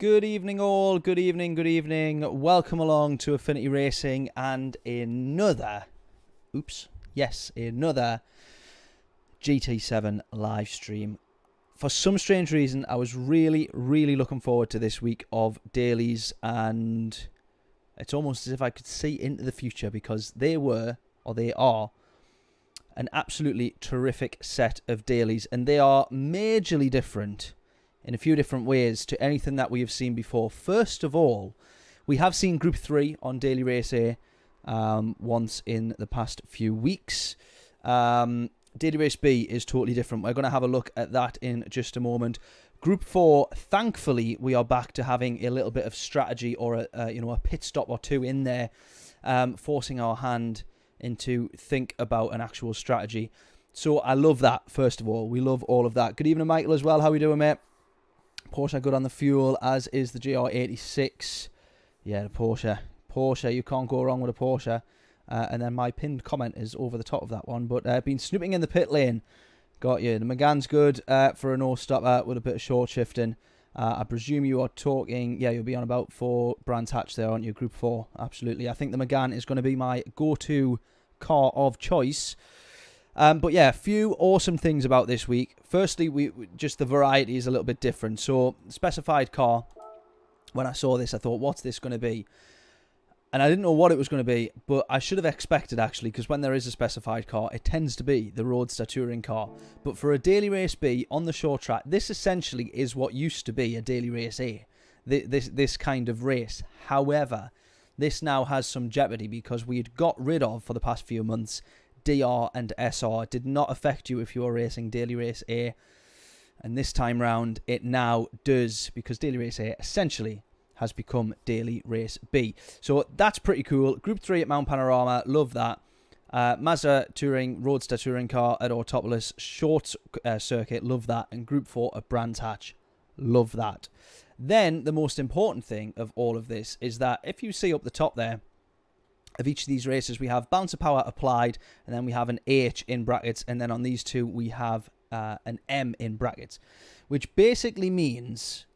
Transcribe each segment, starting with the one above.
Good evening all, good evening. Welcome along to Affinity Racing and another GT7 live stream. For some strange reason, I was really looking forward to this week of dailies, and it's almost as if I could see into the future because they are an absolutely terrific set of dailies, and they are majorly different in a few different ways to anything that we have seen before. First of all, we have seen Group 3 on Daily Race A once in the past few weeks. Daily Race B is totally different. We're going to have a look at that in just a moment. Group 4, thankfully, we are back to having a little bit of strategy or a pit stop or two in there, forcing our hand into think about an actual strategy. So I love that, first of all. We love all of that. Good evening, Michael, as well. How are we doing, mate? Porsche good on the fuel, as is the GR86. Yeah, the Porsche, you can't go wrong with a Porsche. And then my pinned comment is over the top of that one. But been snooping in the pit lane. Got you. The Megane's good for a no-stopper with a bit of short shifting. I presume you are talking, yeah, you'll be on about for Brands Hatch there, aren't you? Group 4, absolutely. I think the Megane is going to be my go-to car of choice. But yeah, a few awesome things about this week. Firstly, just the variety is a little bit different. So, specified car, when I saw this, I thought, what's this going to be? And I didn't know what it was going to be, but I should have expected, actually, because when there is a specified car, it tends to be the Roadster Touring car. But for a Daily Race B on the short track, this essentially is what used to be a Daily Race A, this kind of race. However, this now has some jeopardy because we had got rid of, for the past few months, DR and SR. It did not affect you if you were racing Daily Race A, and this time round it now does, because Daily Race A essentially has become Daily Race B. So that's pretty cool. Group 3 at Mount Panorama, love that. Masza Touring, Roadster Touring car at Autopolis, short circuit, love that. And Group 4 at Brands Hatch, love that. Then the most important thing of all of this is that if you see up the top there, of each of these races, we have balance of power applied, and then we have an H in brackets, and then on these two we have an M in brackets, which basically means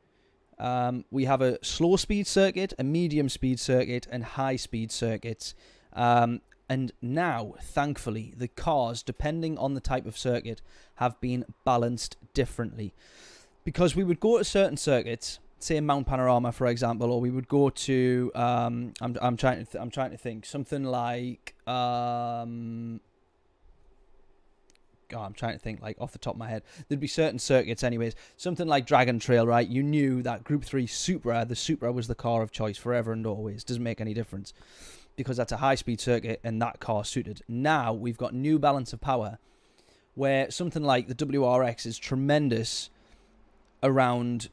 we have a slow speed circuit, a medium speed circuit, and high speed circuits. And now, thankfully, the cars, depending on the type of circuit, have been balanced differently, because we would go to certain circuits, say Mount Panorama, for example, or we would go to I'm trying to think something like I'm trying to think like off the top of my head. There'd be certain circuits, anyways. Something like Dragon Trail, right? You knew that Group 3 Supra, the Supra was the car of choice forever and always. Doesn't make any difference because that's a high-speed circuit and that car suited. Now we've got new balance of power, where something like the WRX is tremendous around.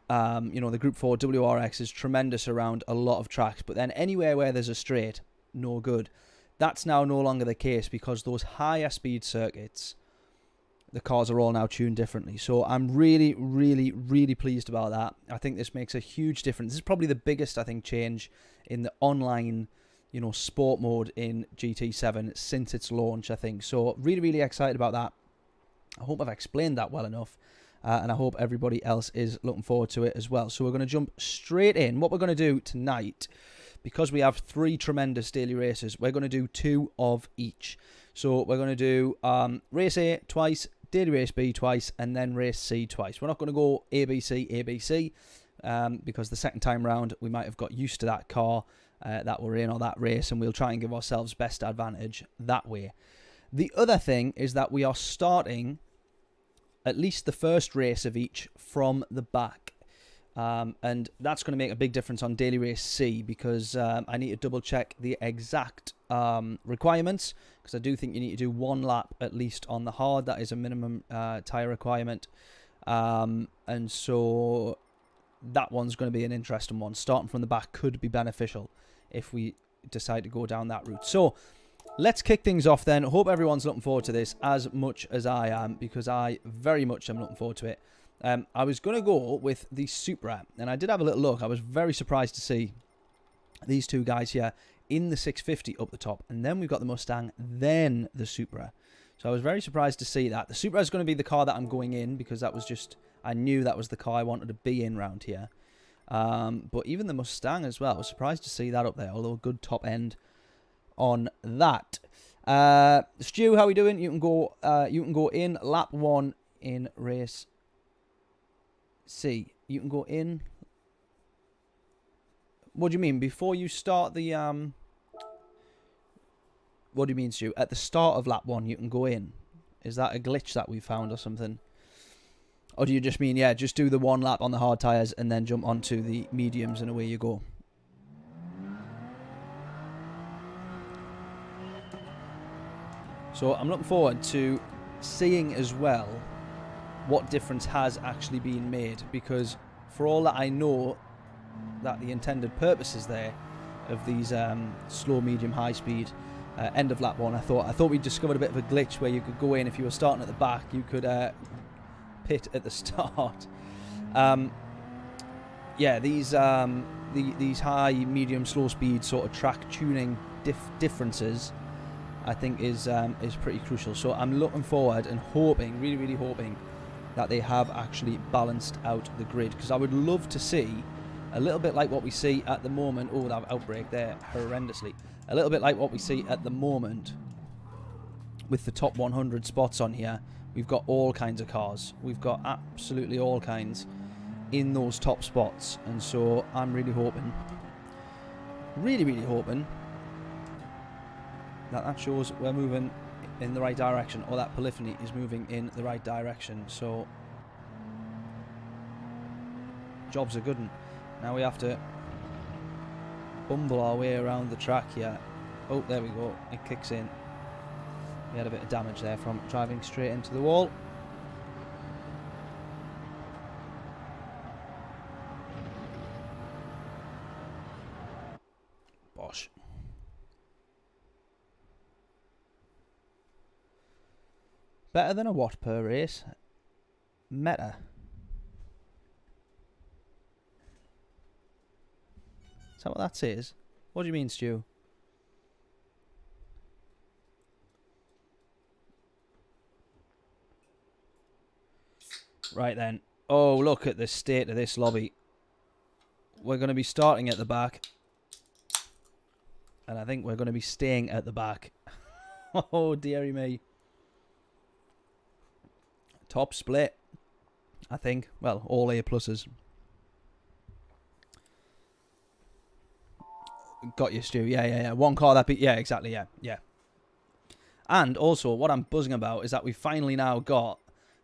The Group 4 WRX is tremendous around a lot of tracks, but then anywhere where there's a straight, no good. That's now no longer the case because those higher speed circuits, the cars are all now tuned differently. So I'm really pleased about that. I think this makes a huge difference. This is probably the biggest, I think, change in the online, sport mode in GT7 since its launch, I think. So really excited about that. I hope I've explained that well enough. And I hope everybody else is looking forward to it as well. So we're going to jump straight in. What we're going to do tonight, because we have 3 tremendous daily races, we're going to do 2 of each. So we're going to do Race A twice, Daily Race B twice, and then Race C twice. We're not going to go ABC, because the second time round we might have got used to that car that we're in or that race, and we'll try and give ourselves best advantage that way. The other thing is that we are starting at least the first race of each from the back. And that's going to make a big difference on Daily Race C, because I need to double check the exact requirements, because I do think you need to do 1 lap at least on the hard. That is a minimum tyre requirement. And so that one's going to be an interesting one. Starting from the back could be beneficial if we decide to go down that route. So let's kick things off then. Hope everyone's looking forward to this as much as I am, because I very much am looking forward to it. I was going to go with the Supra, and I did have a little look. I was very surprised to see these two guys here in the 650 up the top. And then we've got the Mustang, then the Supra. So I was very surprised to see that. The Supra is going to be the car that I'm going in, because that was just, I knew that was the car I wanted to be in round here. But even the Mustang as well. I was surprised to see that up there, although good top end on that. Stu, how are we doing? You can go in lap 1 in race C. You can go in. What do you mean? Before you start the what do you mean, Stu? At the start of lap 1 you can go in. Is that a glitch that we found or something? Or do you just mean, yeah, just do the 1 lap on the hard tyres and then jump onto the mediums and away you go? So I'm looking forward to seeing as well what difference has actually been made, because for all that I know that the intended purpose is there of these slow, medium, high speed end of lap 1, I thought we discovered a bit of a glitch where you could go in if you were starting at the back, you could pit at the start. Yeah, these high, medium, slow speed sort of track tuning differences, I think is pretty crucial. So I'm looking forward and hoping, really, really hoping, that they have actually balanced out the grid, because I would love to see a little bit like what we see at the moment. Oh, that outbreak there, horrendously. A little bit like what we see at the moment with the top 100 spots on here. We've got all kinds of cars. We've got absolutely all kinds in those top spots. And so I'm really hoping, really, really hoping that shows we're moving in the right direction, or that polyphony is moving in the right direction. So job's a good one. Now we have to bumble our way around the track here. Oh, there we go. It kicks in. We had a bit of damage there from driving straight into the wall. Bosh. Better than a watt per race? Meta. Is that what that says? What do you mean, Stu? Right then. Oh, look at the state of this lobby. We're going to be starting at the back. And I think we're going to be staying at the back. Oh, dearie me. Top split, I think. Well, all A pluses. Got you, Stu. Yeah. One car that beat. Yeah, exactly. Yeah. And also, what I'm buzzing about is that we finally now got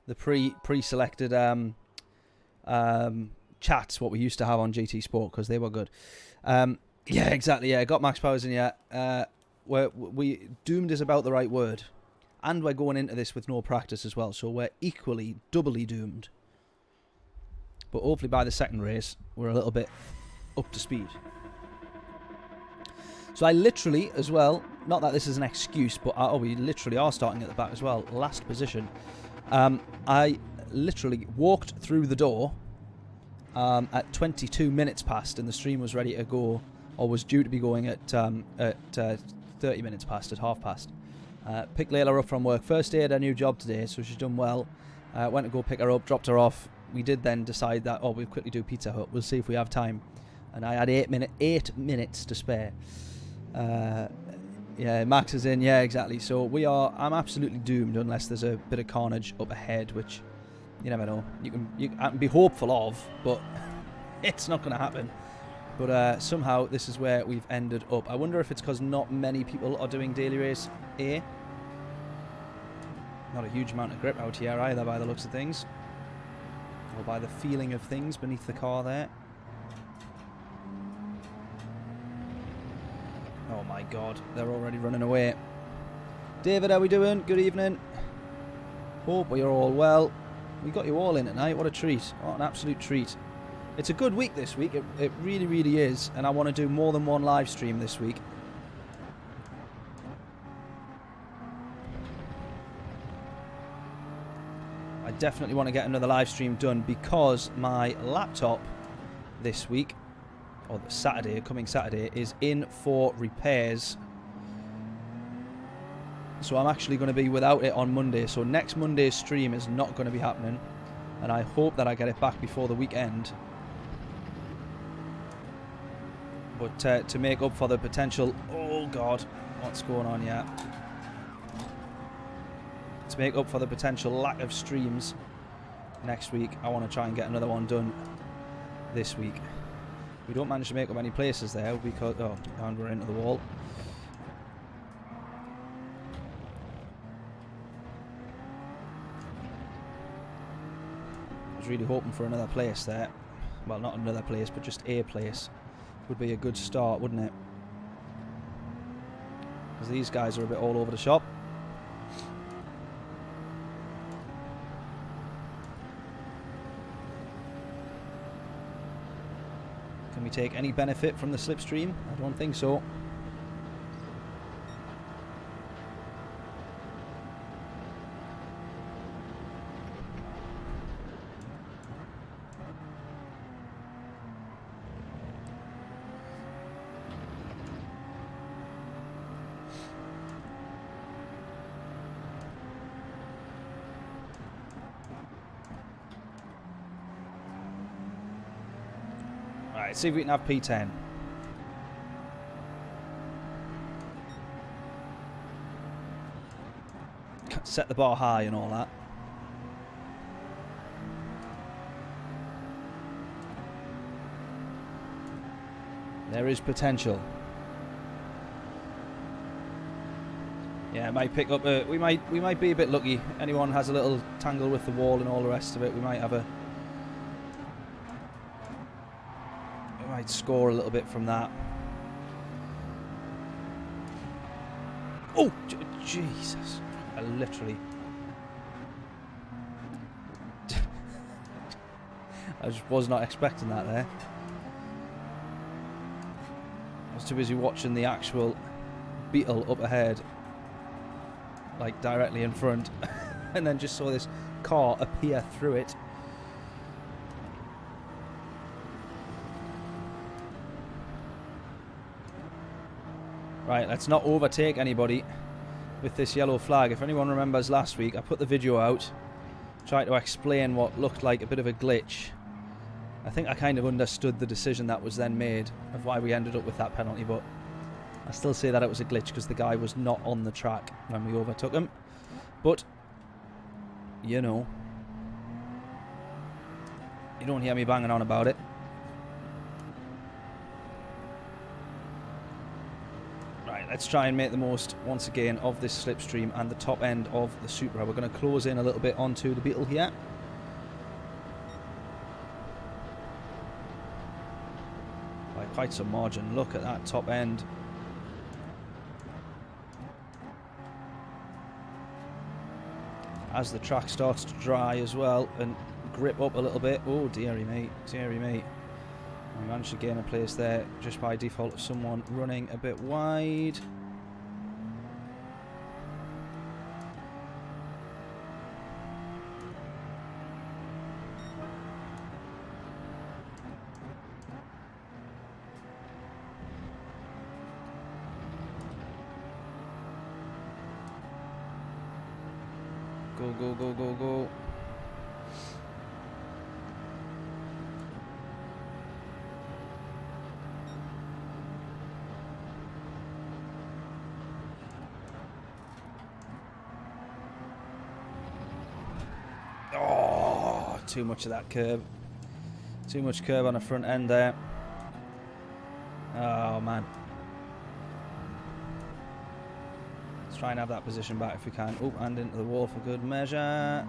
the pre-selected chats, what we used to have on GT Sport, because they were good. Yeah, exactly. Yeah, got max powers in here. We doomed is about the right word. And we're going into this with no practice as well, so we're equally, doubly doomed. But hopefully by the second race, we're a little bit up to speed. So I literally, as well, not that this is an excuse, but we literally are starting at the back as well. Last position. I literally walked through the door at 22 minutes past, and the stream was ready to go, or was due to be going at 30 minutes past, at half past. Picked Layla up from work. First day at her new job today, so she's done well. Went to go pick her up, dropped her off. We did then decide that, we'll quickly do Pizza Hut. We'll see if we have time. And I had 8 minutes to spare. Yeah, Max is in. Yeah, exactly. So I'm absolutely doomed unless there's a bit of carnage up ahead, which you never know. I can be hopeful of, but it's not going to happen. But somehow this is where we've ended up. I wonder if it's because not many people are doing daily race A. Not a huge amount of grip out here either, by the looks of things. Or by the feeling of things beneath the car there. Oh my god, they're already running away. David, how we doing? Good evening. Hope you're all well. We got you all in tonight. What a treat. What an absolute treat. It's a good week this week. It really, really is. And I want to do more than one live stream this week. I definitely want to get another live stream done because my laptop this week, or the Saturday, coming Saturday, is in for repairs. So I'm actually going to be without it on Monday. So next Monday's stream is not going to be happening. And I hope that I get it back before the weekend. But to make up for the potential... Oh, God. What's going on here? To make up for the potential lack of streams next week, I want to try and get another one done this week. We don't manage to make up any places there because... Oh, and we're into the wall. I was really hoping for another place there. Well, not another place, but just a place. Would be a good start, wouldn't it? Because these guys are a bit all over the shop. Can we take any benefit from the slipstream? I don't think so. Let's see if we can have P10. Set the bar high and all that. There is potential. Yeah, it might pick up a... We might be a bit lucky. Anyone has a little tangle with the wall and all the rest of it, we might have a... Might score a little bit from that. Oh, Jesus. I literally... I just was not expecting that there. I was too busy watching the actual beetle up ahead, like directly in front, and then just saw this car appear through it. Right, let's not overtake anybody with this yellow flag. If anyone remembers last week, I put the video out, tried to explain what looked like a bit of a glitch. I think I kind of understood the decision that was then made of why we ended up with that penalty, but I still say that it was a glitch because the guy was not on the track when we overtook him. But, you know, you don't hear me banging on about it. Let's try and make the most, once again, of this slipstream and the top end of the Supra. We're going to close in a little bit onto the Beetle here. By quite some margin. Look at that top end. As the track starts to dry as well and grip up a little bit. Oh, dearie mate, dearie mate. We managed to gain a place there just by default of someone running a bit wide. Go, go, go, go, go. Too much of that curb. Too much curb on the front end there. Oh, man. Let's try and have that position back if we can. Oh, and into the wall for good measure.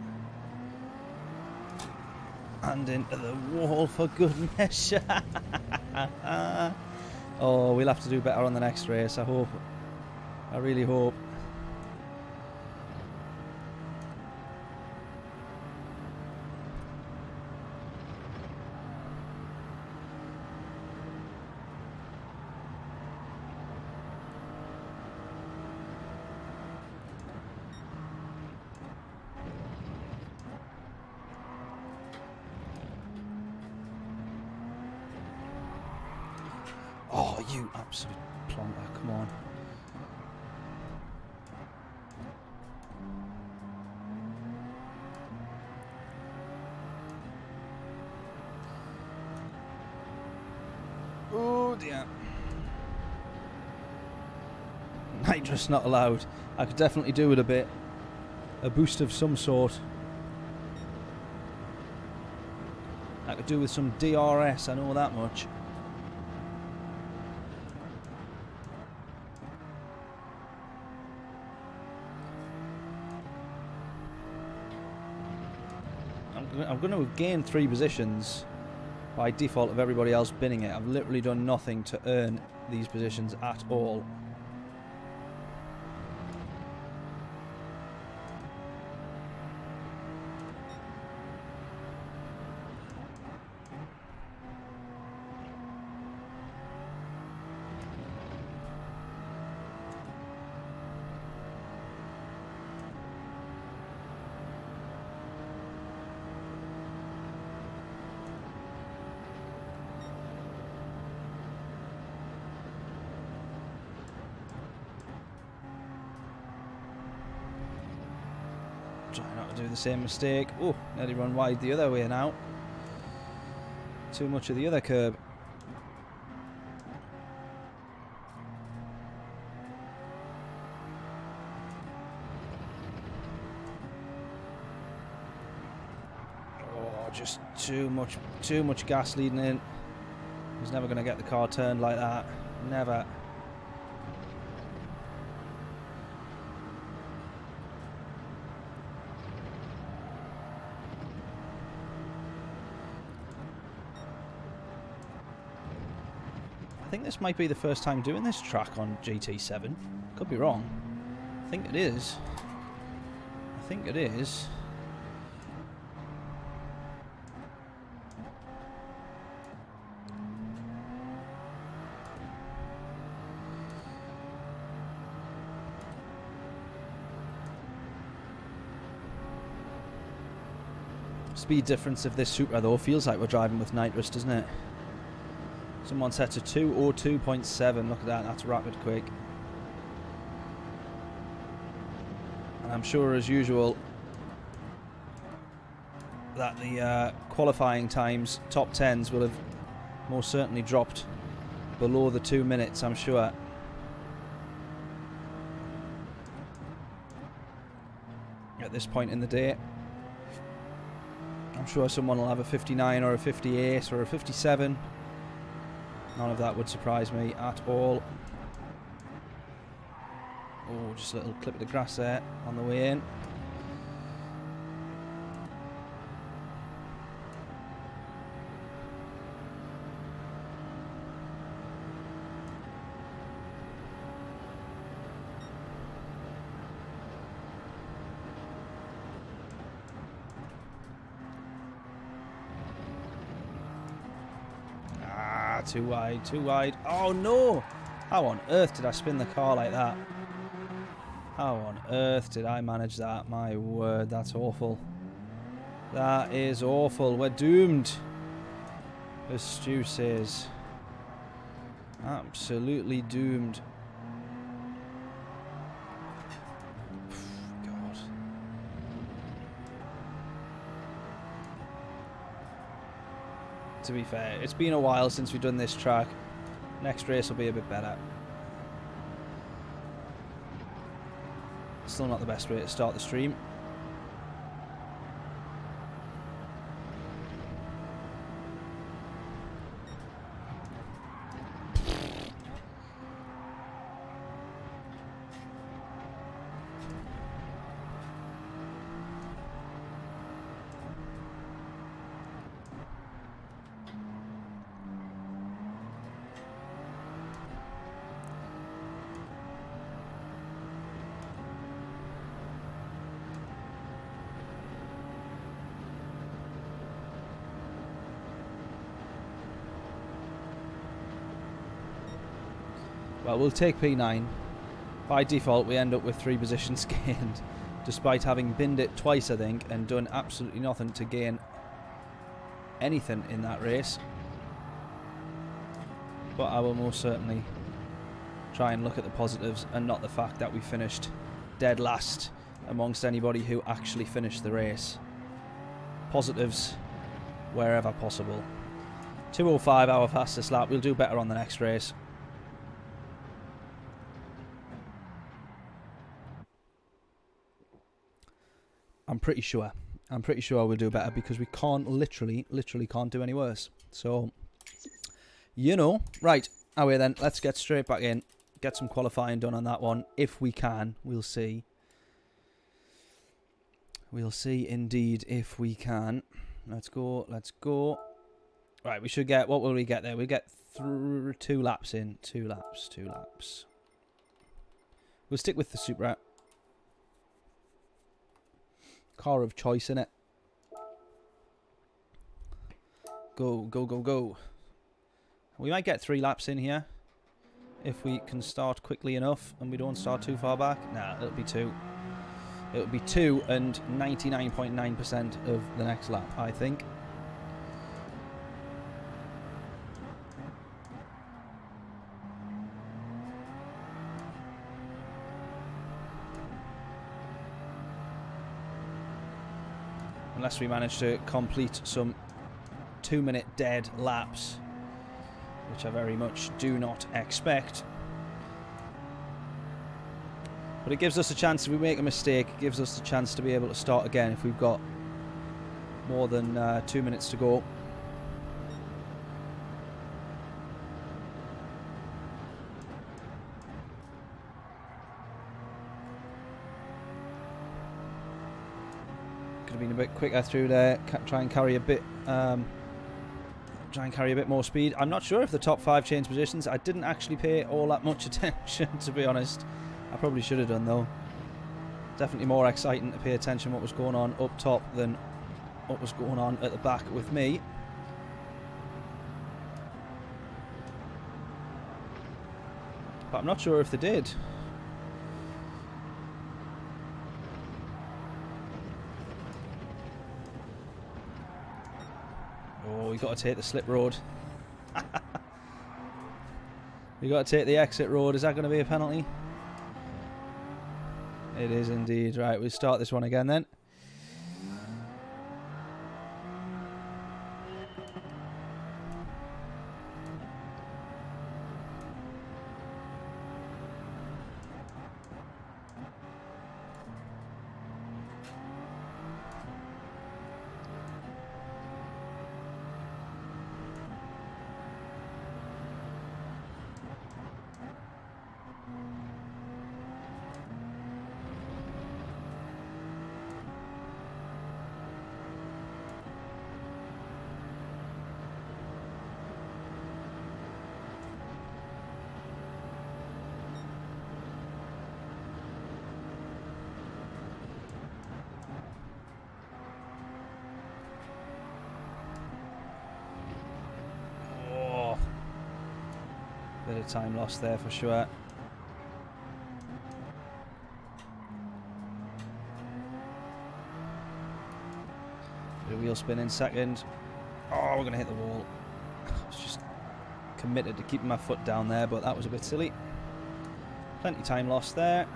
And into the wall for good measure. Oh, we'll have to do better on the next race, I hope. I really hope. Oh, you absolute plonker, come on. Oh dear. nitrous not allowed. I could definitely do with a bit. A boost of some sort. I could do with some DRS, I know that much. I'm going to have gained 3 positions by default of everybody else binning it. I've literally done nothing to earn these positions at all. Try not to do the same mistake. Oh, nearly run wide the other way now. Too much of the other curb. Oh, just too much gas leading in. He's never going to get the car turned like that. Never. I think this might be the first time doing this track on GT7. Could be wrong. I think it is. I think it is. Speed difference of this Supra though feels like we're driving with nitrous, doesn't it? Someone set to 202.7. Look at that, that's rapid quick. And I'm sure as usual that the qualifying times, top 10s, will have most certainly dropped below the 2 minutes, I'm sure. At this point in the day. I'm sure someone will have a 59 or a 58 or a 57. None of that would surprise me at all. Oh, just a little clip of the grass there on the way in. Too wide, too wide. Oh no! How on earth did I spin the car like that? How on earth did I manage that? My word, that's awful. That is awful. We're doomed, as Stu says. Absolutely doomed. God. To be fair, it's been a while since we've done this track. Next race will be a bit better. Still not the best way to start the stream. Well, we'll take P9. By default, we end up with 3 positions gained, despite having binned it twice, I think, and done absolutely nothing to gain anything in that race. But I will most certainly try and look at the positives and not the fact that we finished dead last amongst anybody who actually finished the race. Positives wherever possible. 2:05 our fastest lap. We'll do better on the next race. I'm pretty sure. I'm pretty sure we'll do better because we can't literally can't do any worse. So, you know, right. Anyway, then let's get straight back in. Get some qualifying done on that one if we can. We'll see. We'll see indeed if we can. Let's go. Let's go. Right, we should get. What will we get there? We get through 2 laps in. 2 laps. 2 laps. We'll stick with the Supra. Car of choice, innit? Go, go, go, go. We might get 3 laps in here. If we can start quickly enough and we don't start too far back. Nah, it'll be 2. It'll be 2 and 99.9% of the next lap, I think. Unless we manage to complete some 2-minute dead laps, which I very much do not expect. But it gives us a chance, if we make a mistake, it gives us the chance to be able to start again if we've got more than 2 minutes to go. Could have been a bit quicker through there, try and carry a bit more speed. I'm not sure if the top 5 changed positions. I didn't actually pay all that much attention, to be honest. I probably should have done, though. Definitely more exciting to pay attention what was going on up top than what was going on at the back with me. But I'm not sure if they did. Oh, we got to take the slip road. We got to take the exit road. Is that going to be a penalty? It is indeed. Right, we'll start this one again then. Bit of time lost there for sure. Bit of wheel spin in second. Oh, we're going to hit the wall. I was just committed to keeping my foot down there, but that was a bit silly. Plenty of time lost there.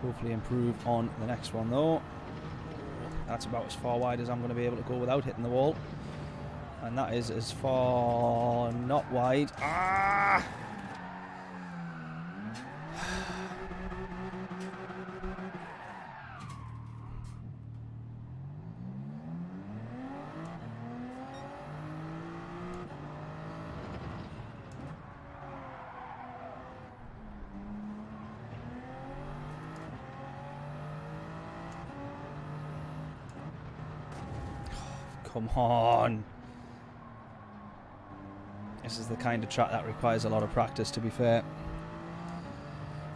Hopefully improve on the next one though. That's about as far wide as I'm going to be able to go without hitting the wall. And that is as far not wide. Ah! Come on. This is the kind of track that requires a lot of practice, to be fair.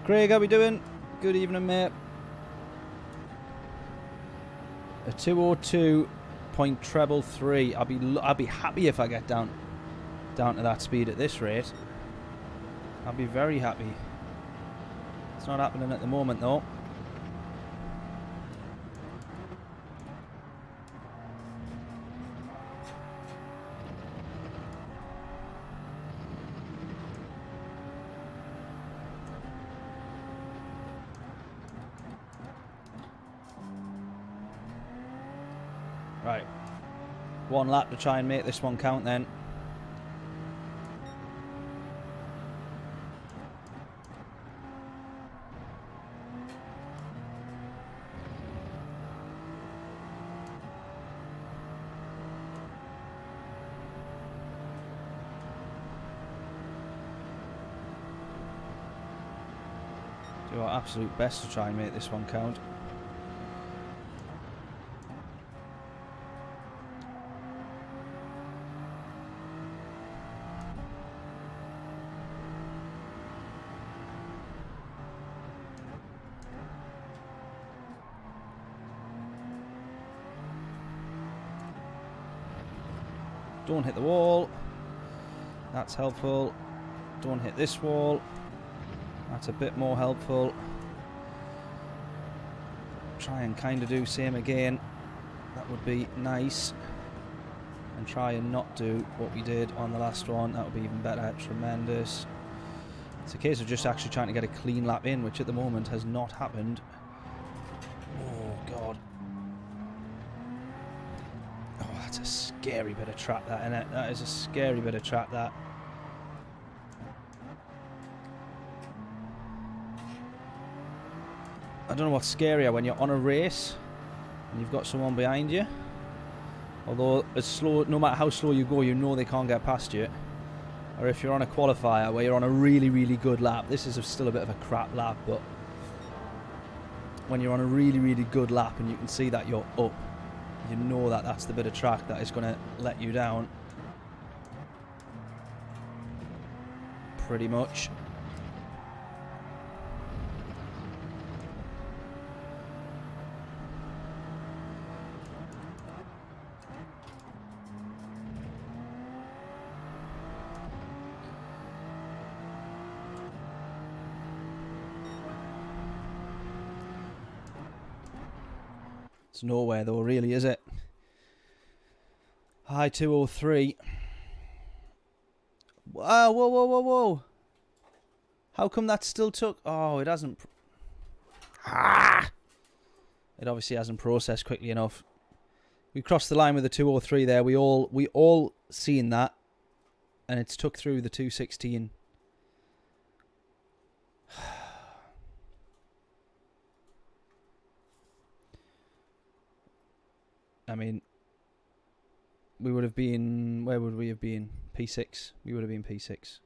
Craig, how we doing? Good evening, mate. A 2:02.333. I'll be happy if I get down to that speed at this rate. I'll be very happy. It's not happening at the moment, though. Right, 1 lap to try and make this one count then. our absolute best to try and make this one count. Don't hit the wall. That's helpful. Don't hit this wall. That's a bit more helpful. Try and kind of do same again. That would be nice. And try and not do what we did on the last one. That would be even better. Tremendous. It's a case of just actually trying to get a clean lap in, which at the moment has not happened. Oh, God. Oh, that's a scary bit of track, that, isn't it? That is a scary bit of track, that. I don't know what's scarier, when you're on a race and you've got someone behind you. Although, as slow, no matter how slow you go, you know they can't get past you. Or if you're on a qualifier where you're on a really, really good lap. This is still a bit of a crap lap, but when you're on a really, really good lap and you can see that you're up, you know that that's the bit of track that is going to let you down. Pretty much. It's nowhere though, really, is it? High 203. Whoa, whoa, whoa, whoa, whoa. How come that still took... Oh, it hasn't... Ah! It obviously hasn't processed quickly enough. We crossed the line with the 203 there. We all seen that. And it's took through the 216. I mean, we would have been... Where would we have been? P6. We would have been P6.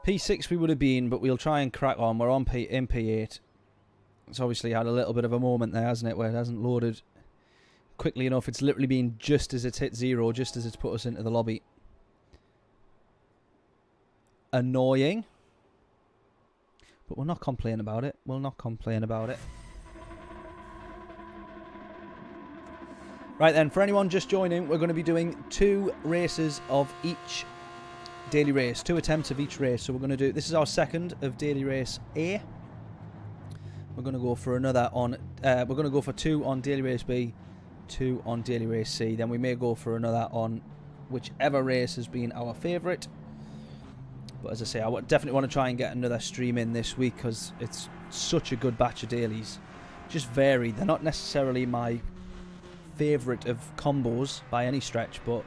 P6 we would have been, but we'll try and crack on. We're on P8. It's obviously had a little bit of a moment there, hasn't it, where it hasn't loaded quickly enough. It's literally been just as it's hit 0, just as it's put us into the lobby. Annoying. But we'll not complain about it. We'll not complain about it. Right then, for anyone just joining, we're going to be doing 2 races of each daily race. 2 attempts of each race. So we're going to do... This is our second of daily race A. We're going to go for another on... we're going to go for 2 on daily race B, 2 on daily race C. Then we may go for another on whichever race has been our favourite. But as I say, I definitely want to try and get another stream in this week because it's such a good batch of dailies. Just varied. They're not necessarily my favourite of combos by any stretch, but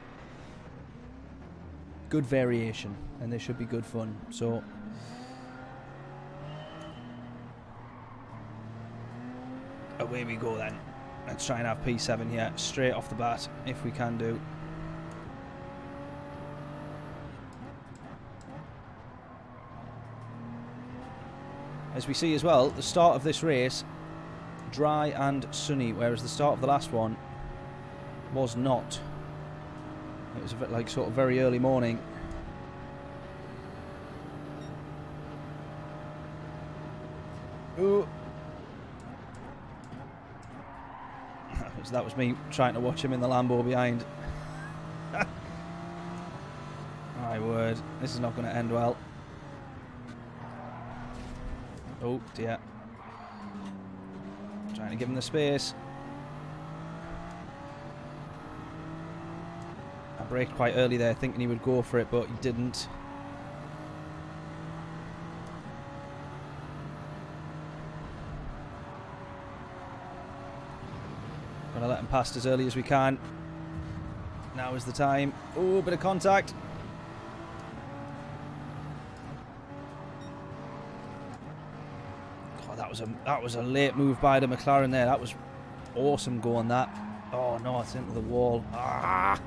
good variation, and they should be good fun. So away we go then. Let's try and have P7 here straight off the bat if we can do. As we see as well, the start of this race, dry and sunny, whereas the start of the last one was not. It was a bit like sort of very early morning. Ooh. That was me trying to watch him in the Lambo behind. My word, this is not going to end well. Oh dear. Trying to give him the space. I braked quite early there thinking he would go for it, but he didn't. Gonna let him past as early as we can. Now is the time. Oh, bit of contact. That was a late move by the McLaren there. That was awesome going that. Oh no, it's into the wall. Ah!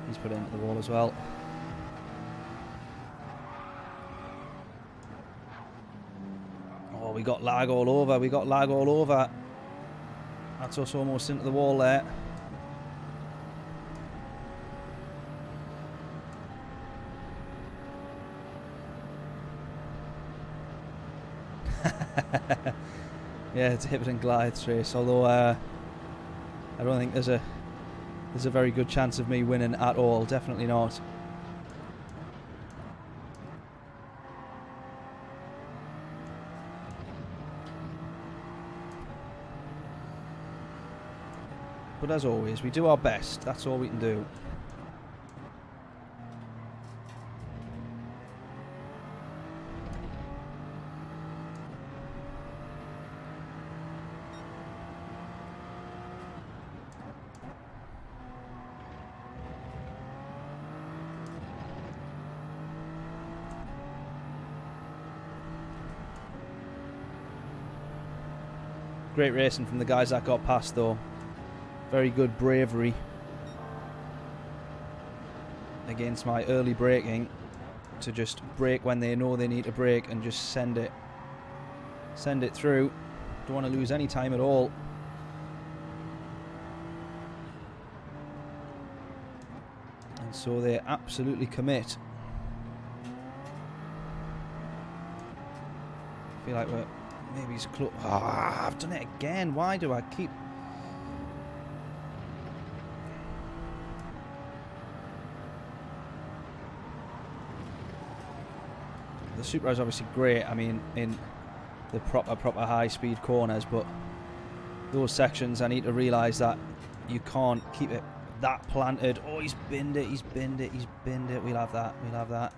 He's put it into the wall as well. Oh, we got lag all over. We got lag all over. That's us almost into the wall there. Yeah, it's a hip and glides race. Although I don't think there's a very good chance of me winning at all. Definitely not. But as always, we do our best. That's all we can do. Great racing from the guys that got past though. Very good bravery against my early braking to just brake when they know they need to brake and just send it through. Don't want to lose any time at all. And so they absolutely commit. I feel like we're maybe he's close. Ah, I've done it again. Why do I keep... The Supra is obviously great, I mean, in the proper high-speed corners, but those sections I need to realise that you can't keep it that planted. Oh, he's binned it, he's binned it, he's binned it. We'll have that, we'll have that.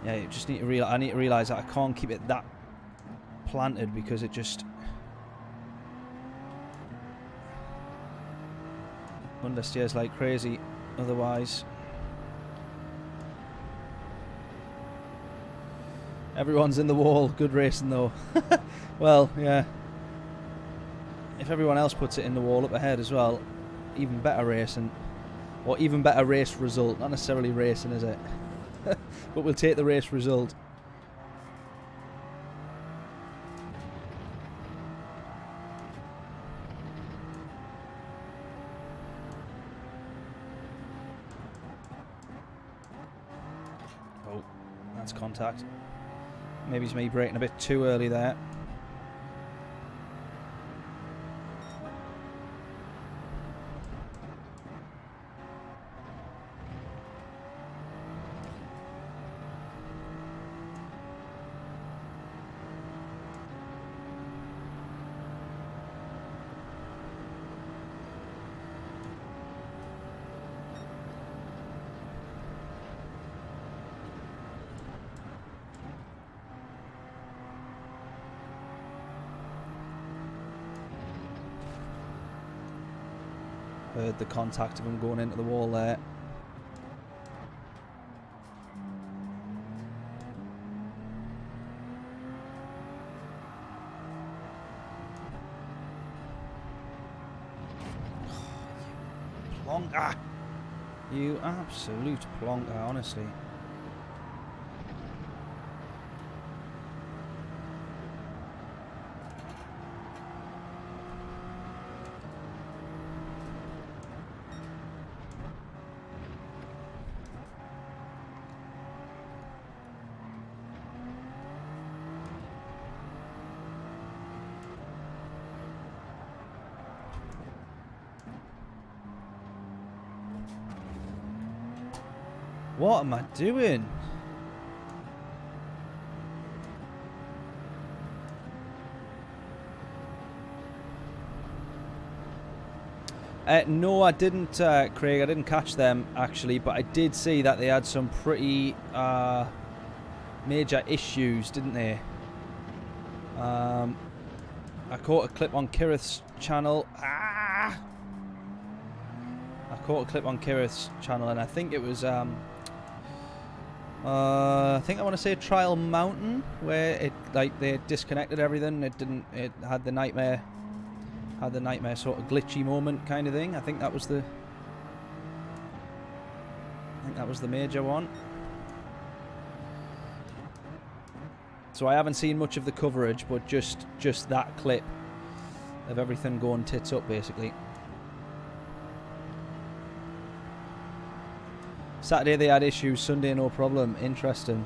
Yeah, you just need to realise, I need to realise that I can't keep it that planted because it just... understeers like crazy. Otherwise, everyone's in the wall. Good racing though. Well, yeah. If everyone else puts it in the wall up ahead as well, even better racing. Or even better race result. Not necessarily racing, is it? But we'll take the race result. Contact. Maybe it's me braking a bit too early there. Heard the contact of him going into the wall there. Plonker! You absolute plonker, honestly. What am I doing? No, I didn't, Craig. I didn't catch them, actually, but I did see that they had some pretty major issues, didn't they? I caught a clip on Kirith's channel. I caught a clip on Kirith's channel, and I think it was I think I want to say Trial Mountain, where it like they disconnected everything. It had the nightmare sort of glitchy moment kind of thing. I think that was the major one. So I haven't seen much of the coverage, but just that clip of everything going tits up basically. Saturday they had issues, Sunday no problem. Interesting.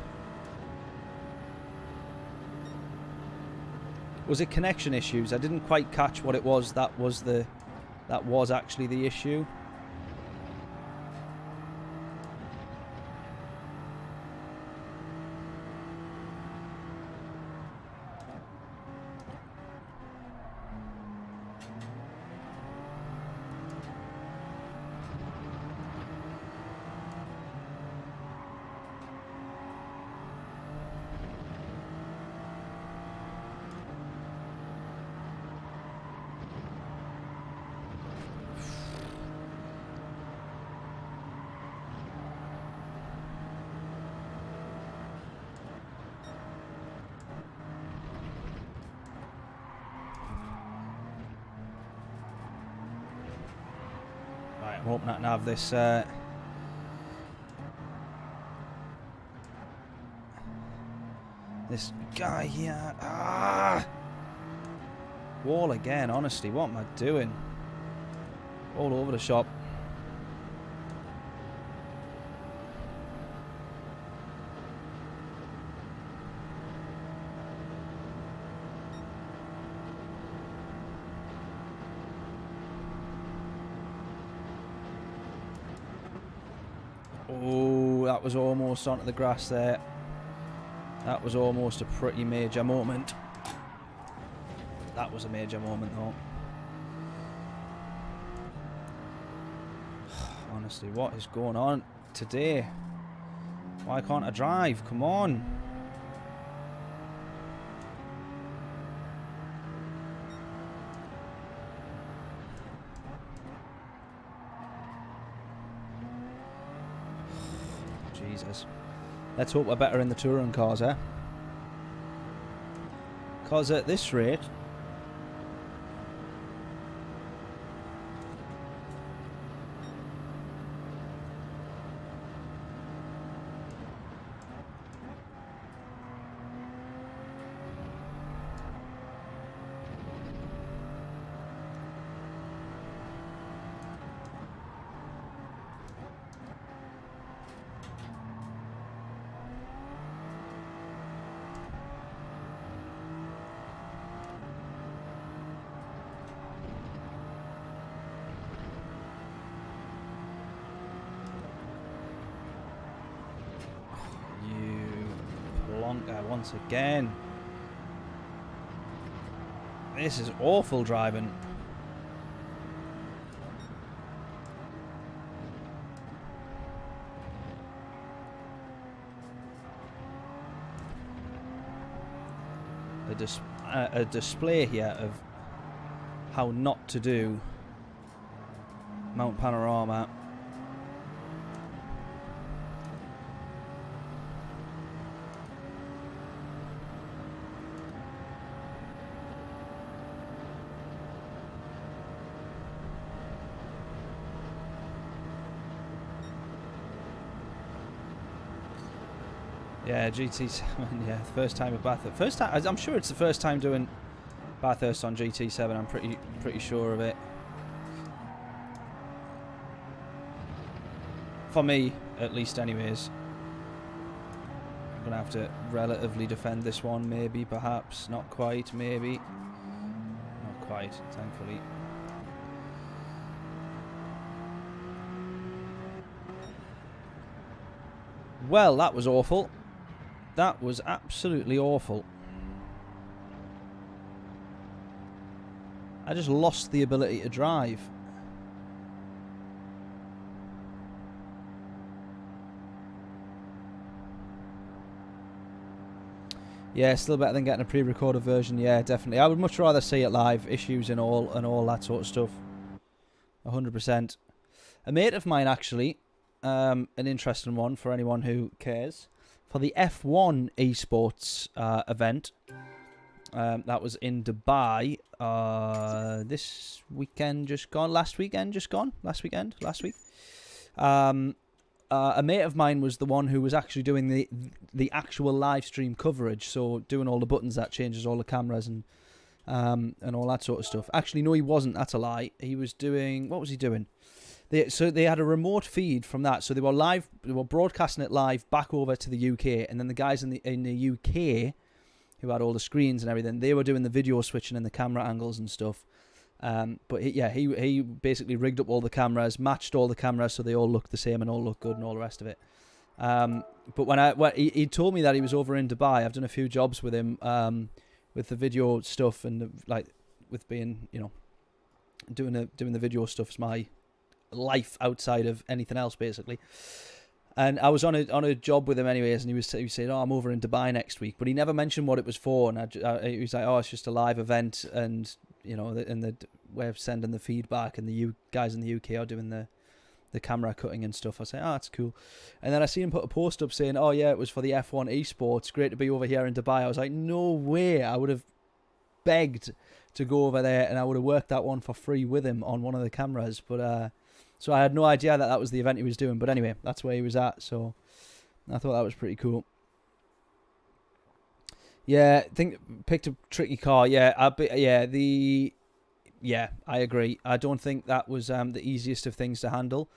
Was it connection issues? I didn't quite catch what it was. That was actually the issue. I'm hoping I can have this this guy here. Wall again, honestly, what am I doing? All over the shop. Oh, that was almost onto the grass there. That was almost a pretty major moment. That was a major moment, though. Honestly, what is going on today? Why can't I drive? Come on. Jesus. Let's hope we're better in the touring cars, eh? Because at this rate... once again. This is awful driving. A display here of how not to do Mount Panorama. Yeah, GT7, yeah, first time at Bathurst. First time, I'm sure it's the first time doing Bathurst on GT7, I'm pretty sure of it. For me, at least anyways. I'm going to have to relatively defend this one, maybe, perhaps. Not quite, maybe. Not quite, thankfully. Well, that was awful. That was absolutely awful. I just lost the ability to drive. Yeah, still better than getting a pre-recorded version. Yeah, definitely. I would much rather see it live, issues and all that sort of stuff. 100%. A mate of mine, actually, an interesting one for anyone who cares. for the F1 esports event. That was in Dubai this weekend just gone. Last week. A mate of mine was the one who was actually doing the actual live stream coverage, so doing all the buttons that changes all the cameras and all that sort of stuff. Actually, no, he wasn't. That's a lie. He was doing, what was he doing? So they had a remote feed from that. So they were broadcasting it live back over to the UK, and then the guys in the UK who had all the screens and everything, they were doing the video switching and the camera angles and stuff. But he basically rigged up all the cameras, matched all the cameras so they all looked the same and all looked good and all the rest of it. But when he told me that he was over in Dubai, I've done a few jobs with him with the video stuff and with being, you know, doing the video stuff is my life outside of anything else basically. And I was on a job with him anyways, and he was saying, "Oh, I'm over in Dubai next week," but he never mentioned what it was for. And he was like, "Oh, it's just a live event, and you know, and the way of sending the feedback, and the guys in the UK are doing the camera cutting and stuff." I say, "Oh, that's cool." And then I see him put a post up saying, "Oh yeah, it was for the F1 esports. Great to be over here in Dubai." I was like, "No way! I would have begged to go over there, and I would have worked that one for free with him on one of the cameras." But so I had no idea that was the event he was doing. But anyway, that's where he was at. So I thought that was pretty cool. Yeah, I think picked a tricky car. Yeah, I agree. I don't think that was the easiest of things to handle.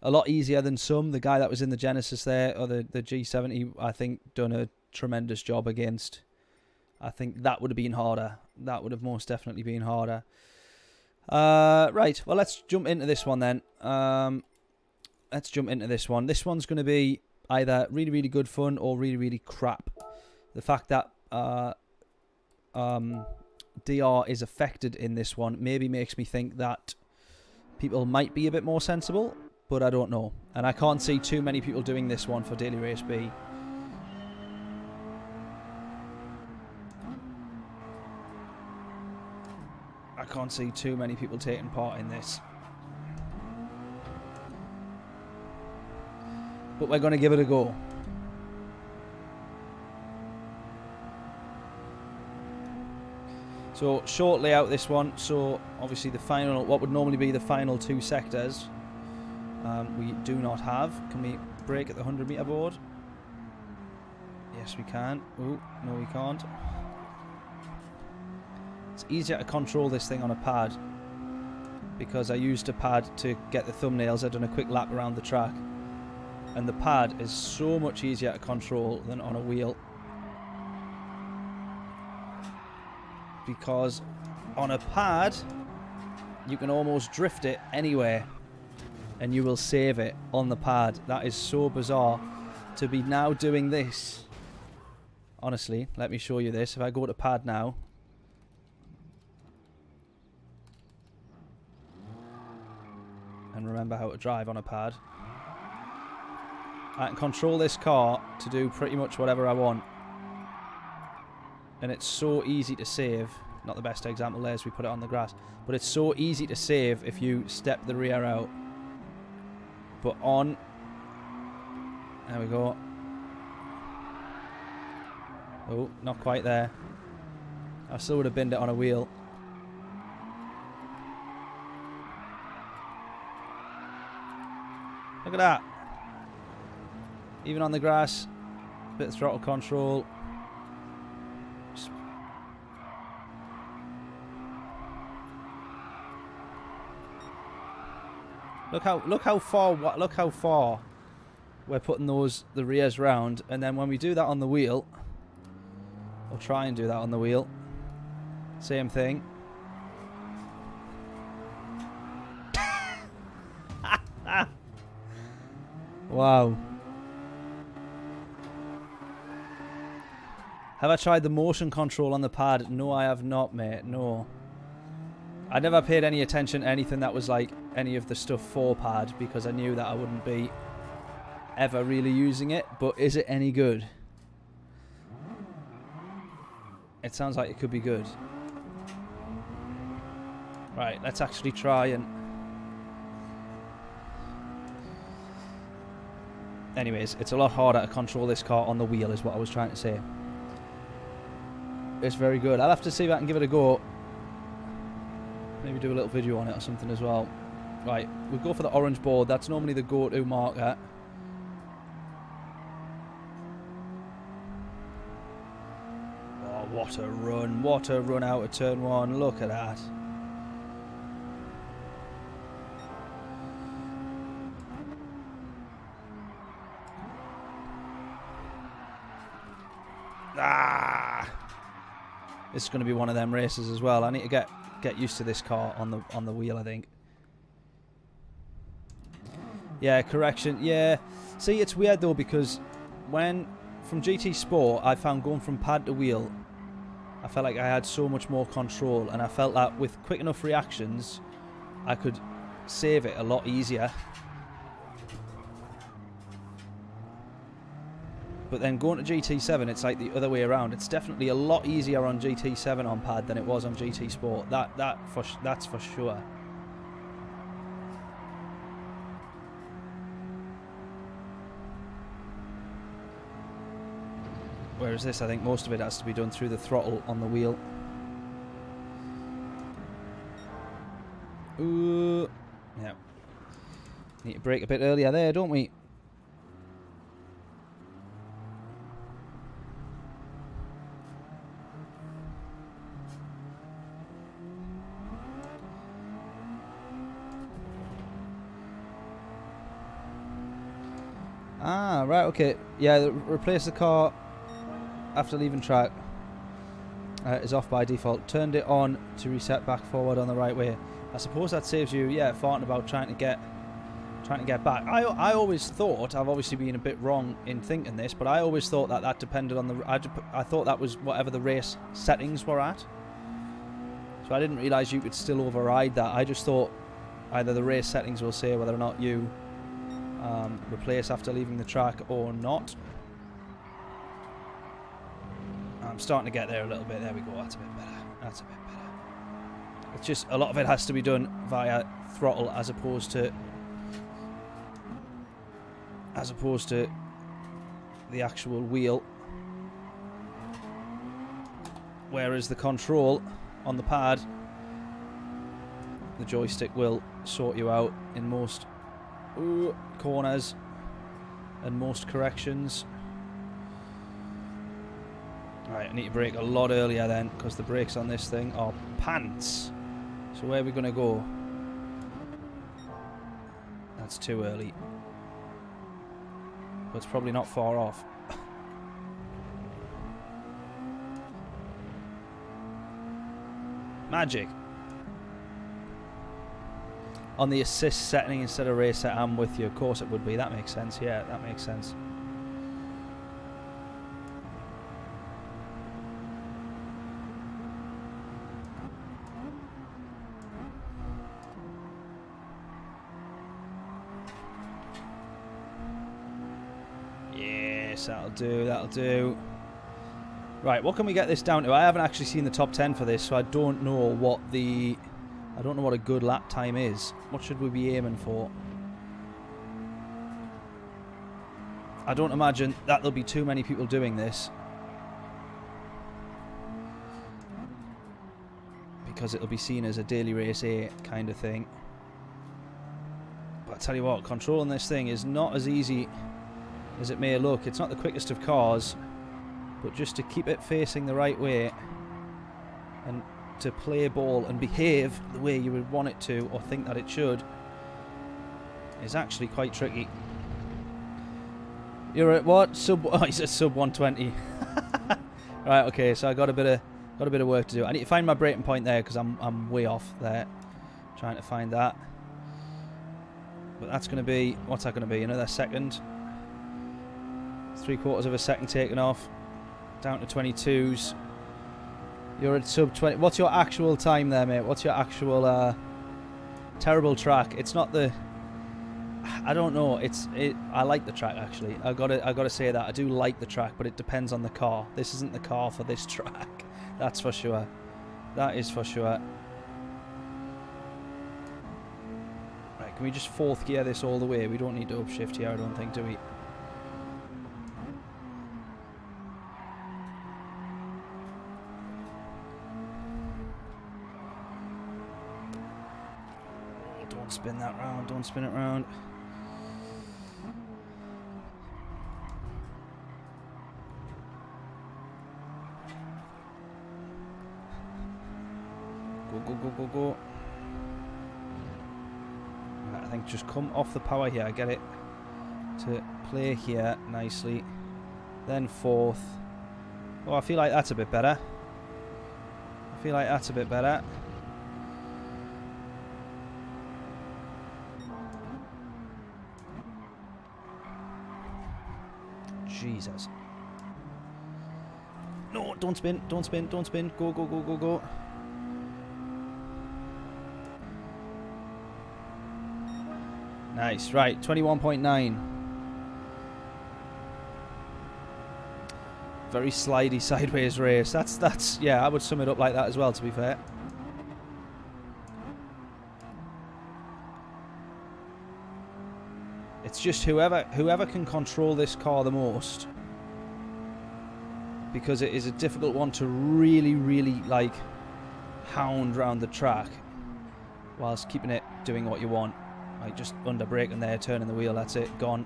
A lot easier than some. The guy that was in the Genesis there, or the G70, I think done a tremendous job against. I think that would have been harder. That would have most definitely been harder. Right, well, let's jump into this one then. Let's jump into this one. This one's going to be either really, really good fun or really, really crap. The fact that DR is affected in this one maybe makes me think that people might be a bit more sensible, but I don't know. And I can't see too many people doing this one for Daily Race B. I can't see too many people taking part in this. But we're going to give it a go. So, short layout this one. So, obviously the final, what would normally be the final two sectors, we do not have. Can we brake at the 100 meter board? Yes, we can. Oh, no, we can't. It's easier to control this thing on a pad because I used a pad to get the thumbnails. I've done a quick lap around the track, and the pad is so much easier to control than on a wheel, because on a pad you can almost drift it anywhere and you will save it on the pad. That is so bizarre to be now doing this. Honestly, let me show you this. If I go to pad now, and remember how to drive on a pad, I can control this car to do pretty much whatever I want. And it's so easy to save. Not the best example there as we put it on the grass, but it's so easy to save if you step the rear out. But on, there we go. Oh, not quite there. I still would have binned it on a wheel. Look at that. Even on the grass, bit of throttle control. Look how far we're putting the rears round, and then when we do that on the wheel, we'll try and do that on the wheel. Same thing. Wow. Have I tried the motion control on the pad? No, I have not, mate. No. I never paid any attention to anything that was like any of the stuff for pad, because I knew that I wouldn't be ever really using it. But is it any good? It sounds like it could be good. Right, let's actually try and... Anyways, it's a lot harder to control this car on the wheel is what I was trying to say. It's very good. I'll have to see if I can give it a go. Maybe do a little video on it or something as well. Right, we'll go for the orange board. That's normally the go-to marker. Oh, what a run. What a run out of turn 1. Look at that. Ah! This is going to be one of them races as well. I need to get used to this car on the wheel, I think. Yeah, correction. Yeah. See, it's weird though, because when from GT Sport, I found going from pad to wheel, I felt like I had so much more control, and I felt that with quick enough reactions, I could save it a lot easier. But then going to GT7, it's like the other way around. It's definitely a lot easier on GT7 on pad than it was on GT Sport. That's for sure. Whereas this, I think most of it has to be done through the throttle on the wheel. Ooh. Yeah. Need to brake a bit earlier there, don't we? Ah, right, okay. Yeah, replace the car after leaving track. Is off by default. Turned it on to reset back forward on the right way. I suppose that saves you, yeah, farting about trying to get back. I always thought, I've obviously been a bit wrong in thinking this, but I always thought that depended on the... I thought that was whatever the race settings were at. So I didn't realise you could still override that. I just thought either the race settings will say whether or not you replace after leaving the track or not. I'm starting to get there a little bit. There we go. That's a bit better. That's a bit better. It's just a lot of it has to be done via throttle as opposed to the actual wheel. Whereas the control on the pad, the joystick will sort you out in most corners and most corrections. Right, I need to brake a lot earlier then, because the brakes on this thing are pants. So where are we going to go? That's too early. But it's probably not far off. Magic. On the assist setting instead of race set, I'm with you. Of course it would be. That makes sense. Yeah, that makes sense. Yes, that'll do. That'll do. Right, what can we get this down to? I haven't actually seen the top 10 for this, so I don't know what the... I don't know what a good lap time is. What should we be aiming for? I don't imagine that there'll be too many people doing this, because it'll be seen as a daily race A kind of thing. But I tell you what, controlling this thing is not as easy as it may look. It's not the quickest of cars, but just to keep it facing the right way and to play ball and behave the way you would want it to or think that it should is actually quite tricky. You're at what? Oh, he's at sub 120. Right, okay, so I got a bit of work to do. I need to find my braking point there because I'm way off there trying to find that. But that's going to be, what's that going to be? Another second. 3/4 of a second taken off. Down to 22s. You're at sub 20. What's your actual time there, mate? What's your actual terrible track? It's not the... I don't know. I like the track, actually. I gotta say that. I do like the track, but it depends on the car. This isn't the car for this track. That's for sure. That is for sure. Right, can we just fourth gear this all the way? We don't need to upshift here, I don't think, do we? don't spin that round. Don't spin it round. Go, go, go, go, go. Right, I think just come off the power here. Get it to play here nicely. Then fourth. Oh, I feel like that's a bit better. I feel like that's a bit better. Jesus. No, don't spin, don't spin, don't spin. Go, go, go, go, go. Nice, right, 21.9. Very slidey sideways race. That's yeah, I would sum it up like that as well, to be fair. It's just whoever can control this car the most, because it is a difficult one to really like hound round the track whilst keeping it doing what you want. Like just under braking there, turning the wheel, that's it, gone.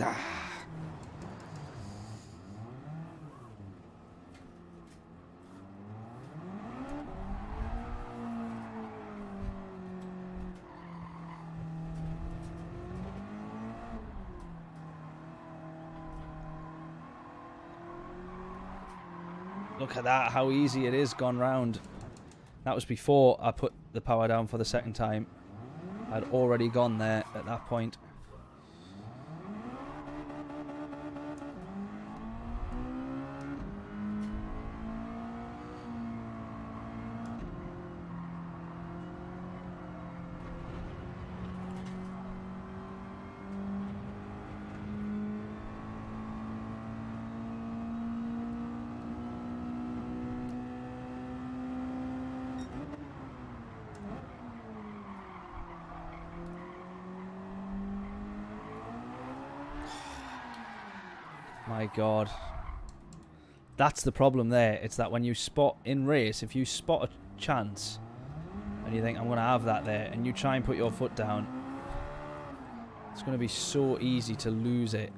Ah. Look at that, how easy it is gone round. That was before I put the power down for the second time. I'd already gone there at that point. My God. That's the problem there. It's that when you spot in race, if you spot a chance and you think, I'm going to have that there, and you try and put your foot down, it's going to be so easy to lose it.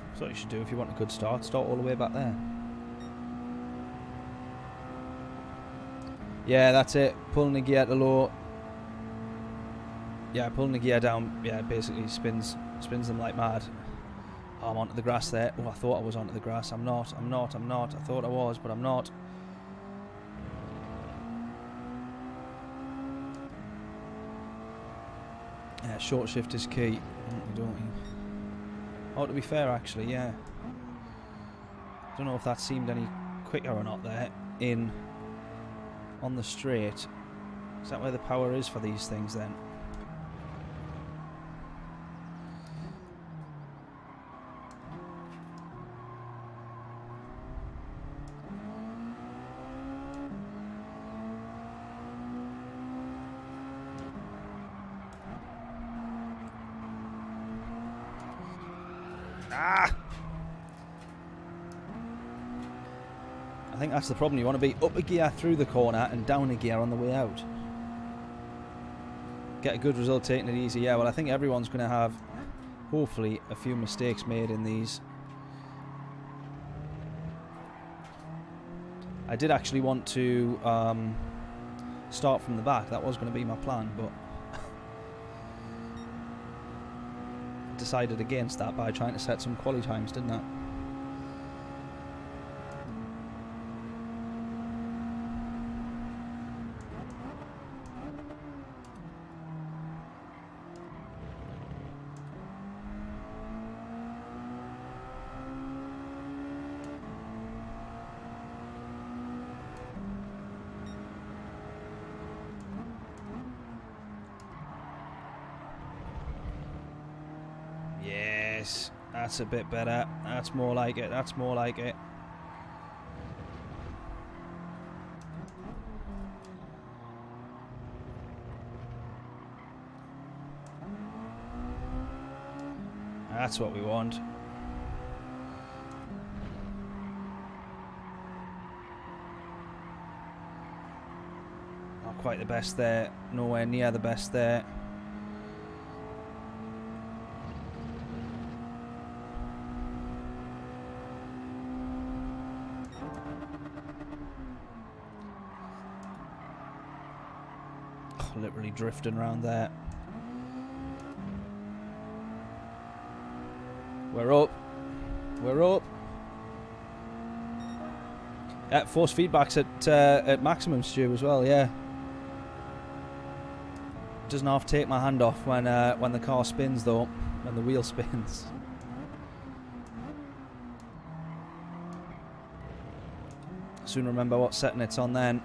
That's what you should do if you want a good start. Start all the way back there. Yeah, that's it. Pulling the gear to low. Yeah, pulling the gear down. Yeah, basically spins them like mad. Oh, I'm onto the grass there. Oh, I thought I was onto the grass. I'm not. I thought I was, but I'm not. Yeah, short shift is key. Don't we? Oh, to be fair, actually, yeah. Don't know if that seemed any quicker or not there in on the straight. Is that where the power is for these things then? Ah! I think that's the problem. You want to be up a gear through the corner and down a gear on the way out. Get a good result taking it easy. Yeah, well, I think everyone's going to have, hopefully, a few mistakes made in these. I did actually want to start from the back. That was going to be my plan, but I decided against that by trying to set some quali times, didn't I? Yes, that's a bit better. That's more like it. That's more like it. That's what we want. Not quite the best there. Nowhere near the best there. Oh, literally drifting around there. We're up. We're up. Force feedback's at maximum, Stu, as well. Yeah. Doesn't have to take my hand off when the car spins, though. When the wheel spins. Soon remember what setting it's on then.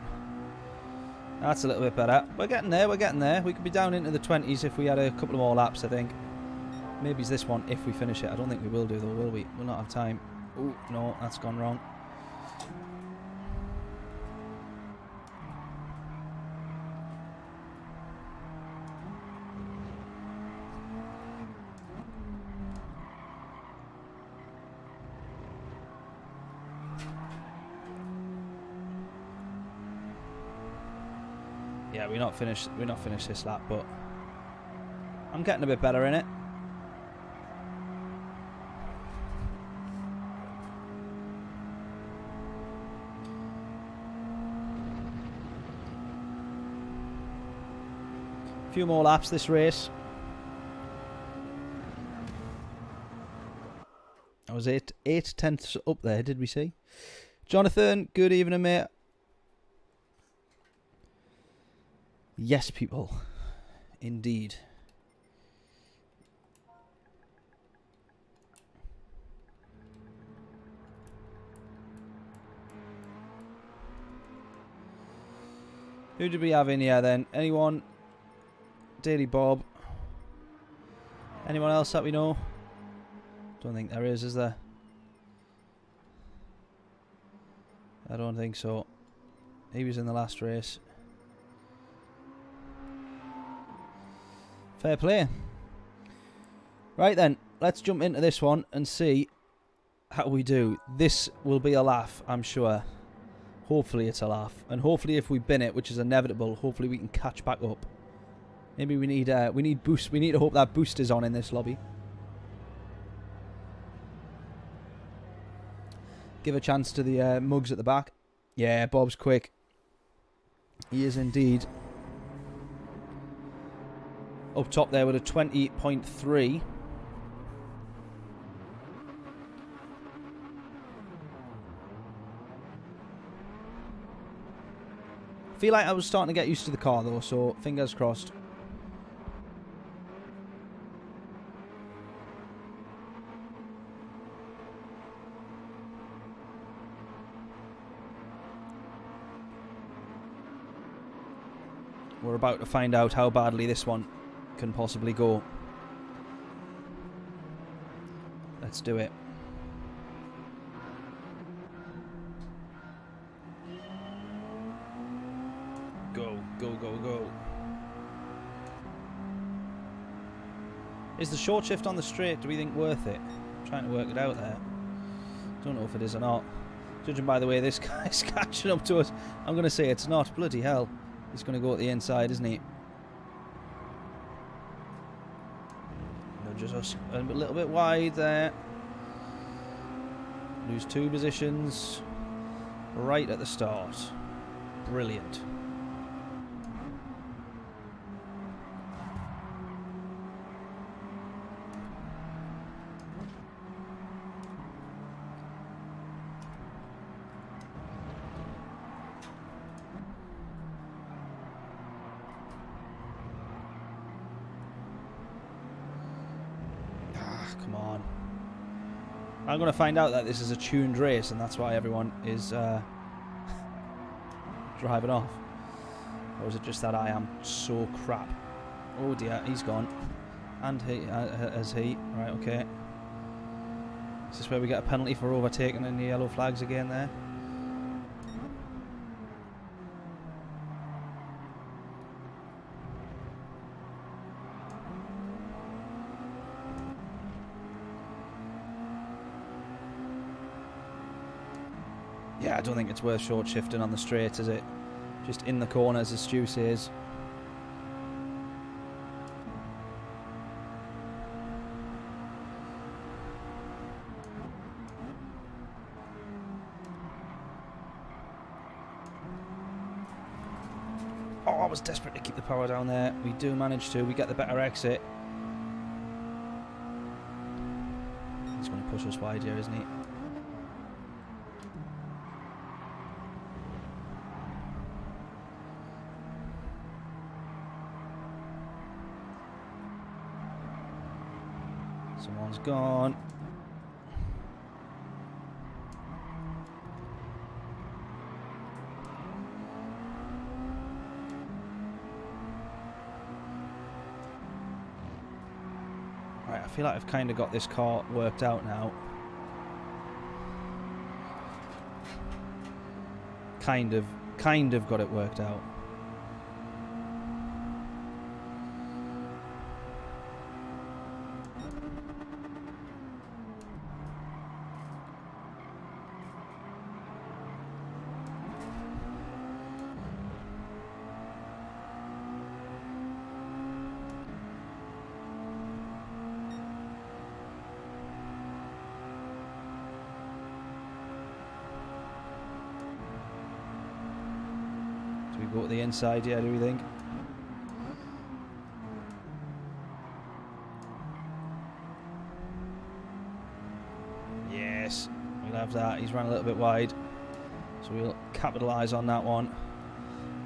That's a little bit better. We're getting there. We're getting there. We could be down into the 20s if we had a couple of more laps, I think. Maybe it's this one if we finish it. I don't think we will do, though, will we? We'll not have time. Oh, no, that's gone wrong. Yeah, we're not finished this lap, but I'm getting a bit better in it. A few more laps this race. I was 8/10 up there, did we see? Jonathan, good evening, mate. Yes, people. Indeed. Who did we have in here then? Anyone? Daily Bob. Anyone else that we know? Don't think there is there? I don't think so. He was in the last race. Fair play. Right then, let's jump into this one and see how we do. This will be a laugh, I'm sure. Hopefully it's a laugh. And hopefully if we bin it, which is inevitable, hopefully we can catch back up. Maybe we need boost. We need to hope that boost is on in this lobby. Give a chance to the mugs at the back. Yeah, Bob's quick. He is indeed. Up top there with a 20.3. Feel like I was starting to get used to the car though, so fingers crossed. We're about to find out how badly this one can possibly go. Let's do it. Go, go, go, go. Is the short shift on the straight, do we think, worth it? I'm trying to work it out there. Don't know if it is or not. Judging by the way this guy's catching up to us, I'm going to say it's not. Bloody hell. He's going to go at the inside, isn't he? Nudges us a little bit wide there. Lose 2 positions right at the start. Brilliant. Come on. I'm going to find out that this is a tuned race and that's why everyone is driving off. Or is it just that I am so crap? Oh dear, he's gone. And he, as he. Right, okay. Is this where we get a penalty for overtaking in the yellow flags again there? Yeah, I don't think it's worth short shifting on the straights, is it? Just in the corners, as Stu says. Oh, I was desperate to keep the power down there. We do manage to. We get the better exit. He's going to push us wide here, isn't he? Someone's gone. Right, I feel like I've kind of got this car worked out now. Kind of got it worked out. We go to the inside, yeah, do we think? Yes, we'll have that. He's run a little bit wide, so we'll capitalise on that one.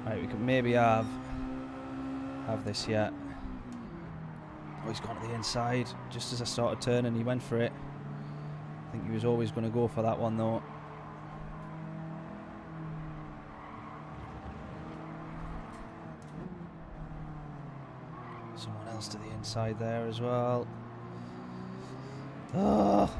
Right, we can maybe have this yet. Oh, he's gone to the inside. Just as I started turning, he went for it. I think he was always going to go for that one, though. Someone else to the inside there as well. Oh.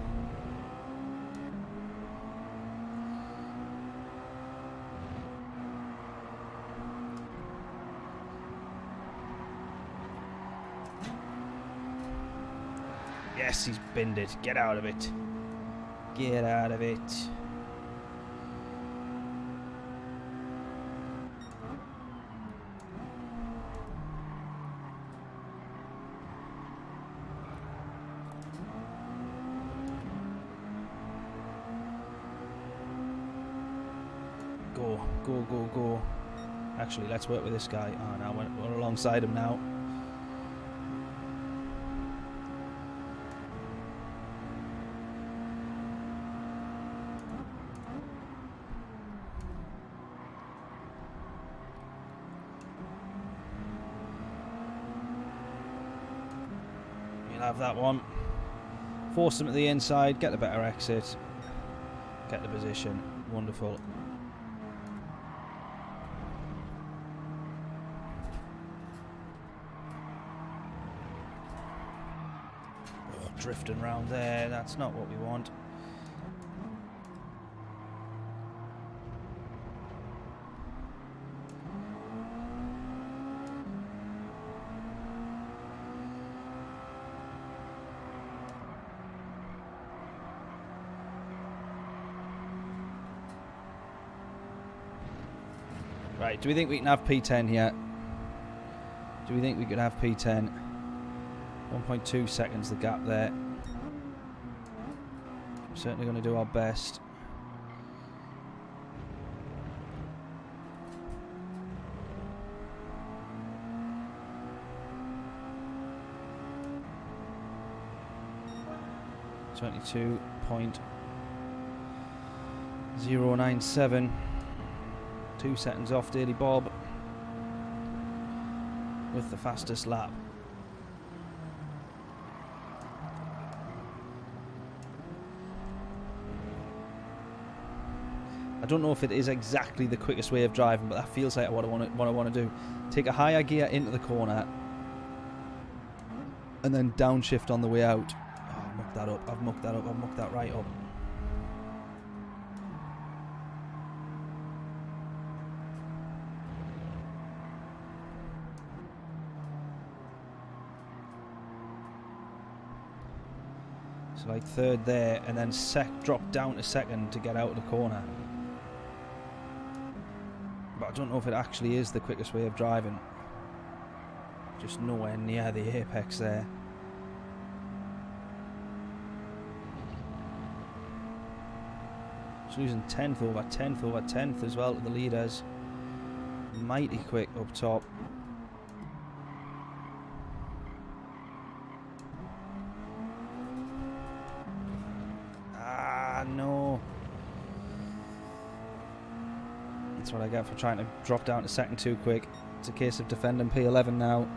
Yes, he's binned it. Get out of it. Get out of it. Go, go, go, go. Actually, let's work with this guy. Oh, no, we're alongside him now. You'll have that one. Force them to the inside, get the better exit, get the position. Wonderful. Drifting around there, that's not what we want. Right, do we think we can have P10 here? Do we think we could have P10? 1.2 seconds the gap there. We're certainly going to do our best. .097. 2 seconds off Daily Bob with the fastest lap. I don't know if it is exactly the quickest way of driving, but that feels like what I want to do. Take a higher gear into the corner and then downshift on the way out. Oh, I've mucked that up. I've mucked that up. I've mucked that right up. So like third there, and then drop down to second to get out of the corner. don't know if it actually is the quickest way of driving. Just nowhere near the apex there. Just losing 10th over 10th over 10th as well to the leaders. Mighty quick up top. No. That's what I get for trying to drop down to second too quick. It's a case of defending P11 now.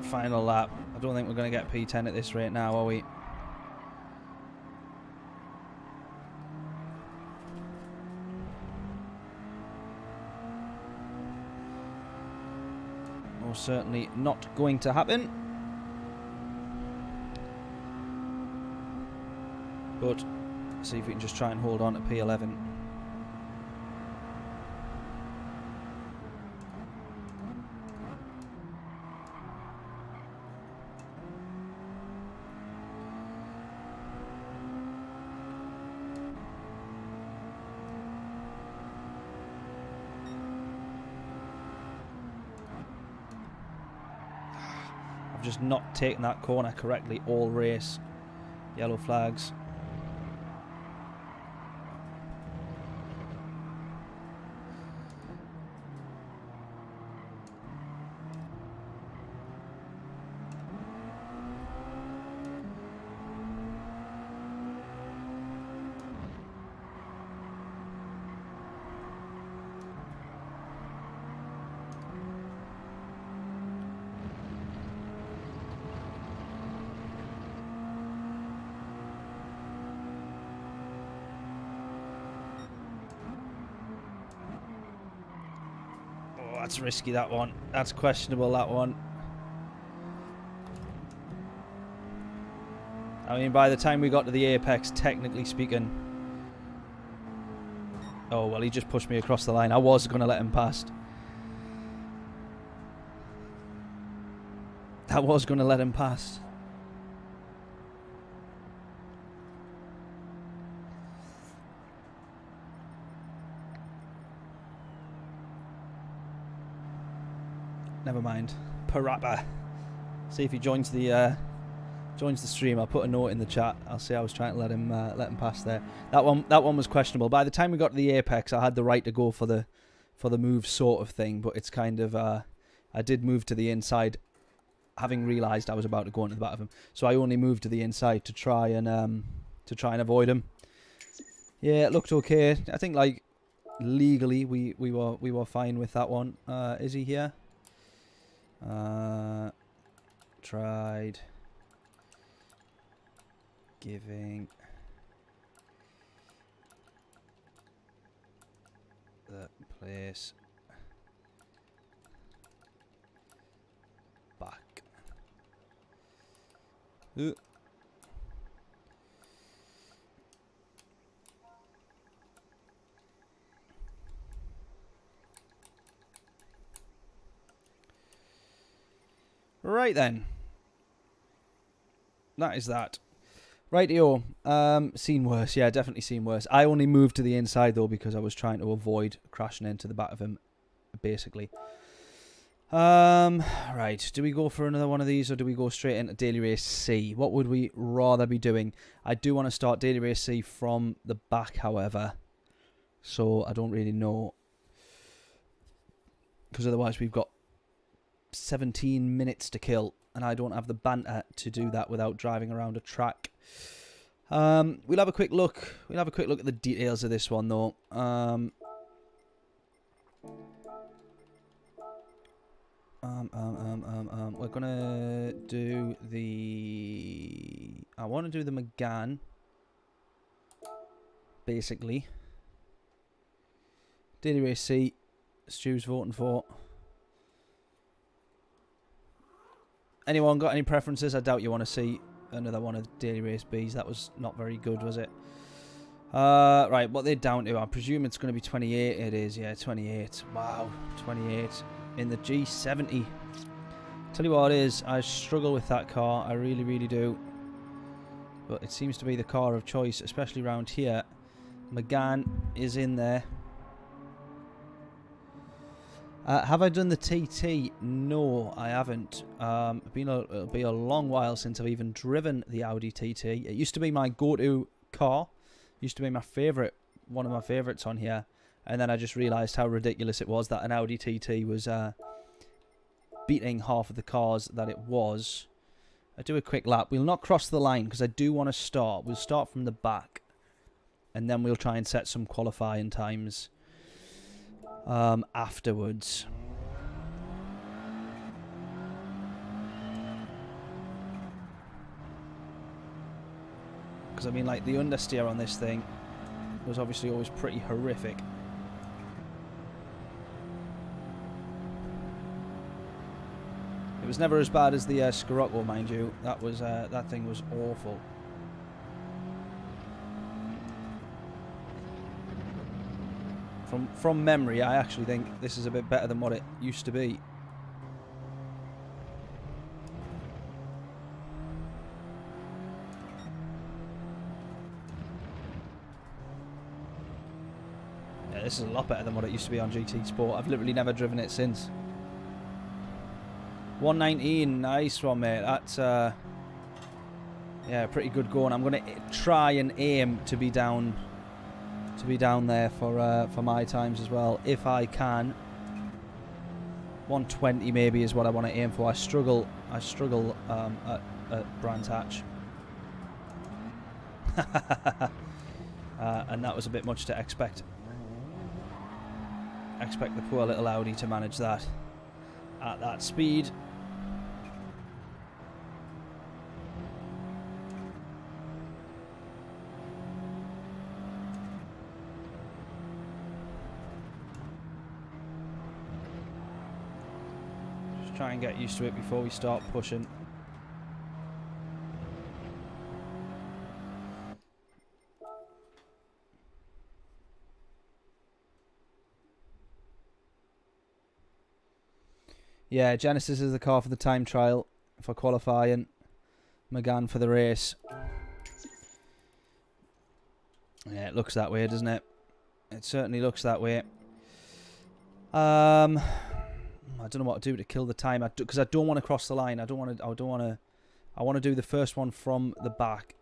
Final lap. I don't think we're going to get P10 at this rate now, are we? Most certainly not going to happen. But see if we can just try and hold on to P11. Just not taking that corner correctly all race. Yellow flags. That's risky, that one. That's questionable, that one. I mean, by the time we got to the apex, technically speaking... Oh, well, he just pushed me across the line. I was going to let him past. I was going to let him past. Never mind. Parappa. See if he joins the stream. I'll put a note in the chat. I'll say I was trying to let him pass there. That one was questionable. By the time we got to the apex, I had the right to go for the move sort of thing, but it's kind of I did move to the inside, having realised I was about to go into the back of him. So I only moved to the inside to try and avoid him. Yeah, it looked okay. I think like legally we were fine with that one. Is he here? Tried giving the place back. Right then. That is that. Rightio. Seen worse. Yeah, definitely seen worse. I only moved to the inside though because I was trying to avoid crashing into the back of him, basically. Right. Do we go for another one of these, or do we go straight into Daily Race C? What would we rather be doing? I do want to start Daily Race C from the back, however. So I don't really know. Because otherwise we've got 17 minutes to kill, and I don't have the banter to do that without driving around a track. We'll have a quick look. We'll have a quick look at the details of this one, though. We're gonna do the... I want to do the Megane, basically. Daily Race C, Stu's voting for. Anyone got any preferences? I doubt you want to see another one of Daily Race B's. That was not very good, was it? Right, what they're down to, I presume it's going to be 28. It is, yeah, 28. Wow, 28 in the G70. Tell you what it is, I struggle with that car. I really, really do. But it seems to be the car of choice, especially around here. Megane is in there. Have I done the TT? No, I haven't. It'll be a long while since I've even driven the Audi TT. It used to be my go-to car. Used to be my favourite, one of my favourites on here. And then I just realised how ridiculous it was that an Audi TT was beating half of the cars that it was. I do a quick lap. We'll not cross the line because I do want to start. We'll start from the back. And then we'll try and set some qualifying times afterwards. Because I mean, like, the understeer on this thing was obviously always pretty horrific. It was never as bad as the Scirocco, mind you. That was that thing was awful. From memory, I actually think this is a bit better than what it used to be. Yeah, this is a lot better than what it used to be on GT Sport. I've literally never driven it since. 119, nice one, mate. That's yeah, pretty good going. I'm gonna try and aim to be down there for my times as well, if I can. 120 maybe is what I want to aim for. I struggle at Brands Hatch. And that was a bit much to expect. Expect the poor little Audi to manage that at that speed. Just try and get used to it before we start pushing. Yeah, Genesis is the car for the time trial, for qualifying. Megane for the race. Yeah, it looks that way, doesn't it? It certainly looks that way. I don't know what to do to kill the time, because I don't want to cross the line. I want to do the first one from the back.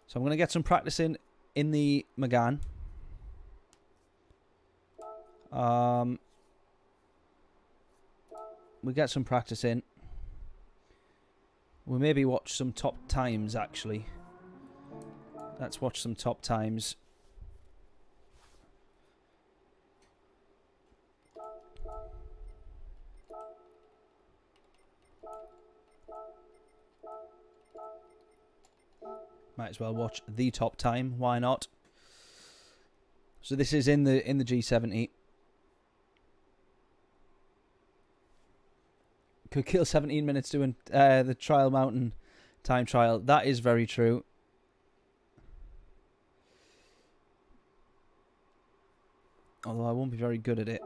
So I'm going to get some practice in the Megane. We get some practice in. We'll maybe watch some top times, actually. Let's watch some top times. Might as well watch the top time. Why not? So this is in the G70. Could kill 17 minutes doing the Trial Mountain time trial. That is very true. Although I won't be very good at it.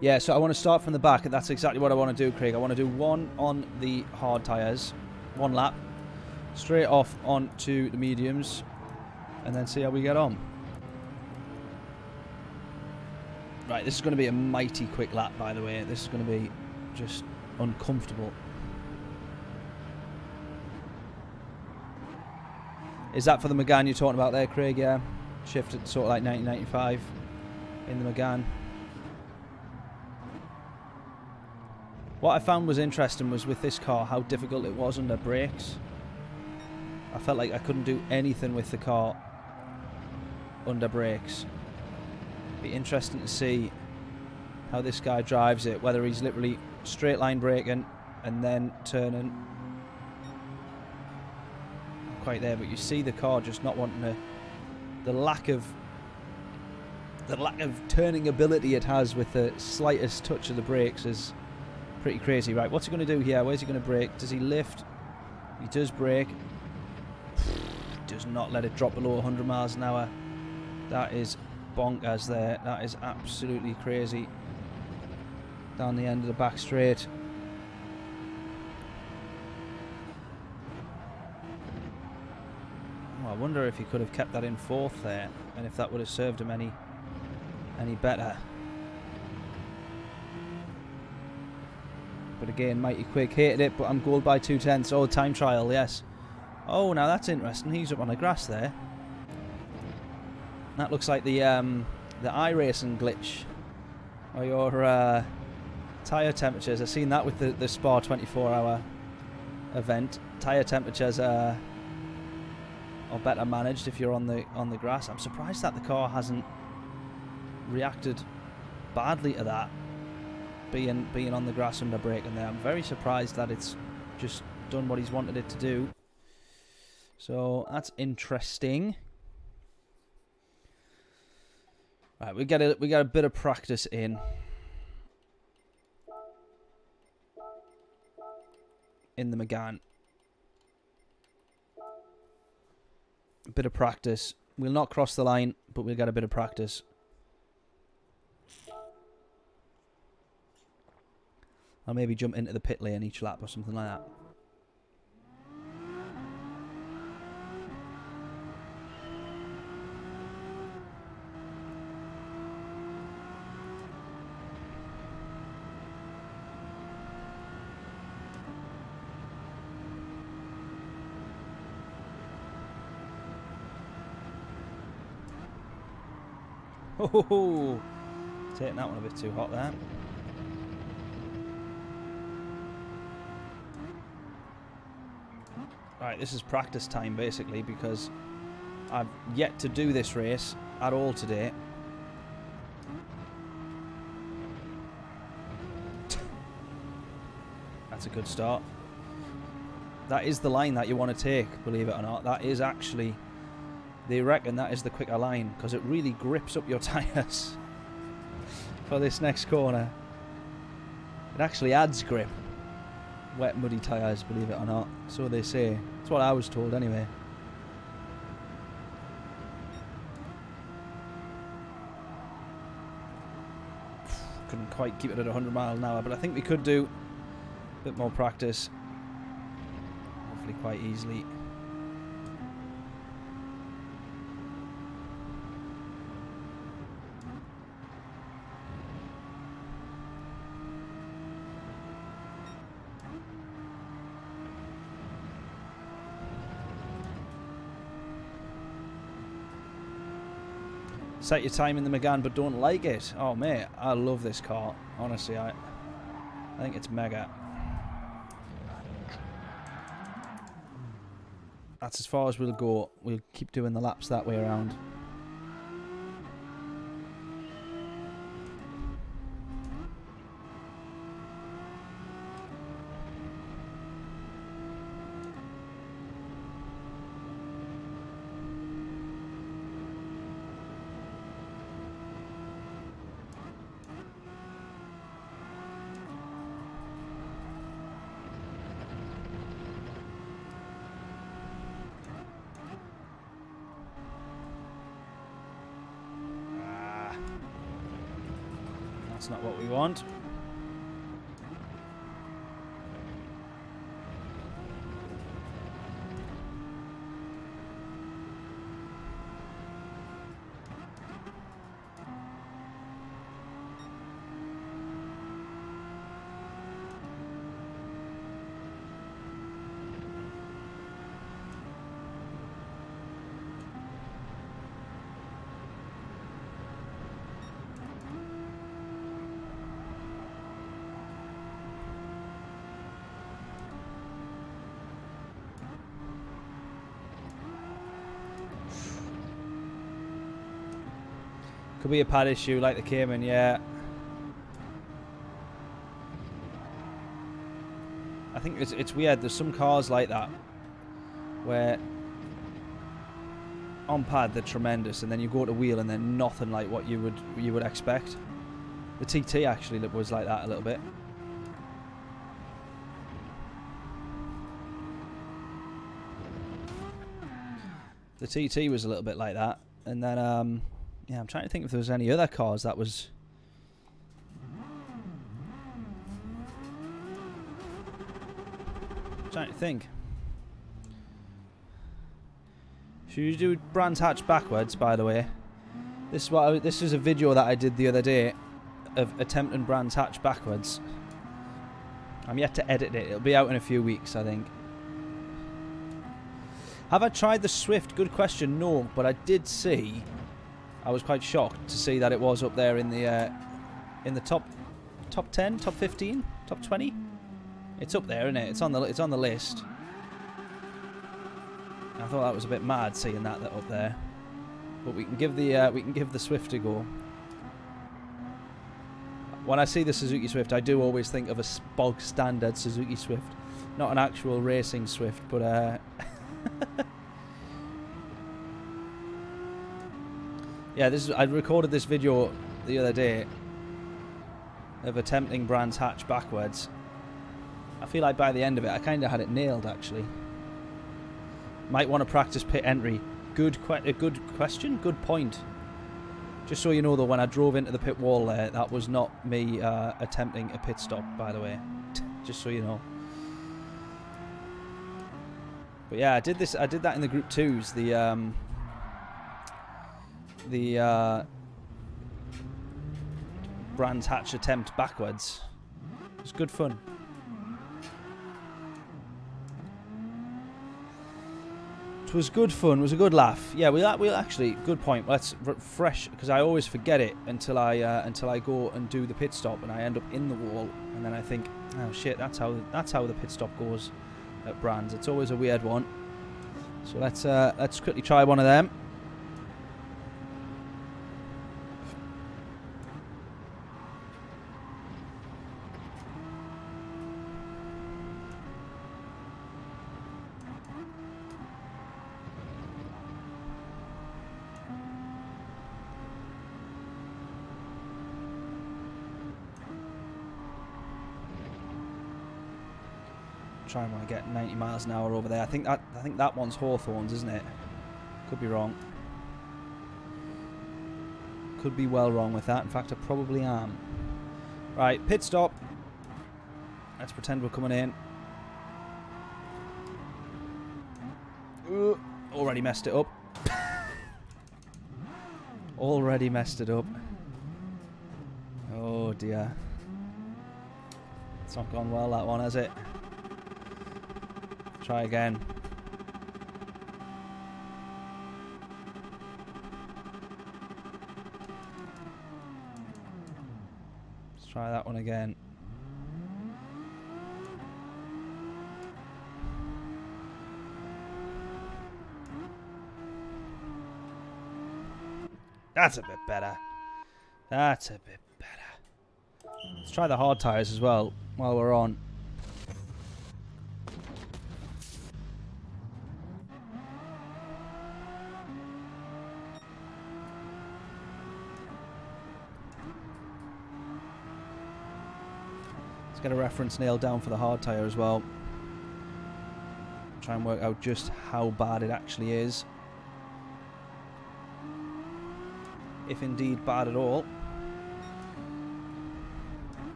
Yeah, so I want to start from the back, and that's exactly what I want to do, Craig. I want to do one on the hard tyres, one lap, straight off onto the mediums and then see how we get on. Right, this is going to be a mighty quick lap, by the way. This is going to be just uncomfortable. Is that for the Megane you're talking about there, Craig? Yeah. Shifted sort of like 1995 in the Megane. What I found was interesting was with this car how difficult it was under brakes. I felt like I couldn't do anything with the car under brakes. Be interesting to see how this guy drives it, whether he's literally straight line braking and then turning. Not quite there, but you see the car just not wanting to. The lack of turning ability it has with the slightest touch of the brakes is pretty crazy. Right, what's he going to do here? Where's he going to brake? Does he lift? He does brake. Does not let it drop below 100 miles an hour. That is bonkers there. That is absolutely crazy. Down the end of the back straight. Oh, I wonder if he could have kept that in fourth there, and if that would have served him any better. But again, mighty quick. Hated it, but I'm gold by 2/10. Oh, time trial, yes. Oh, now that's interesting. He's up on the grass there. That looks like the iRacing glitch. Or your tyre temperatures. I've seen that with the Spa 24-hour event. Tyre temperatures are better managed if you're on the grass. I'm surprised that the car hasn't reacted badly to that. Being on the grass under braking there. I'm very surprised that it's just done what he's wanted it to do. So that's interesting. Right, we got a bit of practice in the Megane. A bit of practice. We'll not cross the line, but we'll get a bit of practice. I'll maybe jump into the pit lane each lap or something like that. Oh, taking that one a bit too hot there. Right, this is practice time basically because I've yet to do this race at all today. That's a good start. That is the line that you want to take, believe it or not. That is actually... They reckon that is the quicker line because it really grips up your tyres for this next corner. It actually adds grip. Wet, muddy tyres, believe it or not. So they say. That's what I was told anyway. Couldn't quite keep it at 100 miles an hour, but I think we could do a bit more practice. Hopefully quite easily. Set your time in the Megane but don't like it. Oh mate, I love this car. Honestly, I think it's mega. That's as far as we'll go. We'll keep doing the laps that way around. That's not what we want. Could be a pad issue like the Cayman, yeah. I think it's weird. There's some cars like that where on pad they're tremendous, and then you go to wheel and they're nothing like what you would expect. The TT actually was like that a little bit. The TT was a little bit like that, and then yeah, I'm trying to think if there was any other cars that was. I'm trying to think. Should you do Brands Hatch backwards? By the way, this is a video that I did the other day of attempting Brands Hatch backwards. I'm yet to edit it. It'll be out in a few weeks, I think. Have I tried the Swift? Good question. No, but I did see. I was quite shocked to see that it was up there in the top 10, top 15, top 20. It's up there, isn't it? It's on the list. I thought that was a bit mad seeing that up there, but we can give the Swift a go. When I see the Suzuki Swift, I do always think of a bog standard Suzuki Swift, not an actual racing Swift, but yeah, I recorded this video the other day of attempting Brands Hatch backwards. I feel like by the end of it, I kind of had it nailed, actually. Might want to practice pit entry. Good question, good point. Just so you know, though, when I drove into the pit wall there, that was not me attempting a pit stop, by the way. Just so you know. But yeah, I did that in the Group 2s. The Brands Hatch attempt backwards. It was good fun. It was good fun. It was a good laugh. Yeah, we'll actually. Good point. Let's refresh, because I always forget it until I go and do the pit stop and I end up in the wall, and then I think, oh shit, that's how the pit stop goes at Brands. It's always a weird one. So let's quickly try one of them. Try and want to get 90 miles an hour over there. I think that one's Hawthorns, isn't it? Could be wrong. Could be well wrong with that. In fact, I probably am. Right, pit stop. Let's pretend we're coming in. Ooh, already messed it up. Already messed it up. Oh dear. It's not gone well, that one, has it? Try again. Let's try that one again. That's a bit better. That's a bit better. Let's try the hard tires as well while we're on. Get a reference nailed down for the hard tyre as well. Try and work out just how bad it actually is. If indeed bad at all.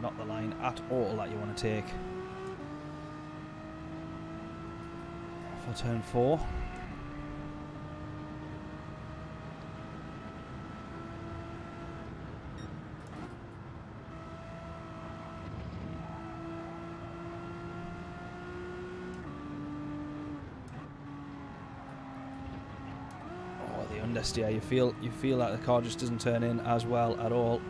Not the line at all that you want to take. For turn 4. Oh, the understeer. You feel that the car just doesn't turn in as well at all.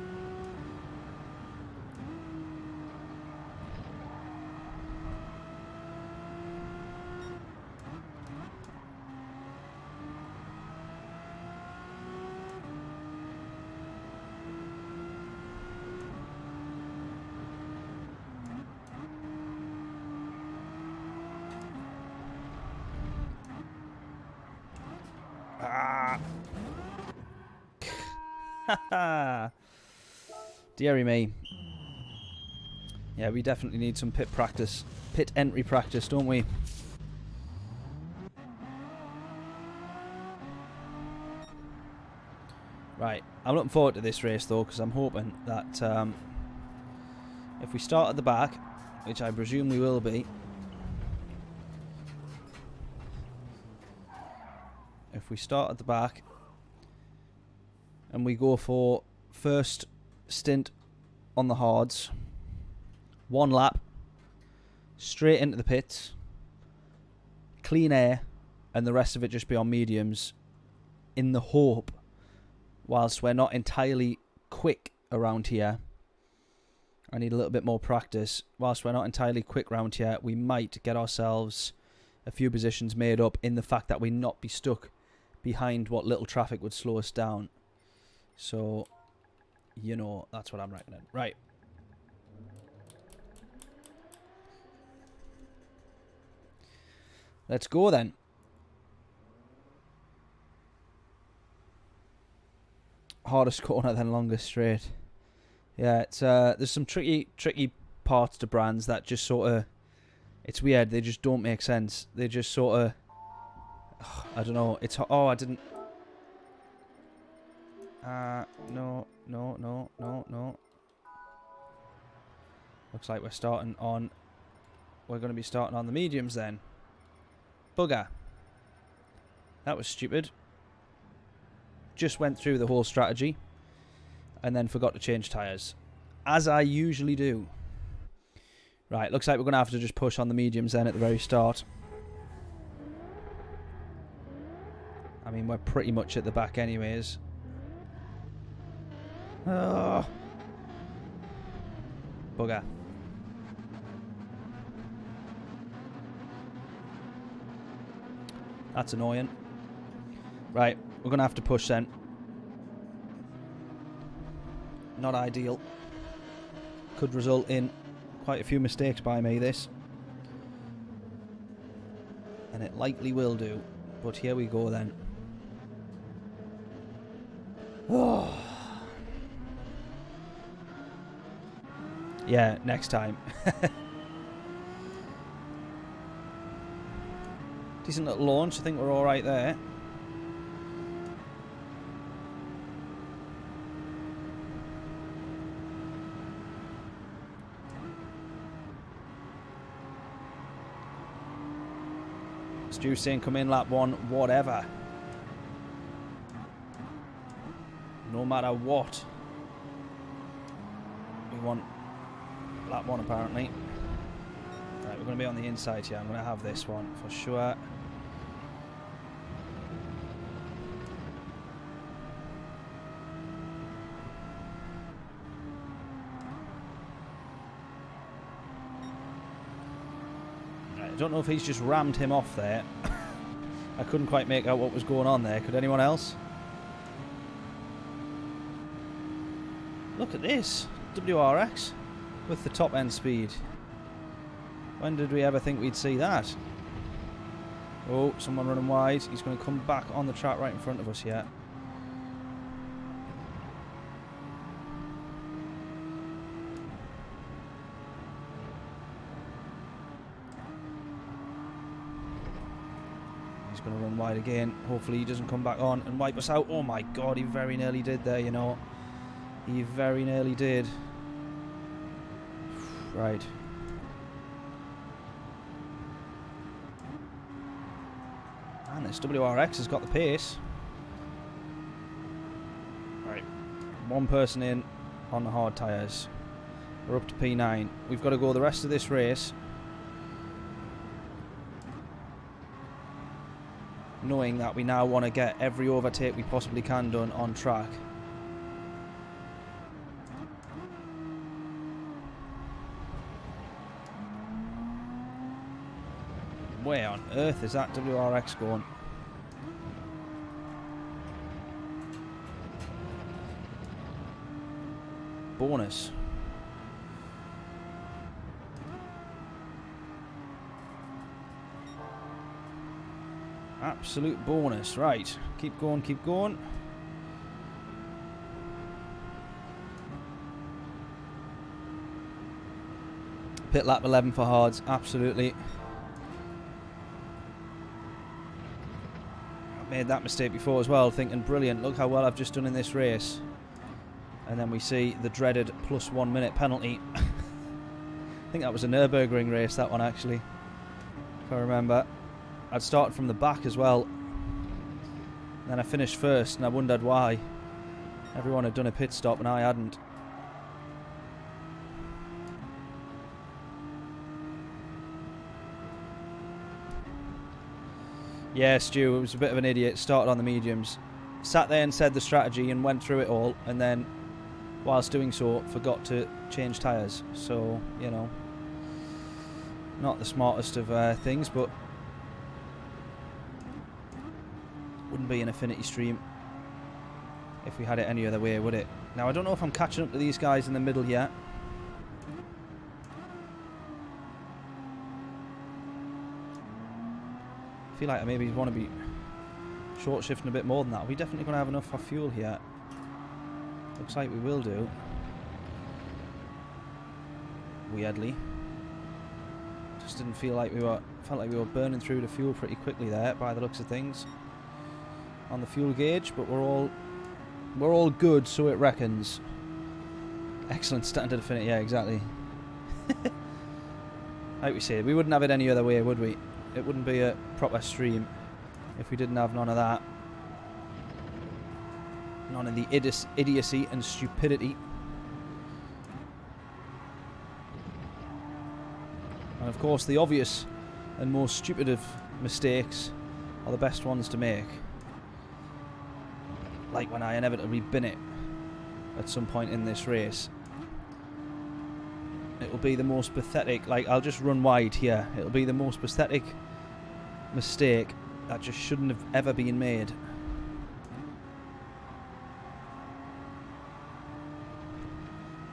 Ah! Deary me. Yeah, we definitely need some pit practice. Pit entry practice, don't we? Right. I'm looking forward to this race, though, because I'm hoping that if we start at the back, which I presume we will be, if we start at the back and we go for first stint on the hards, 1 lap, straight into the pits, clean air, and the rest of it just be on mediums, in the hope, whilst we're not entirely quick around here, I need a little bit more practice, whilst we're not entirely quick around here, we might get ourselves a few positions made up in the fact that we not be stuck behind what little traffic would slow us down. So, you know, that's what I'm reckoning. Right. Let's go then. Hardest corner then longest straight. Yeah, it's there's some tricky parts to brands that just sort of, it's weird. They just don't make sense. They just sort of, I don't know. It's I didn't. No. Looks like we're starting on. We're going to be starting on the mediums then. Bugger. That was stupid. Just went through the whole strategy and then forgot to change tyres, as I usually do. Right, looks like we're going to have to just push on the mediums then at the very start. I mean, we're pretty much at the back anyways. Oh. Bugger. That's annoying. Right, we're going to have to push then. Not ideal. Could result in quite a few mistakes by me, this. And it likely will do. But here we go then. Oh. Yeah, next time. Decent little launch. I think we're alright there. Stu saying come in lap 1, whatever. No matter what. We want lap 1 apparently. Right, we're going to be on the inside here. I'm going to have this one for sure. I don't know if he's just rammed him off there. I couldn't quite make out what was going on there. Could anyone else? Look at this. WRX with the top end speed. When did we ever think we'd see that? Oh, someone running wide. He's going to come back on the track right in front of us here. Going to run wide again. Hopefully he doesn't come back on and wipe us out. Oh my god, he very nearly did there, you know. He very nearly did. Right. And this WRX has got the pace. Right. One person in on the hard tyres. We're up to P9. We've got to go the rest of this race knowing that we now want to get every overtake we possibly can done on track. Where on earth is that WRX going? Bonus. Absolute bonus. Right, keep going, keep going. Pit lap 11 for hards, absolutely. I made that mistake before as well, thinking brilliant, look how well I've just done in this race. And then we see the dreaded plus 1 minute penalty. I think that was a Nürburgring race, that one actually, if I remember. I'd started from the back as well. And then I finished first and I wondered why. Everyone had done a pit stop and I hadn't. Yeah, Stu, it was a bit of an idiot. Started on the mediums. Sat there and said the strategy and went through it all. And then, whilst doing so, forgot to change tyres. So, you know, not the smartest of things, but wouldn't be an Affinity stream if we had it any other way, would it? Now, I don't know if I'm catching up to these guys in the middle yet. I feel like I maybe want to be short shifting a bit more than that. Are we definitely going to have enough for fuel here? Looks like we will do. Weirdly. Just didn't feel like we were, felt like we were burning through the fuel pretty quickly there by the looks of things on the fuel gauge, but we're all good, so it reckons. Excellent standard Affinity, yeah, exactly. Like we said, we wouldn't have it any other way, would we? It wouldn't be a proper stream if we didn't have none of that. None of the idiocy and stupidity. And of course, the obvious and most stupid of mistakes are the best ones to make. Like when I inevitably bin it at some point in this race. It will be the most pathetic, like I'll just run wide here. It'll be the most pathetic mistake that just shouldn't have ever been made.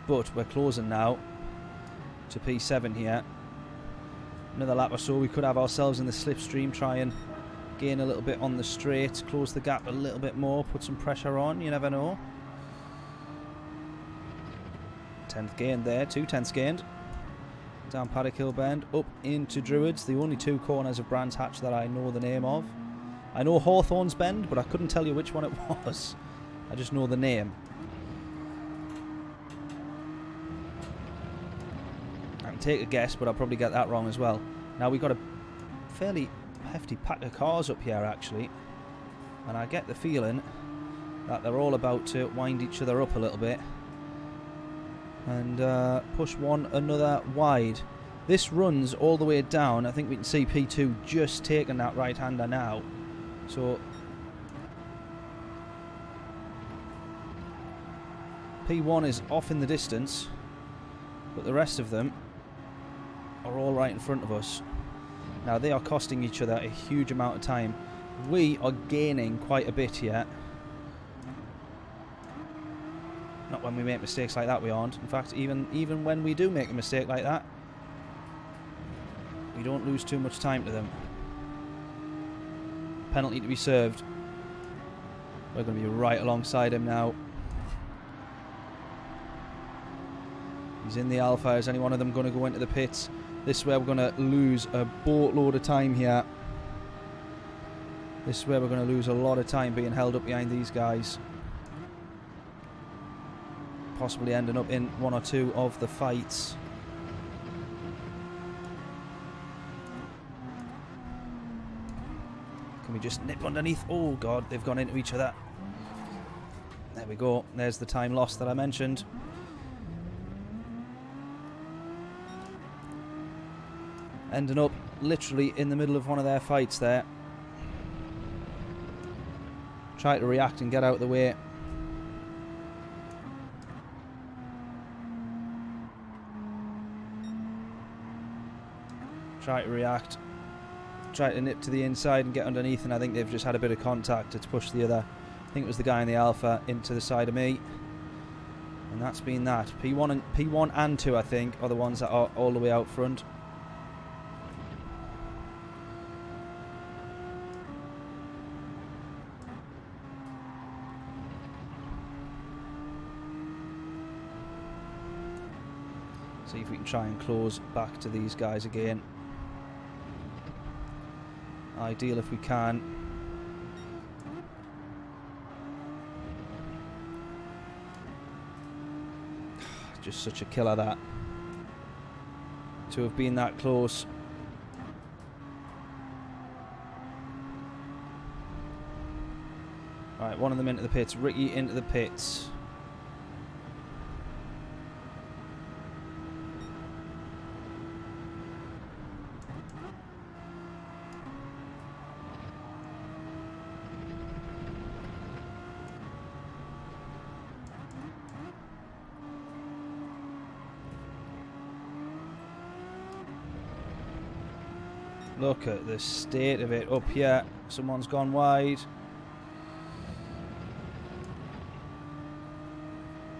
But we're closing now to P7 here. Another lap or so, we could have ourselves in the slipstream, try and gain a little bit on the straight, close the gap a little bit more, put some pressure on, you never know. 10th gained there, 2/10ths gained. Down Paddock Hill Bend, up into Druids, the only two corners of Brands Hatch that I know the name of. I know Hawthorne's Bend, but I couldn't tell you which one it was. I just know the name. I can take a guess, but I'll probably get that wrong as well. Now we've got a fairly hefty pack of cars up here actually, and I get the feeling that they're all about to wind each other up a little bit and push one another wide. This runs all the way down. I think we can see P2 just taking that right-hander now. So P1 is off in the distance, but the rest of them are all right in front of us. Now they are costing each other a huge amount of time. We are gaining quite a bit here. Not when we make mistakes like that, we aren't. In fact, even when we do make a mistake like that, we don't lose too much time to them. Penalty to be served. We're going to be right alongside him now. He's in the Alpha. Is any one of them going to go into the pits? This is where we're going to lose a boatload of time here. This is where we're going to lose a lot of time being held up behind these guys. Possibly ending up in one or two of the fights. Can we just nip underneath? Oh god, they've gone into each other. There we go. There's the time lost that I mentioned. Ending up literally in the middle of one of their fights there. Try to react and get out of the way. Try to react. Try to nip to the inside and get underneath, and I think they've just had a bit of contact. It's pushed the other, I think it was the guy in the Alpha, into the side of me. And that's been that. P1 and 2, I think, are the ones that are all the way out front. See if we can try and close back to these guys again. Ideal if we can. Just such a killer that. To have been that close. Right, one of them into the pits. Ricky into the pits. Look at the state of it up here. Someone's gone wide.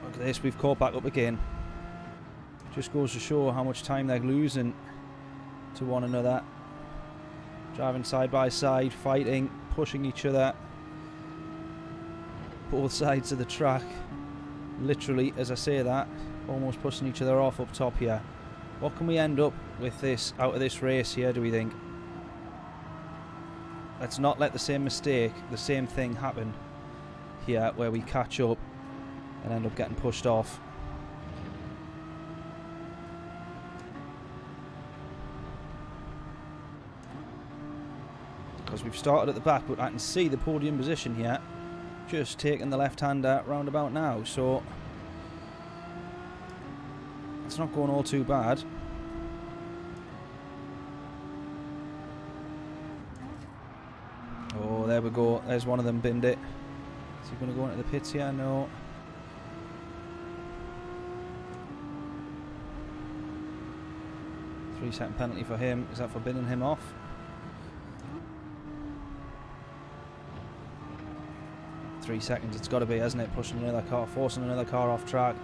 Look at this, we've caught back up again. Just goes to show how much time they're losing to one another. Driving side by side, fighting, pushing each other. Both sides of the track. Literally, as I say that, almost pushing each other off up top here. What can we end up with this out of this race here, do we think? Let's not let the same mistake, the same thing happen here where we catch up and end up getting pushed off. Because we've started at the back, but I can see the podium position here. Just taking the left-hander round about now, so it's not going all too bad. Oh, there we go. There's one of them, binned it. Is he going to go into the pits here? No. Three-second penalty for him. Is that for binning him off? 3 seconds. It's got to be, hasn't it? Pushing another car, forcing another car off track.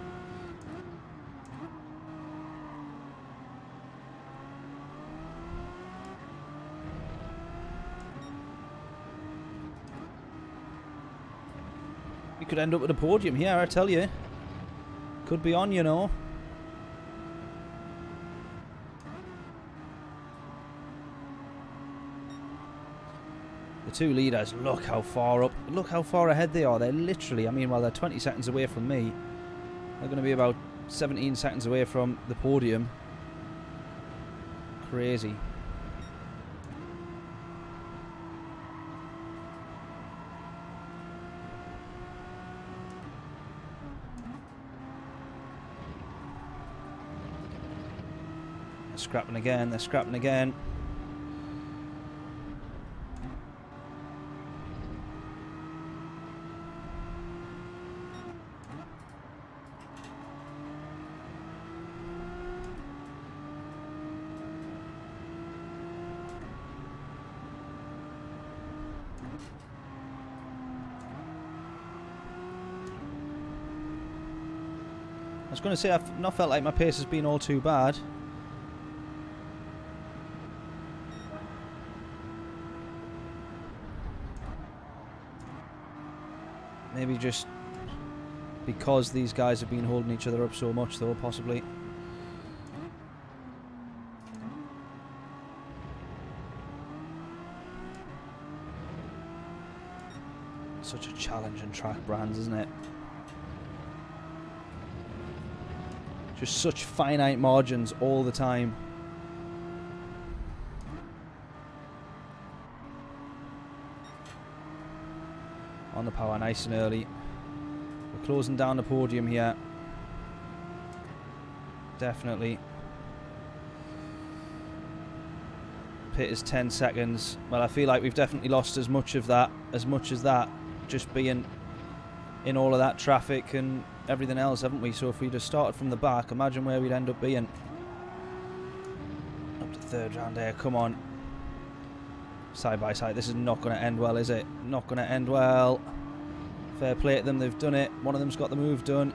You could end up with a podium here, I tell you. Could be on, you know. The two leaders, look how far up, look how far ahead they are. They're literally, I mean, well, they're 20 seconds away from me. They're going to be about 17 seconds away from the podium. Crazy. They're scrapping again, they're scrapping again. I was going to say, I've not felt like my pace has been all too bad. Maybe just because these guys have been holding each other up so much, though, possibly. Such a challenging track, Brands, isn't it? Just such finite margins all the time. On the power nice and early. We're closing down the podium here. Definitely. Pit is 10 seconds. Well, I feel like we've definitely lost as much as that, just being in all of that traffic and everything else, haven't we? So if we'd have started from the back, imagine where we'd end up being. Up to third round there, come on. Side by side, this is not going to end well, is it? Not going to end well. Fair play to them, they've done it. One of them's got the move done.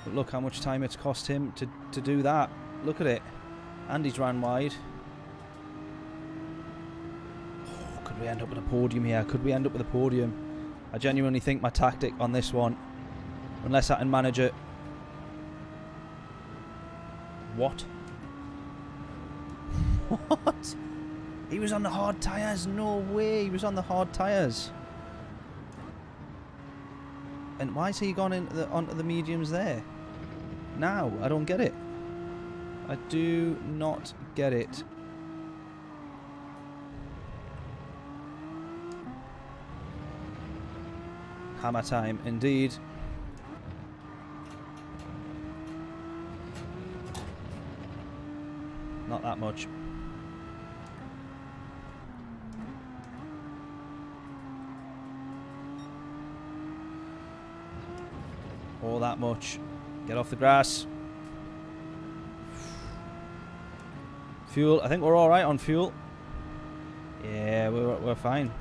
But look how much time it's cost him to do that. Look at it. Andy's ran wide. Oh, could we end up with a podium here? Could we end up with a podium? I genuinely think my tactic on this one, unless I can manage it What? What? He was on the hard tyres? No way, he was on the hard tyres. And why has he gone onto the mediums there? Now, I don't get it. I do not get it. Hammer time, indeed. Not that much. All that much. Get off the grass. Fuel. I think we're all right on fuel. Yeah, we're fine.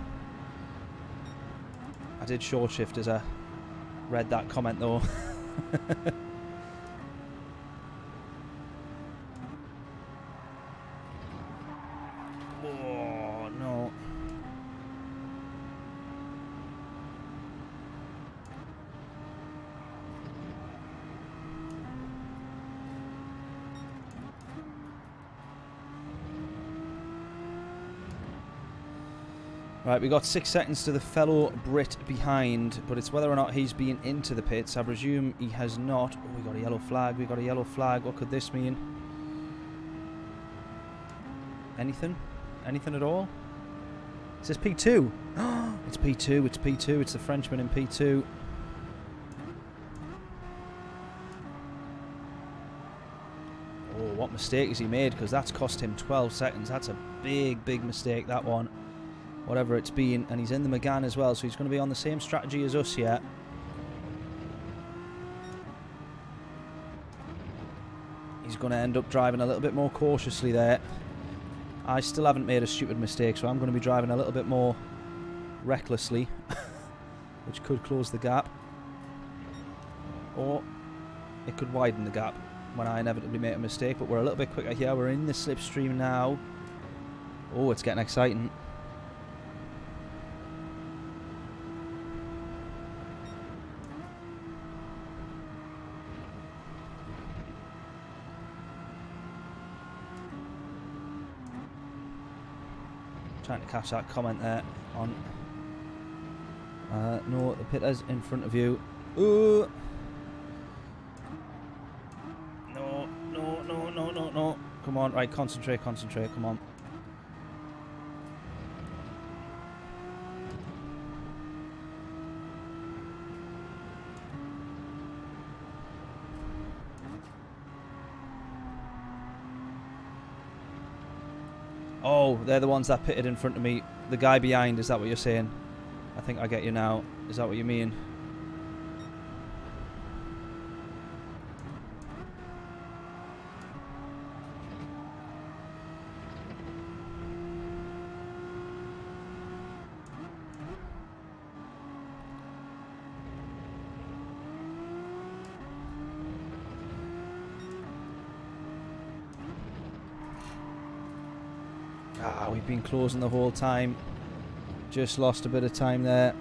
I did short shift as I read that comment though. Oh no. Right, we got 6 seconds to the fellow Brit behind, but it's whether or not he's been into the pits. I presume he has not. Oh, we got a yellow flag. We got a yellow flag. What could this mean? Anything? Anything at all? Is this P2? It's P2. It's P2. It's the Frenchman in P2. Oh, what mistake has he made? Because that's cost him 12 seconds. That's a big, big mistake, that one. Whatever it's been, and he's in the Megane as well, so he's going to be on the same strategy as us yet. He's going to end up driving a little bit more cautiously there. I still haven't made a stupid mistake, so I'm going to be driving a little bit more recklessly, which could close the gap, or it could widen the gap when I inevitably make a mistake. But we're a little bit quicker here. We're in the slipstream now. Oh, it's getting exciting. Trying to catch that comment there on. No, the pit is in front of you. Ooh. No, no, no, no, no, no. Come on, right, concentrate, concentrate, come on. Oh, they're the ones that pitted in front of me. The guy behind, is that what you're saying? I think I get you now. Is that what you mean? Ah, we've been closing the whole time. Just lost a bit of time there.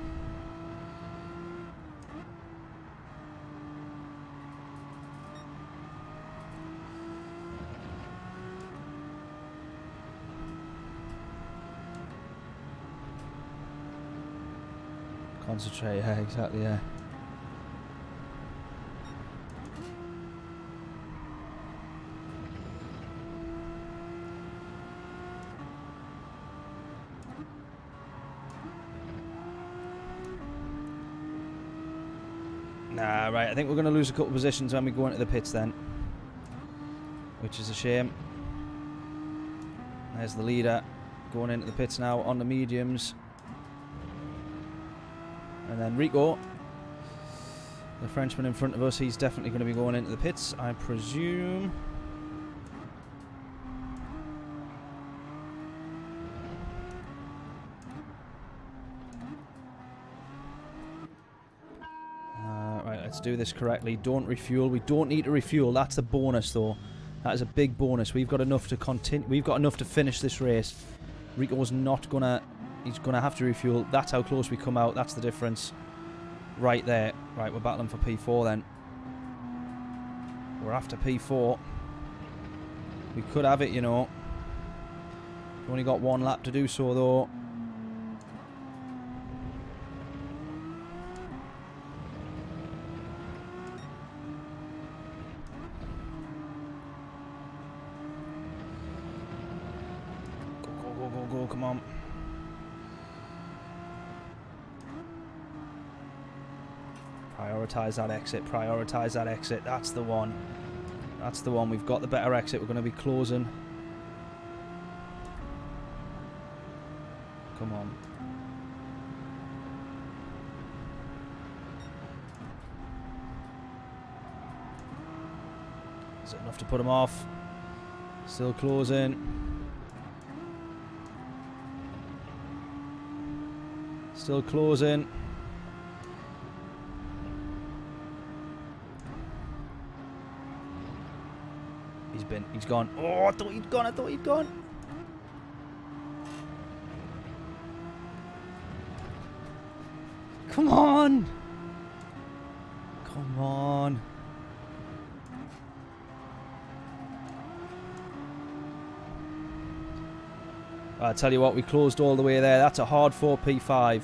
Concentrate, yeah, exactly, yeah. Nah, right, I think we're going to lose a couple of positions when we go into the pits then. Which is a shame. There's the leader going into the pits now on the mediums. And then Rico, the Frenchman in front of us, he's definitely going to be going into the pits, I presume. Right, let's do this correctly. Don't refuel. We don't need to refuel. That's a bonus, though. That is a big bonus. We've got enough to continue. We've got enough to finish this race. Rico's not gonna. He's gonna have to refuel. That's how close we come out. That's the difference, right there. Right, we're battling for P4 then. We're after P4. We could have it, you know. We've only got one lap to do so, though. Go, come on. Prioritise that exit, prioritise that exit. That's the one. That's the one. We've got the better exit. We're going to be closing. Come on. Is it enough to put him off? Still closing. Still closing. He's gone. Oh, I thought he'd gone. I thought he'd gone. Come on. Come on. I tell you what, we closed all the way there. That's a hard 4 P5.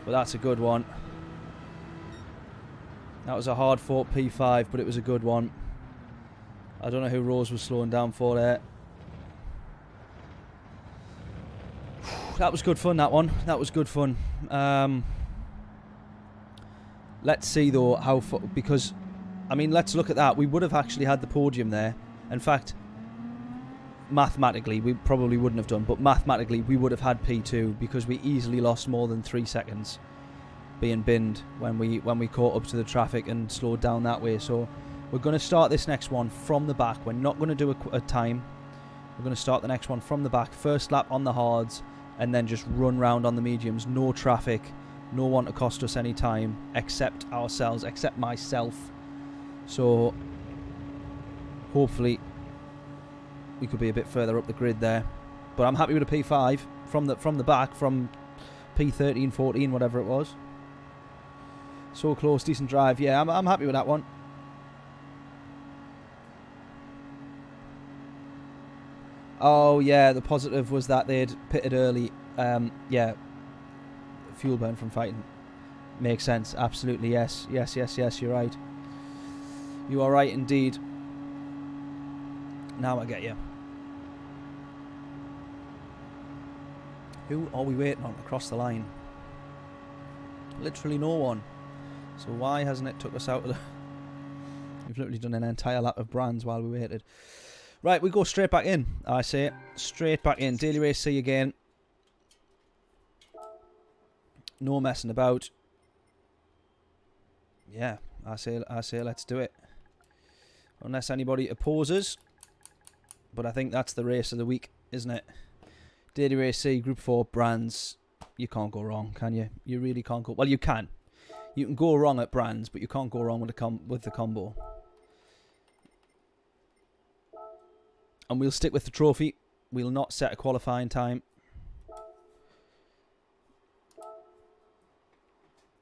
But that's a good one. That was a hard 4 P5, but it was a good one. I don't know who Rose was slowing down for there. That was good fun, that one. That was good fun. Let's see, though, how... Because, I mean, let's look at that. We would have actually had the podium there. In fact, mathematically, we probably wouldn't have done. But mathematically, we would have had P2 because we easily lost more than 3 seconds being binned when we caught up to the traffic and slowed down that way. So... we're going to start this next one from the back. We're not going to do a time. We're going to start the next one from the back. First lap on the hards, and then just run round on the mediums. No traffic. No one to cost us any time, except ourselves, except myself. So, hopefully, we could be a bit further up the grid there. But I'm happy with a P5 from the back, from P13, 14, whatever it was. So close, decent drive. Yeah, I'm happy with that one. Oh, yeah, the positive was that they'd pitted early. Yeah, fuel burn from fighting. Makes sense, absolutely, yes. Yes, you're right. You are right indeed. Now I get you. Who are we waiting on across the line? Literally no one. So why hasn't it took us out of the... We've literally done an entire lap of brands while we waited. Right, we go straight back in, I say. Straight back in. Daily Race C again. No messing about. Yeah, I say let's do it. Unless anybody opposes. But I think that's the race of the week, isn't it? Daily Race C, Group 4, brands. You can't go wrong, can you? You really can't go... Well, you can. You can go wrong at brands, but you can't go wrong with the combo. And we'll stick with the trophy. We'll not set a qualifying time.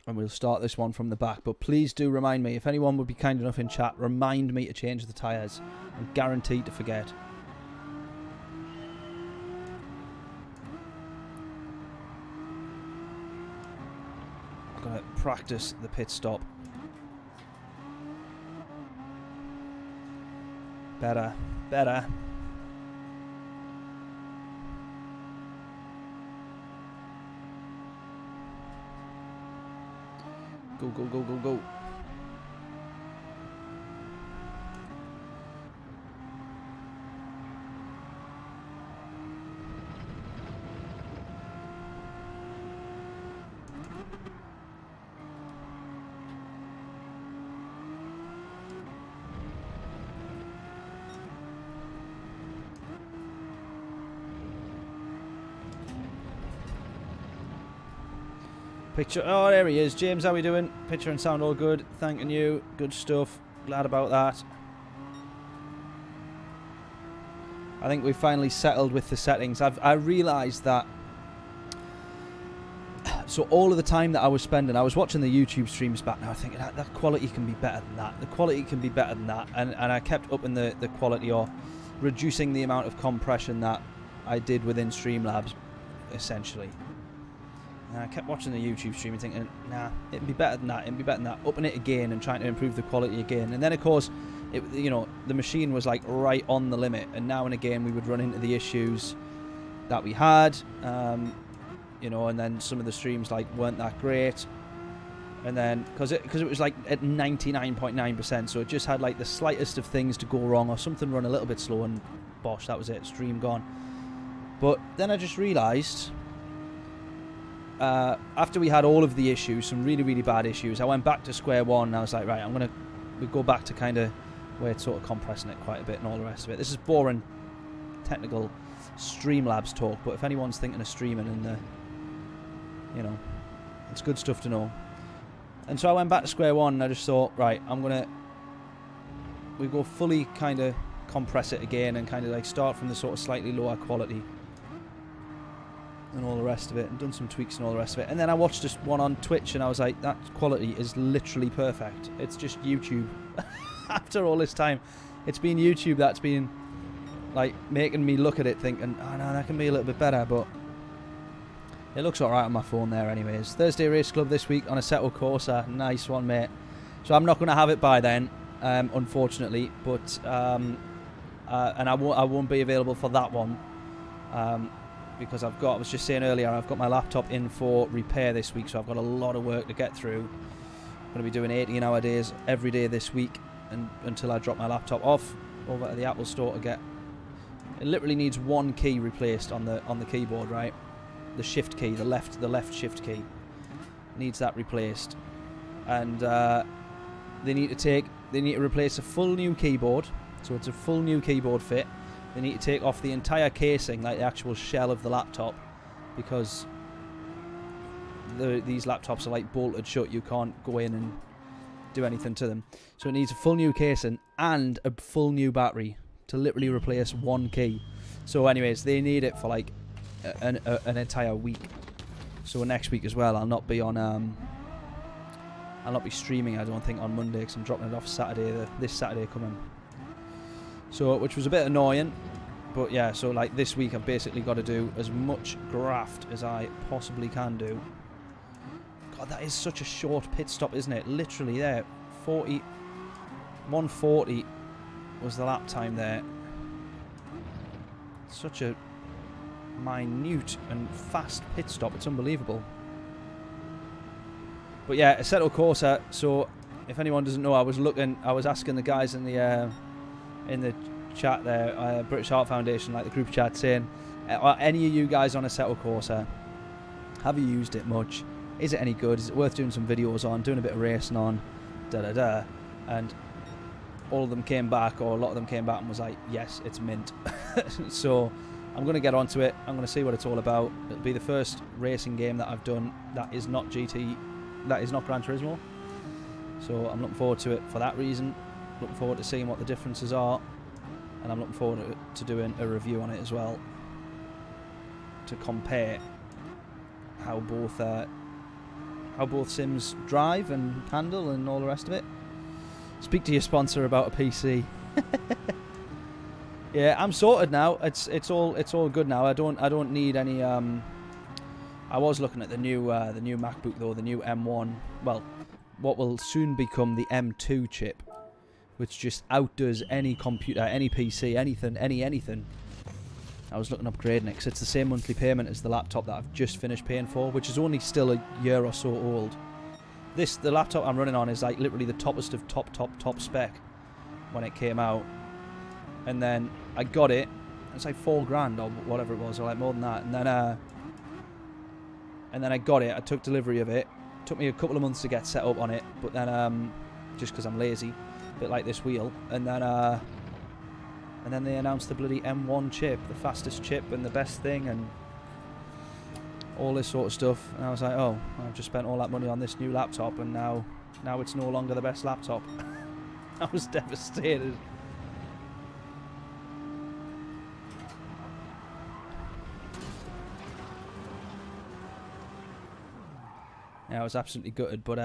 And we'll start this one from the back. But please do remind me, if anyone would be kind enough in chat, remind me to change the tyres. I'm guaranteed to forget. I'm going to practice the pit stop. Better. Go. Picture, oh, there he is. James, how we doing? Picture and sound all good. Thanking you. Good stuff. Glad about that. I think we finally settled with the settings. I realised that... So all of the time that I was spending, I was watching the YouTube streams back now, thinking that quality can be better than that. The quality can be better than that. And I kept upping the quality or reducing the amount of compression that I did within Streamlabs, essentially. And I kept watching the YouTube stream and thinking, nah, it'd be better than that, it'd be better than that. Upping it again and trying to improve the quality again. And then, of course, you know, the machine was like right on the limit. And now and again, we would run into the issues that we had. You know, and then some of the streams like weren't that great. And then, because it was like at 99.9%, so it just had like the slightest of things to go wrong or something run a little bit slow and bosh, that was it, stream gone. But then I just realised, after we had all of the issues, some really, really bad issues, I went back to square one and I was like, right, we go back to kind of where it's sort of compressing it quite a bit and all the rest of it. This is boring, technical Streamlabs talk, but if anyone's thinking of streaming and you know, it's good stuff to know. And so I went back to square one and I just thought, right, we go fully kind of compress it again and kind of like start from the sort of slightly lower quality and all the rest of it, and done some tweaks and all the rest of it. And then I watched this one on Twitch and I was like, that quality is literally perfect. It's just YouTube. After all this time, it's been YouTube that's been like making me look at it thinking, oh no, that can be a little bit better, but it looks alright on my phone there anyways. Thursday Race Club this week on Assetto Corsa. Nice one, mate. So I'm not going to have it by then, unfortunately, but and I won't be available for that one. Because I was just saying earlier, I've got my laptop in for repair this week, so I've got a lot of work to get through. I'm going to be doing 18-hour days every day this week until I drop my laptop off over at the Apple Store to get... It literally needs one key replaced on the keyboard, right? The shift key, the left shift key needs that replaced, and they need to replace a full new keyboard, so it's a full new keyboard fit. They need to take off the entire casing, like the actual shell of the laptop, because these laptops are like bolted shut. You can't go in and do anything to them. So it needs a full new casing and a full new battery to literally replace one key. So anyways, they need it for like an entire week. So next week as well, I'll not be on I'll not be streaming, I don't think, on Monday, because I'm dropping it off Saturday, this Saturday coming. So, which was a bit annoying, but yeah, so like this week I've basically got to do as much graft as I possibly can do. God, that is such a short pit stop, isn't it? Literally there, 140 was the lap time there. Such a minute and fast pit stop, it's unbelievable. But yeah, Assetto Corsa, so if anyone doesn't know, I was asking the guys in the chat there, British Heart Foundation, like the group chat, saying, are any of you guys on Assetto Corsa? Have you used it much? Is it any good? Is it worth doing some videos on, doing a bit of racing on, da-da-da? And all of them came back, or a lot of them came back and was like, yes, it's mint. So I'm going to get onto it. I'm going to see what it's all about. It'll be the first racing game that I've done that is not GT, that is not Gran Turismo. So I'm looking forward to it for that reason. Looking forward to seeing what the differences are, and I'm looking forward to doing a review on it as well, to compare how both sims drive and handle and all the rest of it. Speak to your sponsor about a PC. Yeah, I'm sorted now. It's all good now. I don't need any. I was looking at the new MacBook though, the new M1. Well, what will soon become the M2 chip, which just outdoes any computer, any PC, anything. I was looking at upgrading it because it's the same monthly payment as the laptop that I've just finished paying for, which is only still a year or so old. The laptop I'm running on is like literally the toppest of top spec when it came out. And then I got it, it's like $4,000 or whatever it was, or like more than that. And then I got it, I took delivery of it. It took me a couple of months to get set up on it, but then just because I'm lazy, a bit like this wheel, and then they announced the bloody M1 chip, the fastest chip and the best thing and all this sort of stuff. And I was like, oh, I've just spent all that money on this new laptop, and now it's no longer the best laptop. I was devastated. Yeah, I was absolutely gutted, but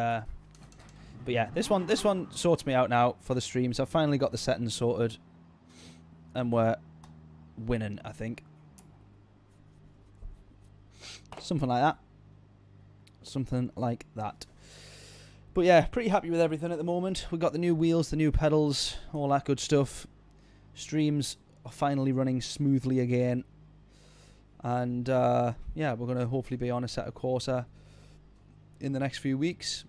yeah, this one sorts me out now for the streams. I've finally got the settings sorted. and we're winning, I think. Something like that. Something like that. But yeah, pretty happy with everything at the moment. We've got the new wheels, the new pedals, all that good stuff. Streams are finally running smoothly again. And yeah, we're going to hopefully be on a set of Corsa in the next few weeks.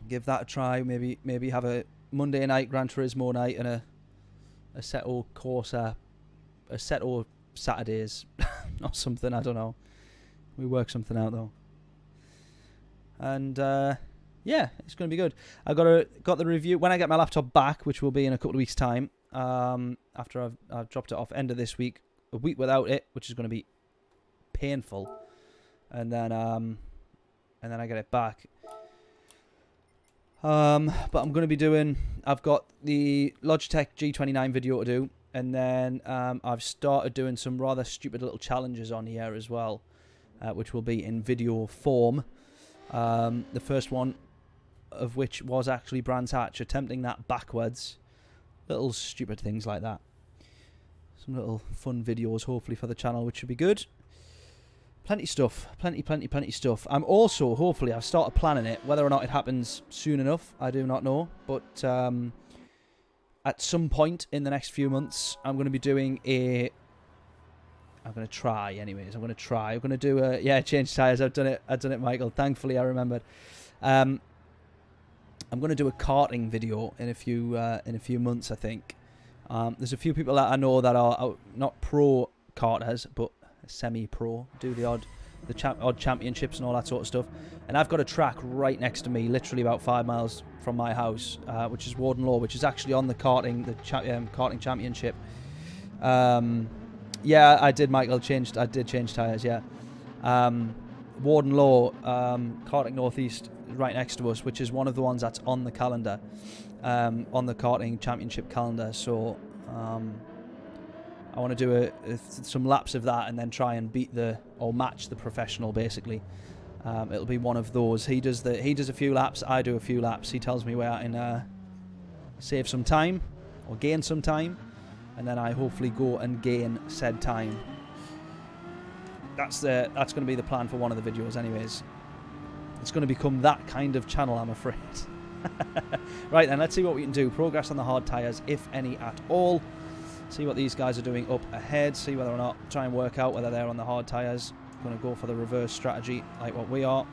Give that a try. Maybe have a Monday night Gran Turismo night and a set of Corsa, a set of Saturdays or something. I don't know. We work something out though. And yeah, it's going to be good. I got the review when I get my laptop back, which will be in a couple of weeks' time. After I've dropped it off end of this week, a week without it, which is going to be painful, and then I get it back. But I'm going to be doing. I've got the Logitech G29 video to do, and then I've started doing some rather stupid little challenges on here as well, which will be in video form. The first one of which was actually Brands Hatch attempting that backwards. Little stupid things like that. Some little fun videos hopefully for the channel, which should be good. Plenty stuff. Plenty stuff. I'm also, hopefully, I've started planning it. Whether or not it happens soon enough, I do not know. But at some point in the next few months, I'm going to be doing a... I'm going to try, anyways. I'm going to do a... Yeah, change tyres. I've done it, Michael. Thankfully, I remembered. I'm going to do a karting video in a few months, I think. There's a few people that I know that are not pro karters, but semi-pro, do the odd championships and all that sort of stuff. And I've got a track right next to me, literally about 5 miles from my house, which is Warden Law, which is actually on the karting championship. Yeah, I did, Michael. I did change tyres. Yeah. Warden Law, karting Northeast, right next to us, which is one of the ones that's on the calendar, on the karting championship calendar. So I want to do some laps of that and then try and match the professional, basically. It'll be one of those. He does a few laps, I do a few laps. He tells me where I can save some time or gain some time, and then I hopefully go and gain said time. That's going to be the plan for one of the videos, anyways. It's going to become that kind of channel, I'm afraid. Right then, let's see what we can do. Progress on the hard tyres, if any at all. See what these guys are doing up ahead. See whether or not, try and work out whether they're on the hard tyres. Going to go for the reverse strategy like what we are.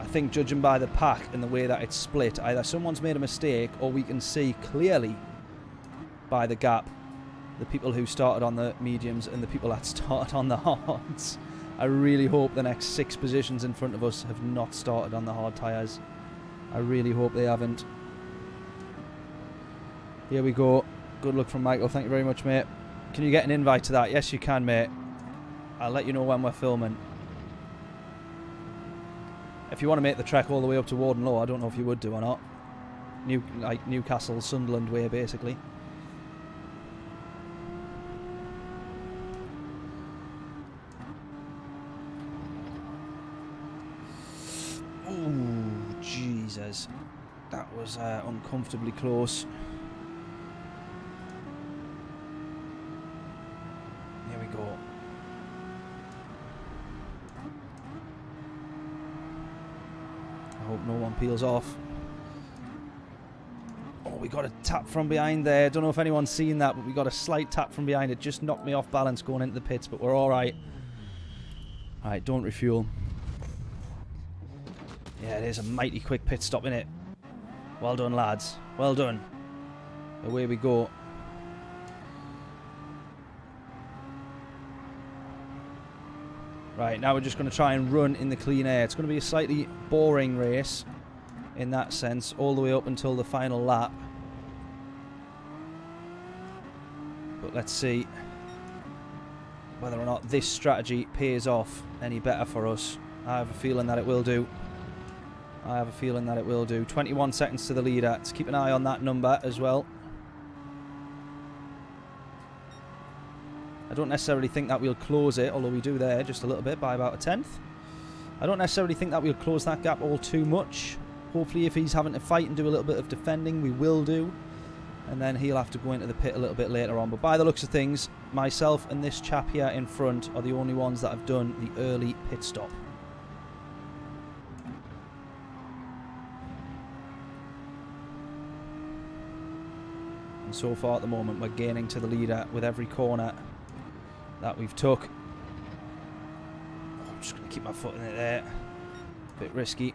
I think judging by the pack and the way that it's split, either someone's made a mistake or we can see clearly by the gap the people who started on the mediums and the people that started on the hards. I really hope the next 6 positions in front of us have not started on the hard tyres. I really hope they haven't. Here we go. Good luck from Michael. Thank you very much, mate. Can you get an invite to that? Yes, you can, mate. I'll let you know when we're filming. If you want to make the trek all the way up to Warden Law, I don't know if you would do or not. Like Newcastle, Sunderland way, basically. Ooh, Jesus. That was uncomfortably close. Here we go. I hope no one peels off. Oh, we got a tap from behind there. Don't know if anyone's seen that, but we got a slight tap from behind. It just knocked me off balance going into the pits, but we're all right. All right, don't refuel. Yeah, it is a mighty quick pit stop, innit? Well done, lads. Well done. Away we go. Right, now we're just going to try and run in the clean air. It's going to be a slightly boring race in that sense, all the way up until the final lap. But let's see whether or not this strategy pays off any better for us. I have a feeling that it will do. 21 seconds to the leader. Let's keep an eye on that number as well. I don't necessarily think that we'll close it, although we do there just a little bit by about a tenth. I don't necessarily think that we'll close that gap all too much. Hopefully if he's having to fight and do a little bit of defending, we will do. And then he'll have to go into the pit a little bit later on. But by the looks of things, myself and this chap here in front are the only ones that have done the early pit stop. And so far at the moment, we're gaining to the leader with every corner that we've took. I'm just going to keep my foot in it there. A bit risky.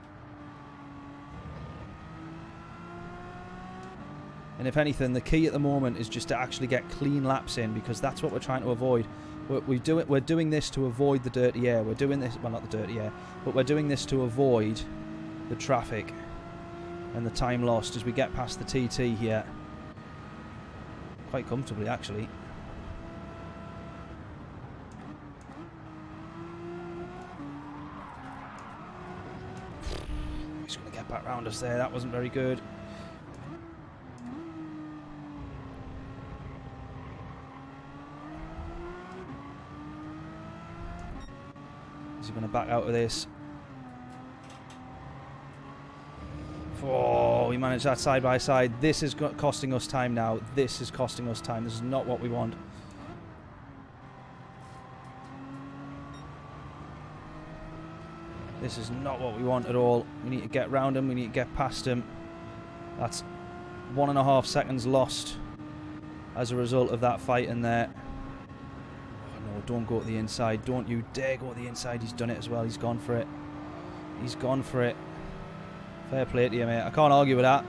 And if anything, the key at the moment is just to actually get clean laps in, because that's what we're trying to avoid. We're doing this to avoid the dirty air. We're doing this, well, not the dirty air, but we're doing this to avoid the traffic and the time lost as we get past the TT here. Quite comfortably, actually. He's going to get back round us there. That wasn't very good. Is he going to back out of this? Oh, we managed that side by side. This is costing us time now. This is costing us time. This is not what we want. This is not what we want at all. We need to get round him. We need to get past him. That's 1.5 seconds lost as a result of that fight in there. Oh, no, don't go to the inside. Don't you dare go to the inside. He's done it as well. He's gone for it. He's gone for it. Fair play to you, mate. I can't argue with that.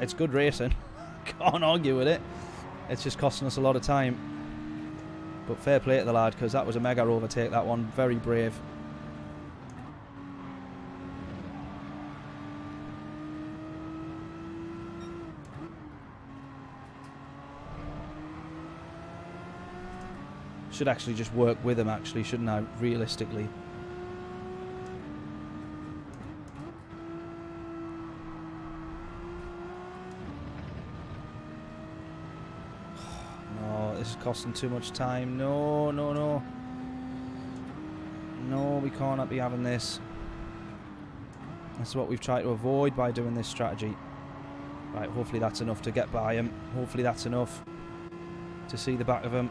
It's good racing. Can't argue with it. It's just costing us a lot of time. But fair play to the lad, because that was a mega overtake, that one. Very brave. Should actually just work with him, actually, shouldn't I? Realistically. This is costing too much time. No, no, no. No, we can't be having this. That's what we've tried to avoid by doing this strategy. Right, hopefully that's enough to get by him. Hopefully that's enough to see the back of him.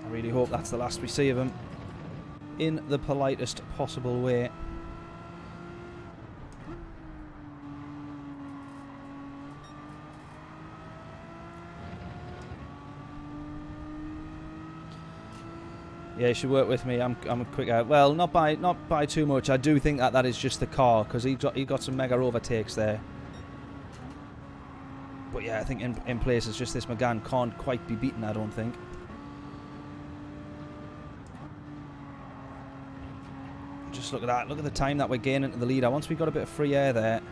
I really hope that's the last we see of him. In the politest possible way. Yeah, you should work with me. I'm a quick out. Well, not by too much. I do think that is just the car, because he got some mega overtakes there. But yeah, I think in places just this Megane can't quite be beaten, I don't think. Just look at that. Look at the time that we're gaining to the leader. Once we've got a bit of free air there.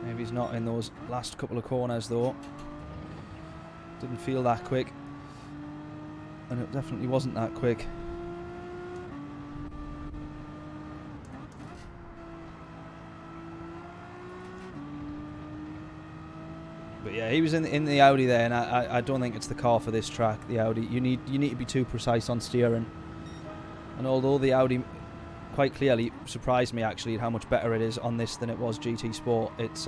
Maybe he's not in those last couple of corners though. Didn't feel that quick. And it definitely wasn't that quick. But yeah, he was in the Audi there, and I don't think it's the car for this track, the Audi. You need to be too precise on steering. And although the Audi quite clearly surprised me actually at how much better it is on this than it was GT Sport, it's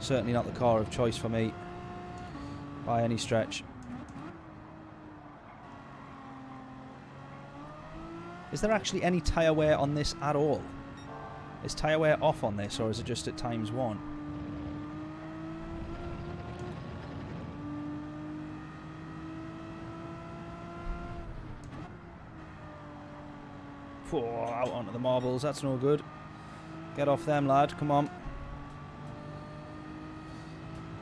certainly not the car of choice for me by any stretch. Is there actually any tyre wear on this at all? Is tyre wear off on this, or is it just at ×1? Oh, out onto the marbles, that's no good. Get off them, lad, come on.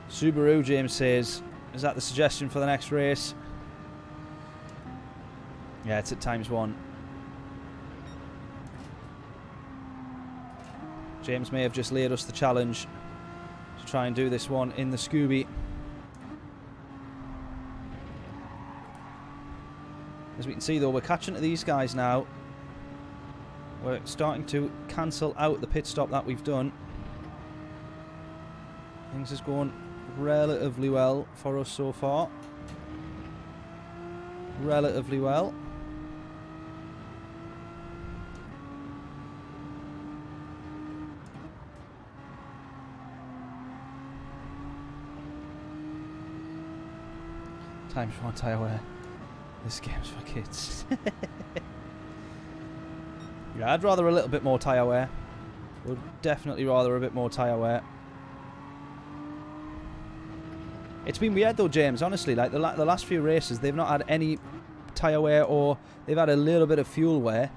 Subaru, James says, is that the suggestion for the next race? Yeah, it's at ×1. James may have just laid us the challenge to try and do this one in the Scooby. As we can see, though, we're catching to these guys now. We're starting to cancel out the pit stop that we've done. Things is going relatively well for us so far. Relatively well. Times for one tyre wear. This game's for kids. Yeah, I'd rather a little bit more tyre wear. Would definitely rather a bit more tyre wear. It's been weird though, James, honestly. Like the last few races, they've not had any tyre wear, or they've had a little bit of fuel wear.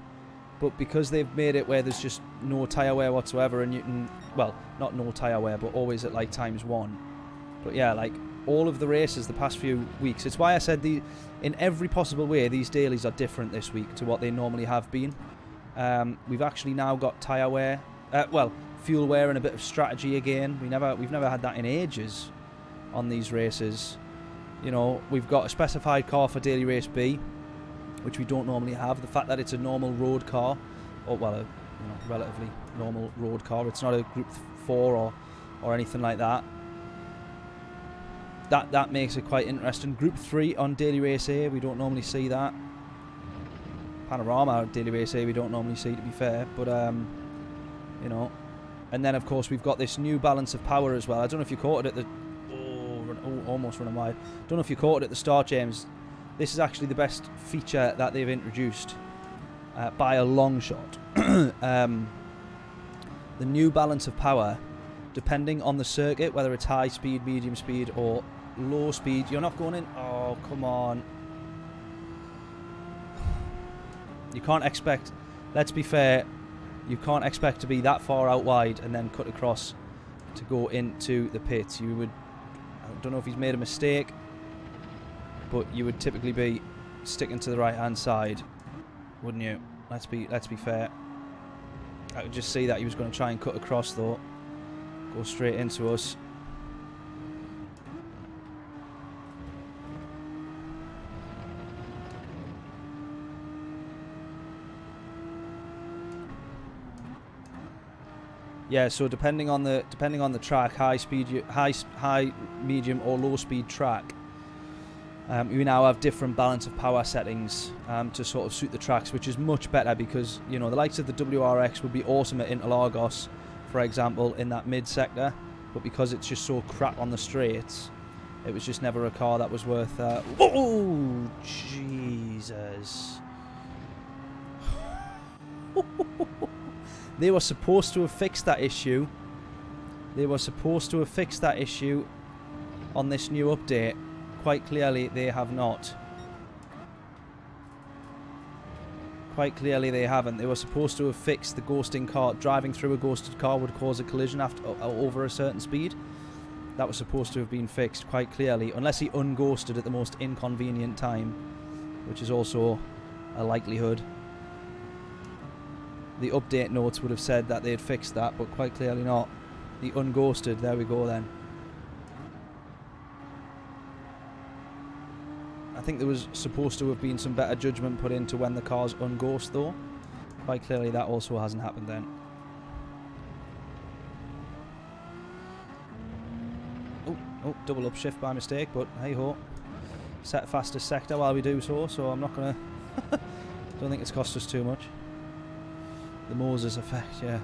But because they've made it where there's just no tyre wear whatsoever, and you can, well, not no tyre wear, but always at like ×1. But yeah, like all of the races the past few weeks. It's why I said in every possible way these dailies are different this week to what they normally have been. We've actually now got tyre wear, well, fuel wear and a bit of strategy again. We've never had that in ages on these races. You know, we've got a specified car for daily race B, which we don't normally have. The fact that it's a normal road car, or well, a relatively normal road car. It's not a Group 4 or anything like that. That makes it quite interesting. Group 3 on daily race A, we don't normally see that. Panorama on daily race A, we don't normally see, to be fair. But you know, and then of course we've got this new balance of power as well. I don't know if you caught it at the almost running wide. Don't know if you caught it at the start, James. This is actually the best feature that they've introduced by a long shot. The new balance of power, depending on the circuit, whether it's high speed, medium speed, or low speed, you're not going in. Oh, come on. You can't expect, let's be fair, you can't expect to be that far out wide and then cut across to go into the pits. You would, I don't know if he's made a mistake, but you would typically be sticking to the right hand side, wouldn't you? Let's be fair. I could just see that he was going to try and cut across though. Go straight into us. Yeah, so depending on the track, high speed, high, medium, or low speed track, we now have different balance of power settings to sort of suit the tracks, which is much better because, you know, the likes of the WRX would be awesome at Interlagos, for example, in that mid sector, but because it's just so crap on the straights, it was just never a car that was worth. Oh, Jesus! They were supposed to have fixed that issue. They were supposed to have fixed that issue on this new update. Quite clearly, they have not. Quite clearly, they haven't. They were supposed to have fixed the ghosting car. Driving through a ghosted car would cause a collision over a certain speed. That was supposed to have been fixed quite clearly, unless he unghosted at the most inconvenient time, which is also a likelihood. The update notes would have said that they had fixed that, but quite clearly not. He unghosted. There we go then. I think there was supposed to have been some better judgment put into when the cars unghost though. Quite clearly that also hasn't happened then. Oh, double upshift by mistake, but hey ho. Set fastest sector while we do so I'm not gonna don't think it's cost us too much. The Moses effect, yeah.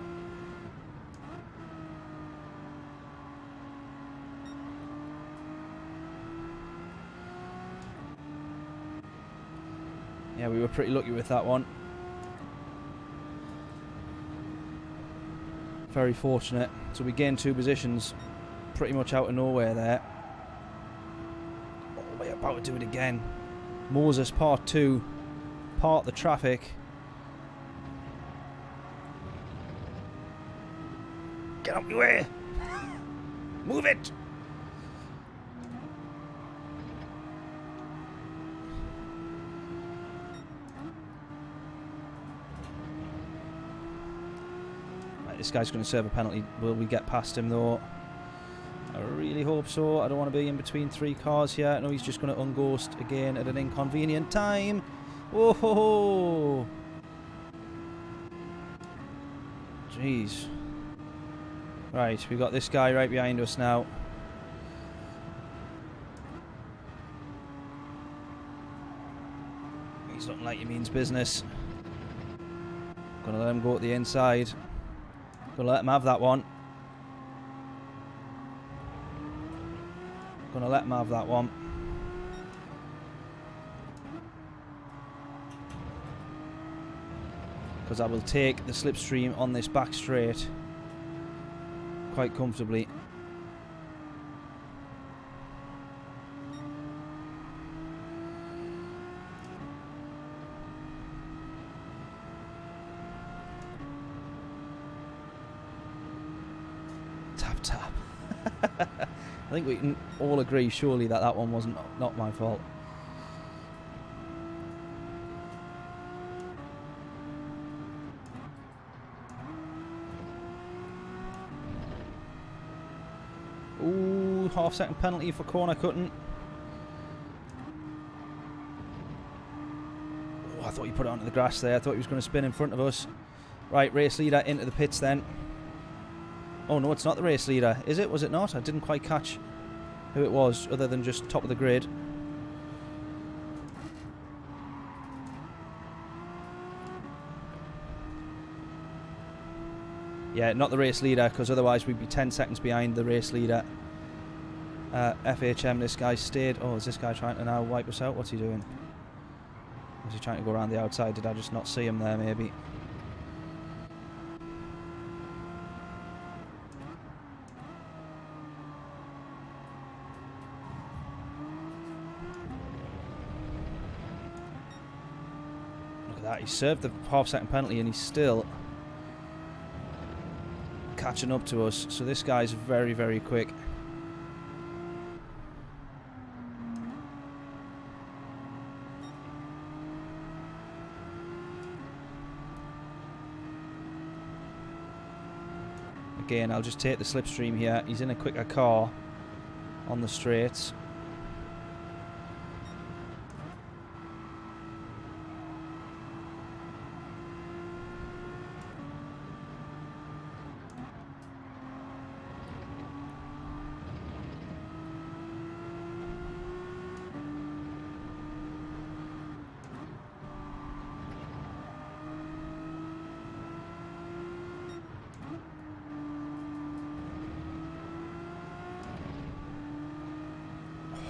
Yeah, we were pretty lucky with that one. Very fortunate. So we gained 2 positions pretty much out of nowhere there. Oh, we're about to do it again. Moses part 2. Part the traffic. Get out of the way! Move it! Right, this guy's going to serve a penalty. Will we get past him though? I really hope so. I don't want to be in between 3 cars here. No, he's just going to unghost again at an inconvenient time. Oh ho ho! Jeez. Right, we got this guy right behind us now. He's looking like he means business. Gonna let him go to the inside. Gonna let him have that one. Gonna let him have that one. Because I will take the slipstream on this back straight quite comfortably. Tap tap. I think we can all agree surely that that one wasn't not my fault. Ooh, half-second penalty for corner cutting. Oh, I thought he put it onto the grass there. I thought he was going to spin in front of us. Right, race leader into the pits then. Oh no, it's not the race leader, is it? Was it not? I didn't quite catch who it was, other than just top of the grid. Yeah, not the race leader, because otherwise we'd be 10 seconds behind the race leader. FHM, this guy stayed. Oh, is this guy trying to now wipe us out? What's he doing? Was he trying to go around the outside? Did I just not see him there, maybe? Look at that. He served the half-second penalty and he's still catching up to us. So this guy's very, very quick. Again, I'll just take the slipstream here. He's in a quicker car on the straights.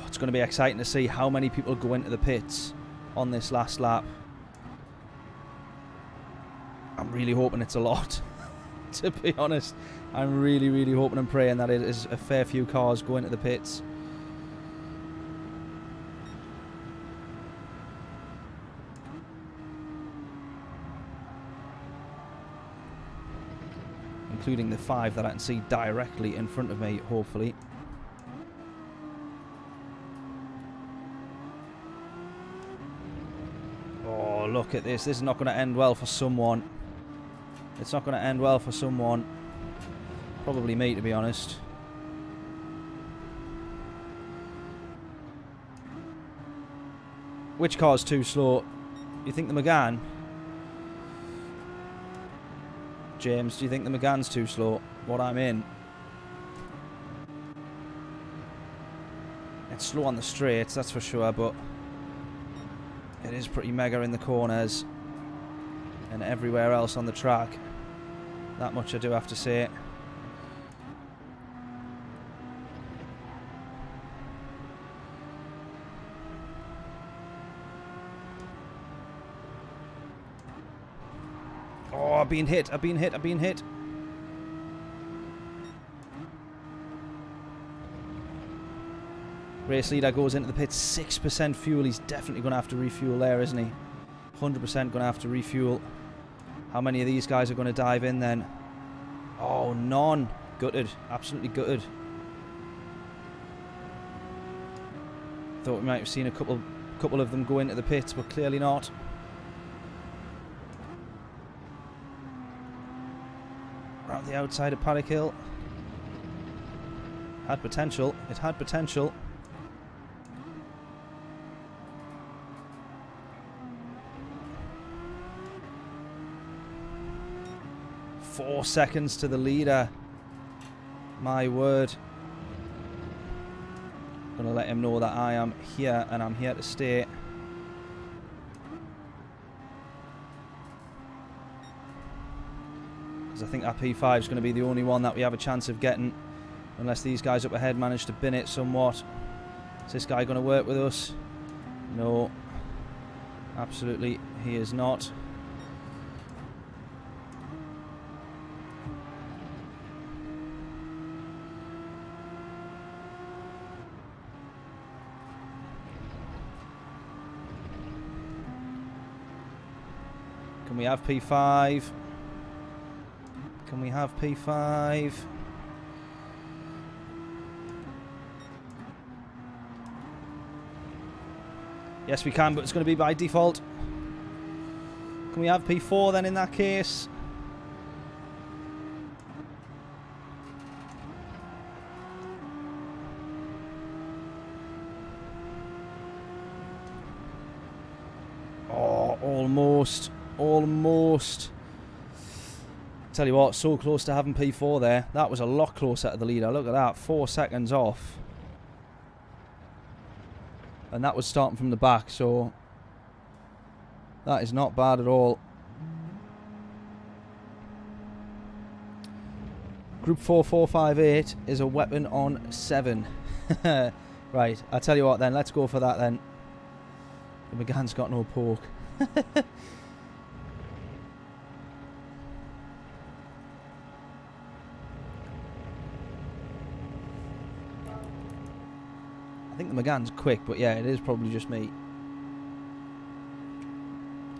It's going to be exciting to see how many people go into the pits on this last lap. I'm really hoping it's a lot, to be honest. I'm really, really hoping and praying that it is a fair few cars going into the pits. Including the 5 that I can see directly in front of me, hopefully. Look at this. This is not going to end well for someone. It's not going to end well for someone. Probably me, to be honest. Which car's too slow? You think the Megane? James, do you think the Megane's too slow? What I'm in? It's slow on the straights, that's for sure, but it is pretty mega in the corners and everywhere else on the track. That much I do have to say. Oh, I've been hit, I've been hit, I've been hit. Race leader goes into the pits, 6% fuel. He's definitely going to have to refuel there, isn't he? 100% going to have to refuel. How many of these guys are going to dive in then? Oh, none. Gutted. Absolutely gutted. Thought we might have seen a couple of them go into the pits, but clearly not. Around the outside of Paddock Hill. Had potential. It had potential. 4 seconds to the leader. My word. I'm going to let him know that I am here and I'm here to stay. Because I think that P5 is going to be the only one that we have a chance of getting. Unless these guys up ahead manage to bin it somewhat. Is this guy going to work with us? No. Absolutely, he is not. Can we have P5? Can we have P5? Yes, we can, but it's going to be by default. Can we have P4 then in that case? Oh, almost. Almost. Tell you what, so close to having P4 there. That was a lot closer to the leader. Look at that, 4 seconds off. And that was starting from the back, so that is not bad at all. Group 4458 is a weapon on 7. Right, I'll tell you what then, let's go for that then. The McGann's got no poke. I think the McGann's quick, but yeah, it is probably just me.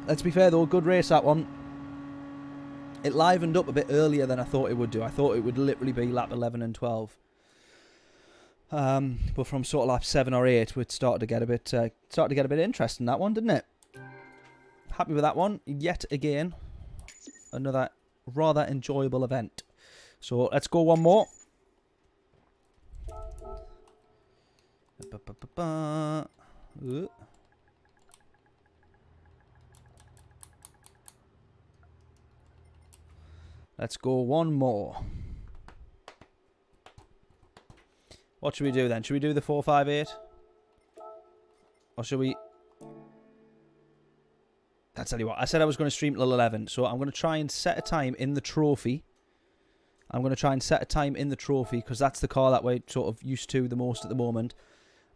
Let's be fair though, good race that one. It livened up a bit earlier than I thought it would do. I thought it would literally be lap 11 and 12. But from sort of lap 7 or 8, it started to get a bit interesting, that one, didn't it? Happy with that one. Yet again, another rather enjoyable event. So let's go one more. Let's go one more. What should we do then? Should we do the 458? Or should we... I'll tell you what. I said I was going to stream till 11. So I'm going to try and set a time in the trophy. I'm going to try and set a time in the trophy because that's the car that we're sort of used to the most at the moment.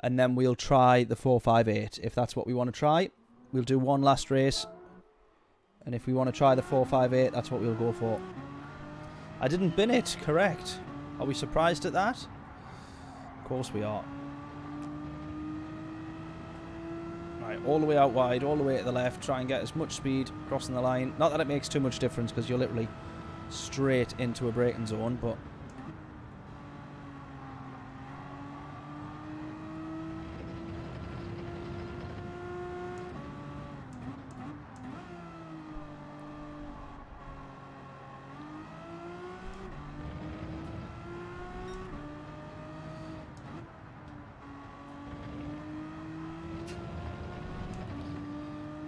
And then we'll try the 458 if that's what we want to try. We'll do one last race. And if we want to try the 458, that's what we'll go for. I didn't bin it, correct. Are we surprised at that? Of course we are. Right, all the way out wide, all the way to the left. Try and get as much speed crossing the line. Not that it makes too much difference because you're literally straight into a braking zone, but...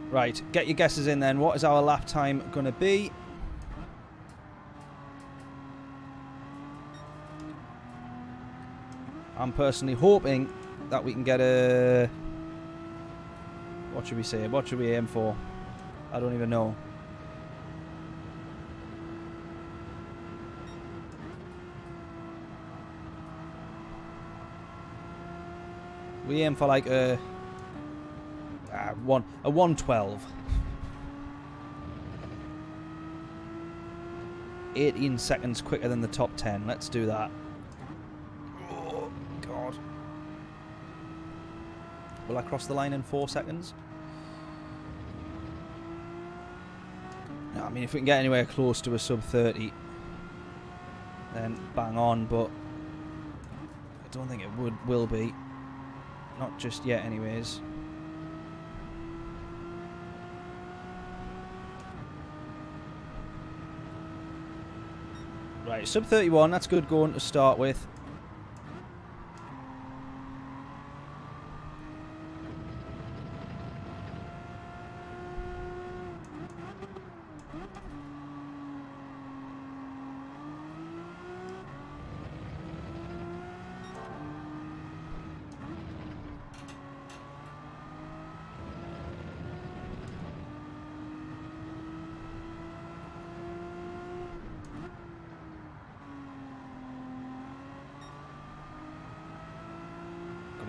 Right, get your guesses in then. What is our lap time going to be? I'm personally hoping that we can get a... What should we say? What should we aim for? I don't even know. We aim for like a 112. 18 seconds quicker than the top 10. Let's do that. Oh, God. Will I cross the line in 4 seconds? No, I mean, if we can get anywhere close to a sub 30, then bang on, but I don't think it will be. Not just yet, anyways. Right, sub 31, that's good going to start with.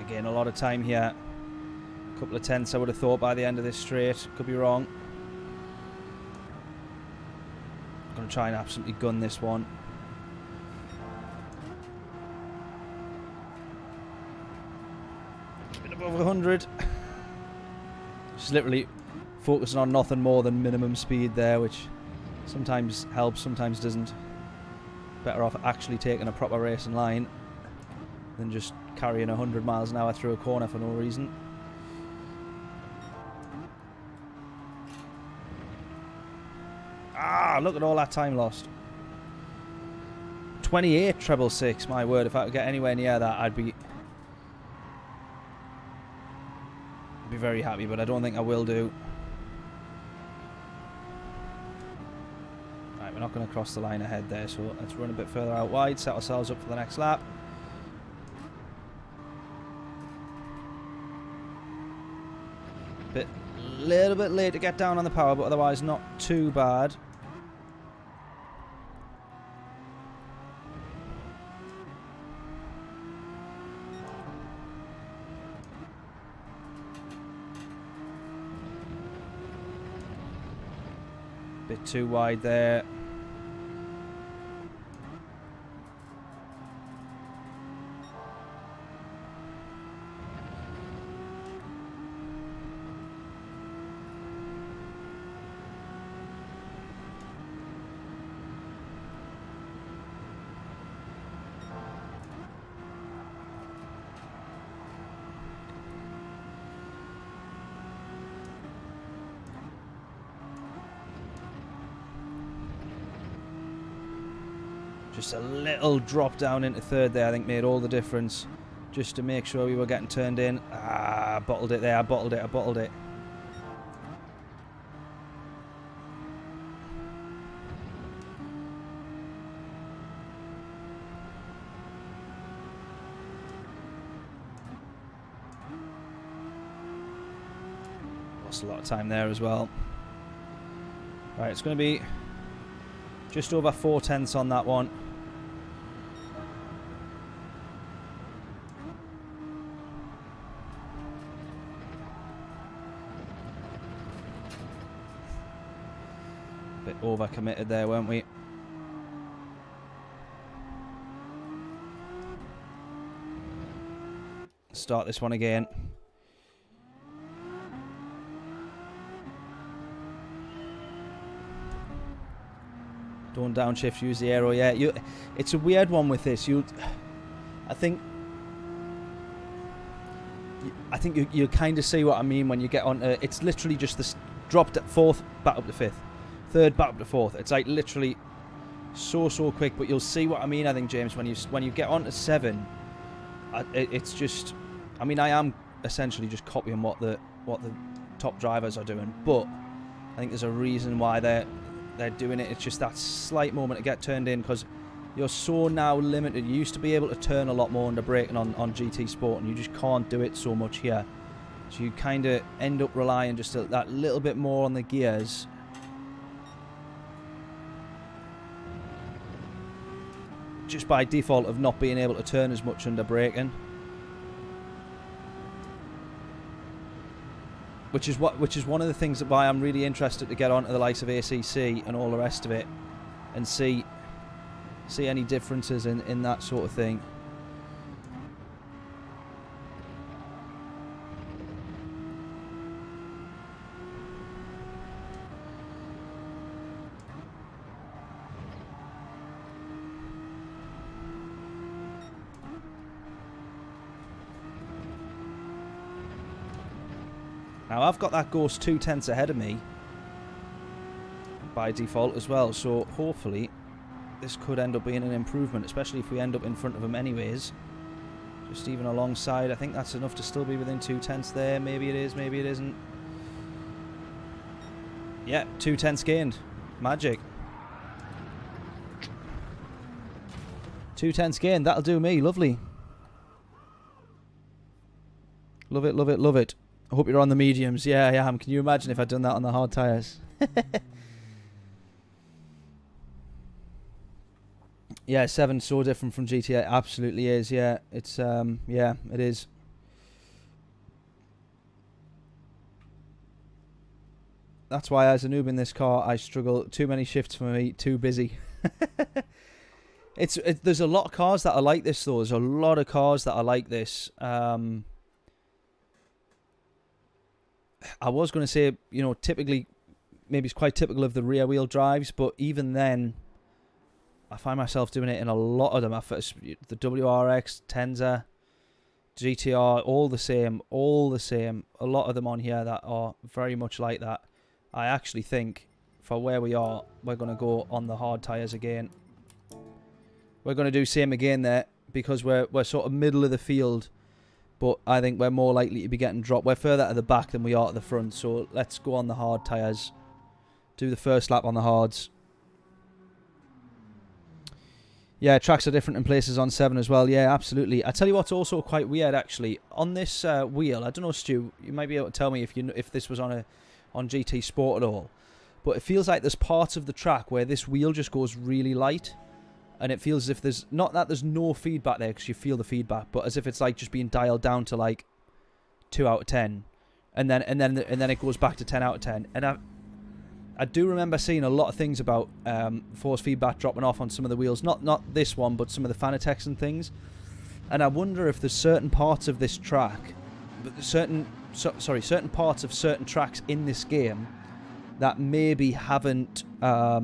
Again, a lot of time here. A couple of tenths I would have thought by the end of this straight. Could be wrong. I'm going to try and absolutely gun this one. A bit above 100. Just literally focusing on nothing more than minimum speed there, which sometimes helps, sometimes doesn't. Better off actually taking a proper racing line than just carrying 100 miles an hour through a corner for no reason. Ah, look at all that time lost. 28,666, my word. If I could get anywhere near that, I'd be very happy, but I don't think I will do. Right, we're not going to cross the line ahead there, so let's run a bit further out wide, set ourselves up for the next lap. Little bit late to get down on the power, but otherwise not too bad. Bit too wide there. Just a little drop down into third there, I think, made all the difference. Just to make sure we were getting turned in. Ah, bottled it there. I bottled it. Lost a lot of time there as well. Right, it's going to be just over 4 tenths on that one. Bit over committed there, weren't we? Start this one again. Don't downshift, use the aero. Yeah, it's a weird one with this. I think you kind of see what I mean when you get on. It's literally just this dropped at fourth, back up to fifth, third, back up to fourth. It's like literally so quick. But you'll see what I mean. I think, James, when you get on to 7, it's just. I mean, I am essentially just copying what the top drivers are doing, but I think there's a reason why they're doing it. It's just that slight moment to get turned in, because you're so now limited. You used to be able to turn a lot more under braking on GT Sport, and you just can't do it so much here. So you kind of end up relying just that little bit more on the gears. Just by default of not being able to turn as much under braking. Which is one of the things that why I'm really interested to get onto the likes of ACC and all the rest of it, and see any differences in that sort of thing. Now I've got that Ghost 2 tenths ahead of me by default as well, so hopefully this could end up being an improvement, especially if we end up in front of him anyways. Just even alongside, I think that's enough to still be within 2 tenths there. Maybe it is, maybe it isn't. Yeah, 2 tenths gained. Magic. 2 tenths gained, that'll do me, lovely. Love it, love it, love it. I hope you're on the mediums. Yeah, I am. Can you imagine if I'd done that on the hard tyres? Yeah, 7's so different from GTA. Absolutely is. Yeah, it's yeah, it is. That's why as a noob in this car, I struggle. Too many shifts for me, too busy. There's a lot of cars that are like this, though. There's a lot of cars that are like this. I was going to say, you know, typically, maybe it's quite typical of the rear-wheel drives, but even then, I find myself doing it in a lot of them. The WRX, Tenza, GTR, all the same. A lot of them on here that are very much like that. I actually think, for where we are, we're going to go on the hard tyres again. We're going to do same again there, because we're sort of middle of the field, but I think we're more likely to be getting dropped. We're further at the back than we are at the front, so let's go on the hard tyres. Do the first lap on the hards. Yeah, tracks are different in places on 7 as well. Yeah, absolutely. I tell you what's also quite weird, actually. On this wheel, I don't know, Stu, you might be able to tell me if this was on GT Sport at all, but it feels like there's parts of the track where this wheel just goes really light, and it feels as if there's not that there's no feedback there, because you feel the feedback, but as if it's like just being dialed down to like 2 out of 10, and then it goes back to 10 out of 10. And I do remember seeing a lot of things about force feedback dropping off on some of the wheels, not this one, but some of the Fanatec's and things. And I wonder if there's certain parts of this track, certain parts of certain tracks in this game that maybe haven't, I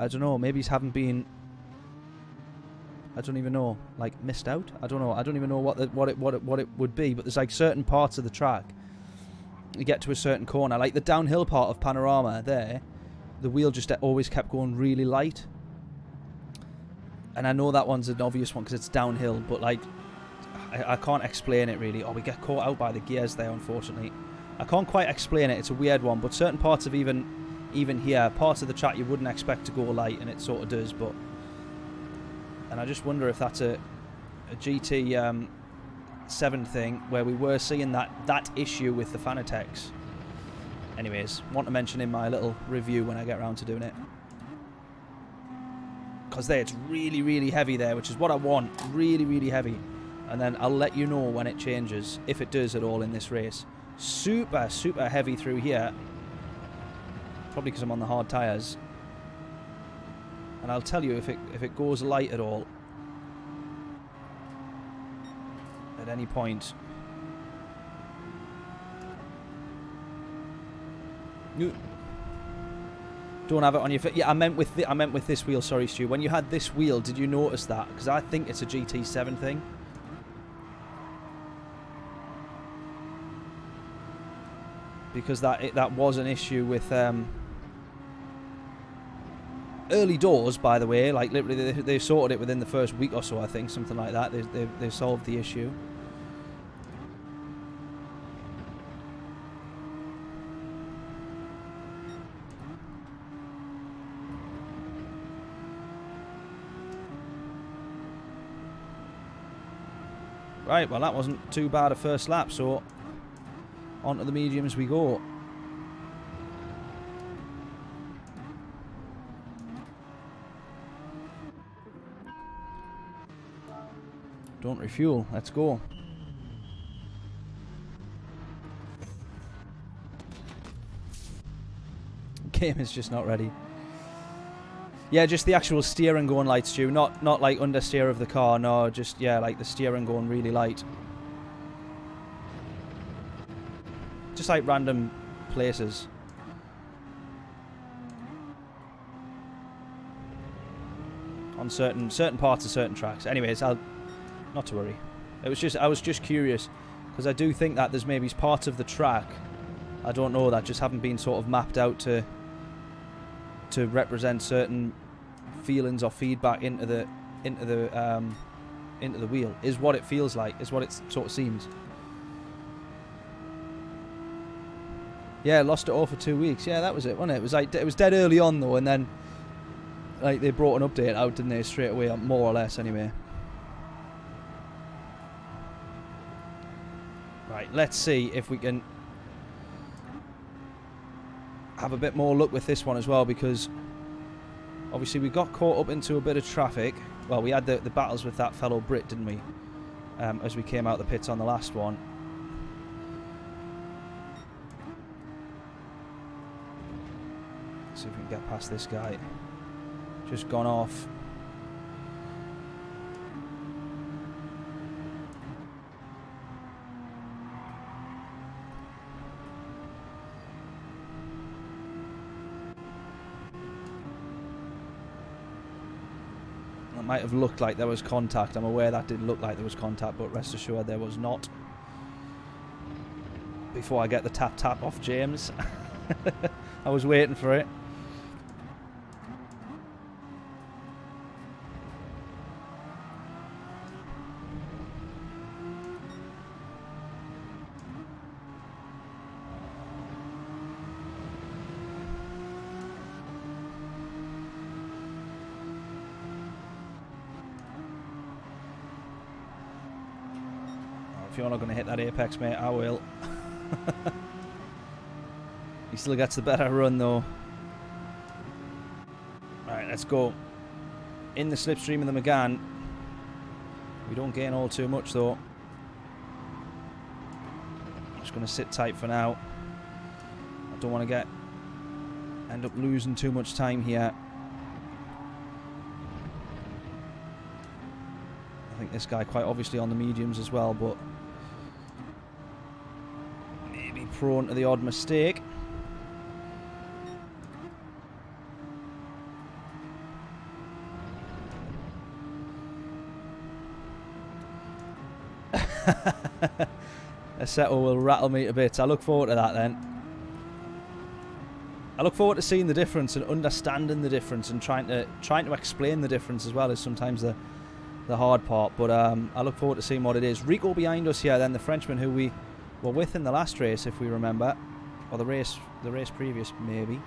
don't know, maybe haven't been, I don't even know, like missed out. I don't know. I don't even know what it would be. But there's like certain parts of the track. You get to a certain corner, like the downhill part of Panorama there, the wheel just always kept going really light. And I know that one's an obvious one because it's downhill, but like I can't explain it really. Oh, we get caught out by the gears there, unfortunately. I can't quite explain it. It's a weird one, but certain parts of even here, parts of the track you wouldn't expect to go light, and it sort of does. But and I just wonder if that's a GT 7 thing where we were seeing that issue with the Fanatec's. Anyways, want to mention in my little review when I get around to doing it, because there it's really heavy there, which is what I want. Really heavy. And then I'll let you know when it changes, if it does at all in this race. Super heavy through here, probably because I'm on the hard tyres. And I'll tell you if it goes light at all at any point. Don't have it on your foot. Yeah, I meant with this wheel. Sorry, Stu. When you had this wheel, did you notice that? Because I think it's a GT7 thing. Because that was an issue with early doors, by the way. Like literally, they sorted it within the first week or so. I think something like that. They solved the issue. Right, well that wasn't too bad a first lap, so onto the mediums we go. Don't refuel, let's go. Game is just not ready. Yeah, just the actual steering going light, Stu. Not like understeer of the car, no, just, yeah, like the steering going really light. Just like random places. On certain parts of certain tracks. Anyways, not to worry. I was just curious, because I do think that there's maybe parts of the track, I don't know, that just haven't been sort of mapped out to represent certain feelings or feedback into the wheel. Is what it feels like. Is what it sort of seems. Yeah, lost it all for 2 weeks. Yeah, that was it, wasn't it? It was like, it was dead early on though, and then like they brought an update out, didn't they, straight away, more or less anyway. Right, let's see if we can have a bit more luck with this one as well, because obviously we got caught up into a bit of traffic. Well, we had the battles with that fellow Brit, didn't we? As we came out the pits on the last one. See if we can get past this guy. Just gone off. That might have looked like there was contact. I'm aware that did look like there was contact, but rest assured there was not. Before I get the tap tap off James. I was waiting for it. If you're not going to hit that apex, mate, I will. He still gets the better run, though. Right, let's go. In the slipstream of the McGann. We don't gain all too much, though. I'm just going to sit tight for now. I don't want to end up losing too much time here. I think this guy quite obviously on the mediums as well, but maybe prone to the odd mistake. Assetto will rattle me to bits. I look forward to that then. I look forward to seeing the difference and understanding the difference and trying to explain the difference as well is sometimes the hard part. But I look forward to seeing what it is. Rico behind us here then, the Frenchman who we were with in the last race, if we remember, or the race previous maybe.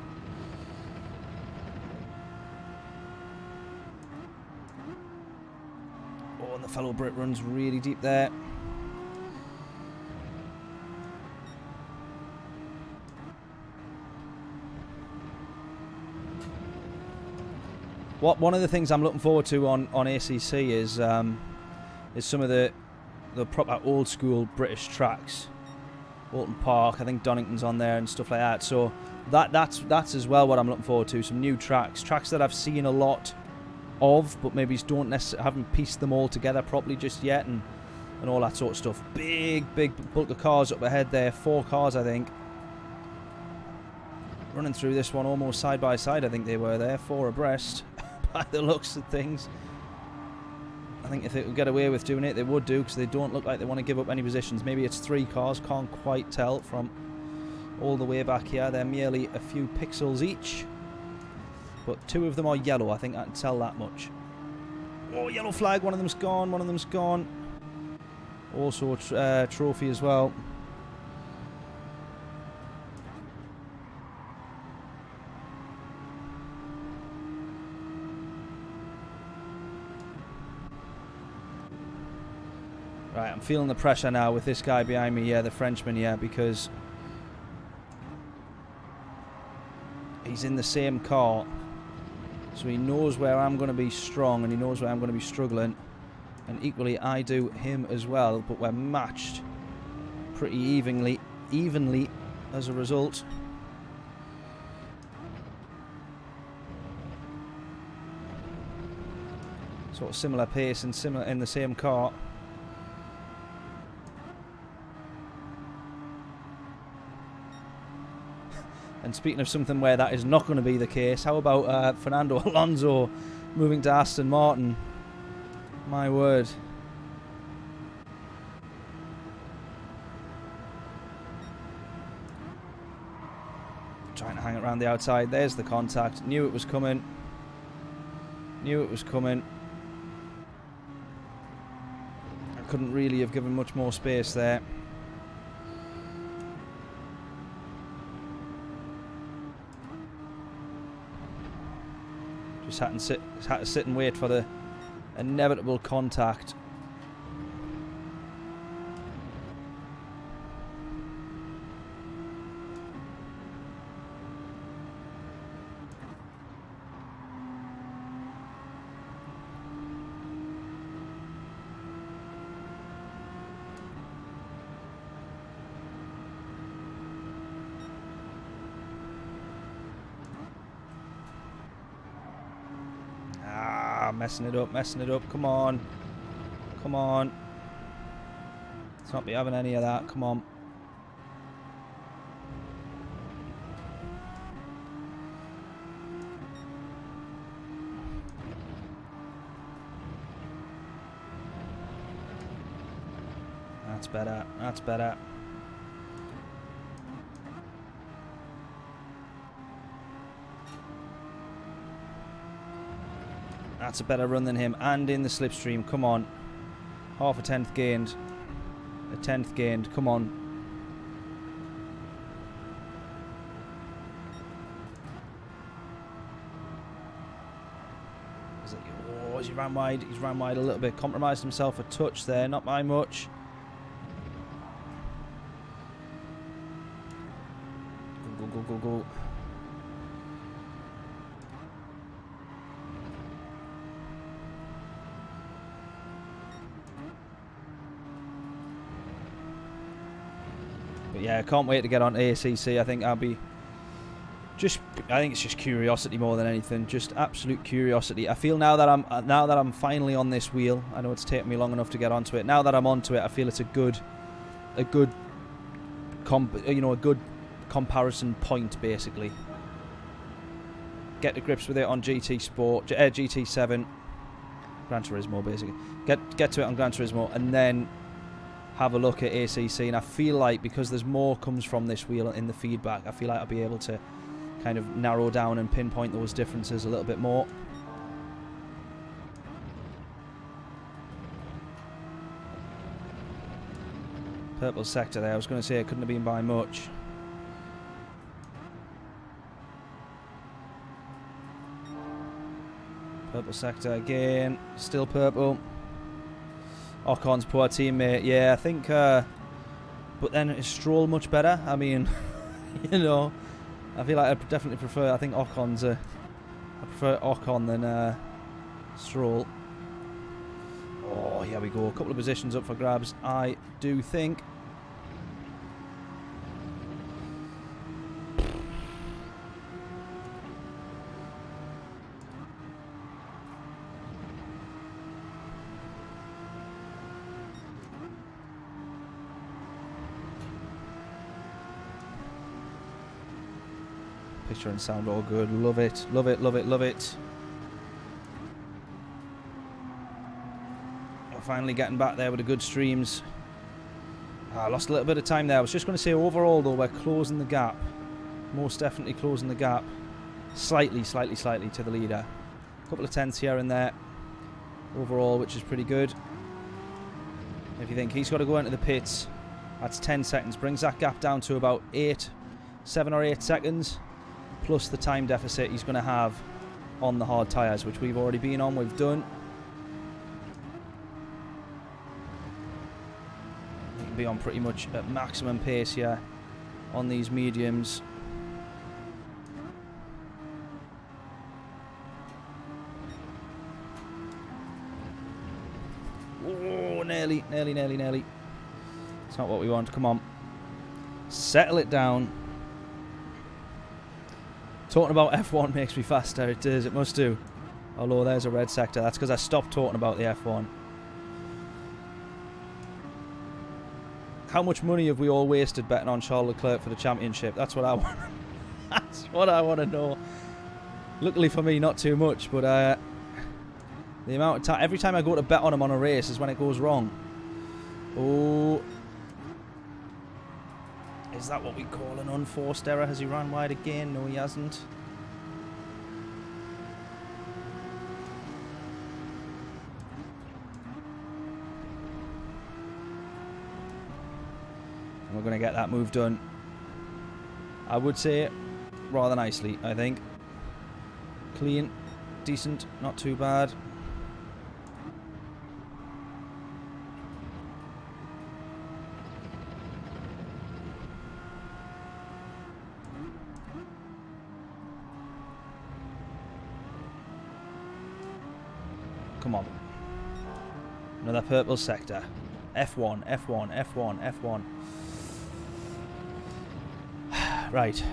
Oh, and the fellow Brit runs really deep there. One of the things I'm looking forward to on ACC is some of the proper old school British tracks. Walton Park, I think Donington's on there and stuff like that. So that's as well what I'm looking forward to. Some new tracks that I've seen a lot of, but maybe haven't pieced them all together properly just yet, and all that sort of stuff. Big bulk of cars up ahead there. 4 cars, I think. Running through this one almost side by side. I think they were there, 4 abreast. By the looks of things, I think if they could get away with doing it, they would do, because they don't look like they want to give up any positions. Maybe it's 3 cars, can't quite tell from all the way back here. They're merely a few pixels each, but 2 of them are yellow. I think I can tell that much. Oh, yellow flag, one of them's gone. Also trophy as well. Right, I'm feeling the pressure now with this guy behind me, yeah, the Frenchman, yeah, because he's in the same car, so he knows where I'm going to be strong and he knows where I'm going to be struggling, and equally I do him as well, but we're matched pretty evenly as a result. Sort of similar pace and similar in the same car. And speaking of something where that is not going to be the case, how about Fernando Alonso moving to Aston Martin? My word. Trying to hang it around the outside. There's the contact. Knew it was coming. I couldn't really have given much more space there. Just had to sit and wait for the inevitable contact. Ah, messing it up, messing it up. Come on. Come on. Let's not be having any of that. Come on. That's better. That's better. That's a better run than him. And in the slipstream. Come on. Half a tenth gained. A tenth gained. Come on. Oh, he ran wide. He's ran wide a little bit. Compromised himself a touch there. Not by much. Go, go, go, go, go. But yeah, I can't wait to get on ACC. I think I'll be I think it's just curiosity more than anything. Just absolute curiosity. I feel now that I'm finally on this wheel. I know it's taken me long enough to get onto it. Now that I'm onto it, I feel it's a good comparison point basically. Get to grips with it on GT Sport, GT7, Gran Turismo basically. Get to it on Gran Turismo and then have a look at ACC. And I feel like because there's more comes from this wheel in the feedback, I feel like I'll be able to kind of narrow down and pinpoint those differences a little bit more. Purple sector there. I was going to say it couldn't have been by much. Purple sector again. Still purple. Ocon's poor teammate. Yeah, I think... but then is Stroll much better? I mean, you know... I feel like I definitely prefer... I think Ocon's... I prefer Ocon than Stroll. Oh, here we go. A couple of positions up for grabs, I do think. Picture and sound all good. Love it. Love it, love it, love it. We're finally getting back there with the good streams. I lost a little bit of time there. I was just going to say overall though, we're closing the gap. Most definitely closing the gap. Slightly to the leader. A couple of tenths here and there. Overall, which is pretty good. If you think he's got to go into the pits, that's 10 seconds. Brings that gap down to about 7 or 8 seconds. Plus the time deficit he's going to have on the hard tyres, which we've already been on, we've done. We can be on pretty much at maximum pace here on these mediums. Oh, nearly. It's not what we want, come on. Settle it down. Talking about F1 makes me faster. It is. It must do. Although there's a red sector. That's because I stopped talking about the F1. How much money have we all wasted betting on Charles Leclerc for the championship? That's what I want. That's what I want to know. Luckily for me, not too much. But the amount of time... Every time I go to bet on him on a race is when it goes wrong. Oh... Is that what we call an unforced error? Has he ran wide again? No, he hasn't. And we're going to get that move done. I would say rather nicely, I think. Clean, decent, not too bad. Come on. Another purple sector. F1, F1, F1, F1. Right.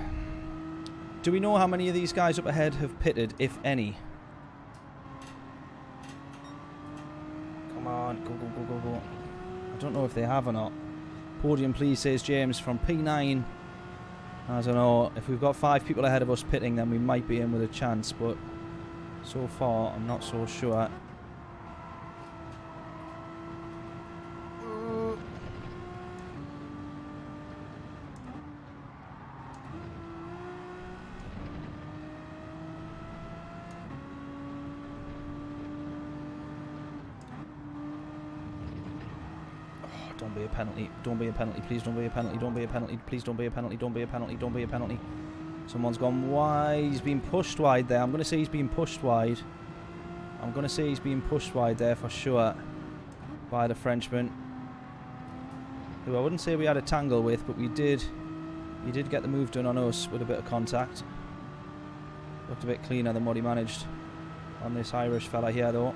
Do we know how many of these guys up ahead have pitted, if any? on, go, go, go, go, go. I don't know if they have or not. Podium, please, says James from P9. I don't know. If we've got 5 people ahead of us pitting, then we might be in with a chance, but so far, I'm not so sure. Don't be a penalty. Don't be a penalty. Please don't be a penalty. Don't be a penalty. Please don't be a penalty. Don't be a penalty. Don't be a penalty. Someone's gone wide. He's been pushed wide there. I'm going to say he's been pushed wide. I'm going to say he's been pushed wide there for sure by the Frenchman, who I wouldn't say we had a tangle with, but we did. He did get the move done on us with a bit of contact. Looked a bit cleaner than what he managed on this Irish fella here, though.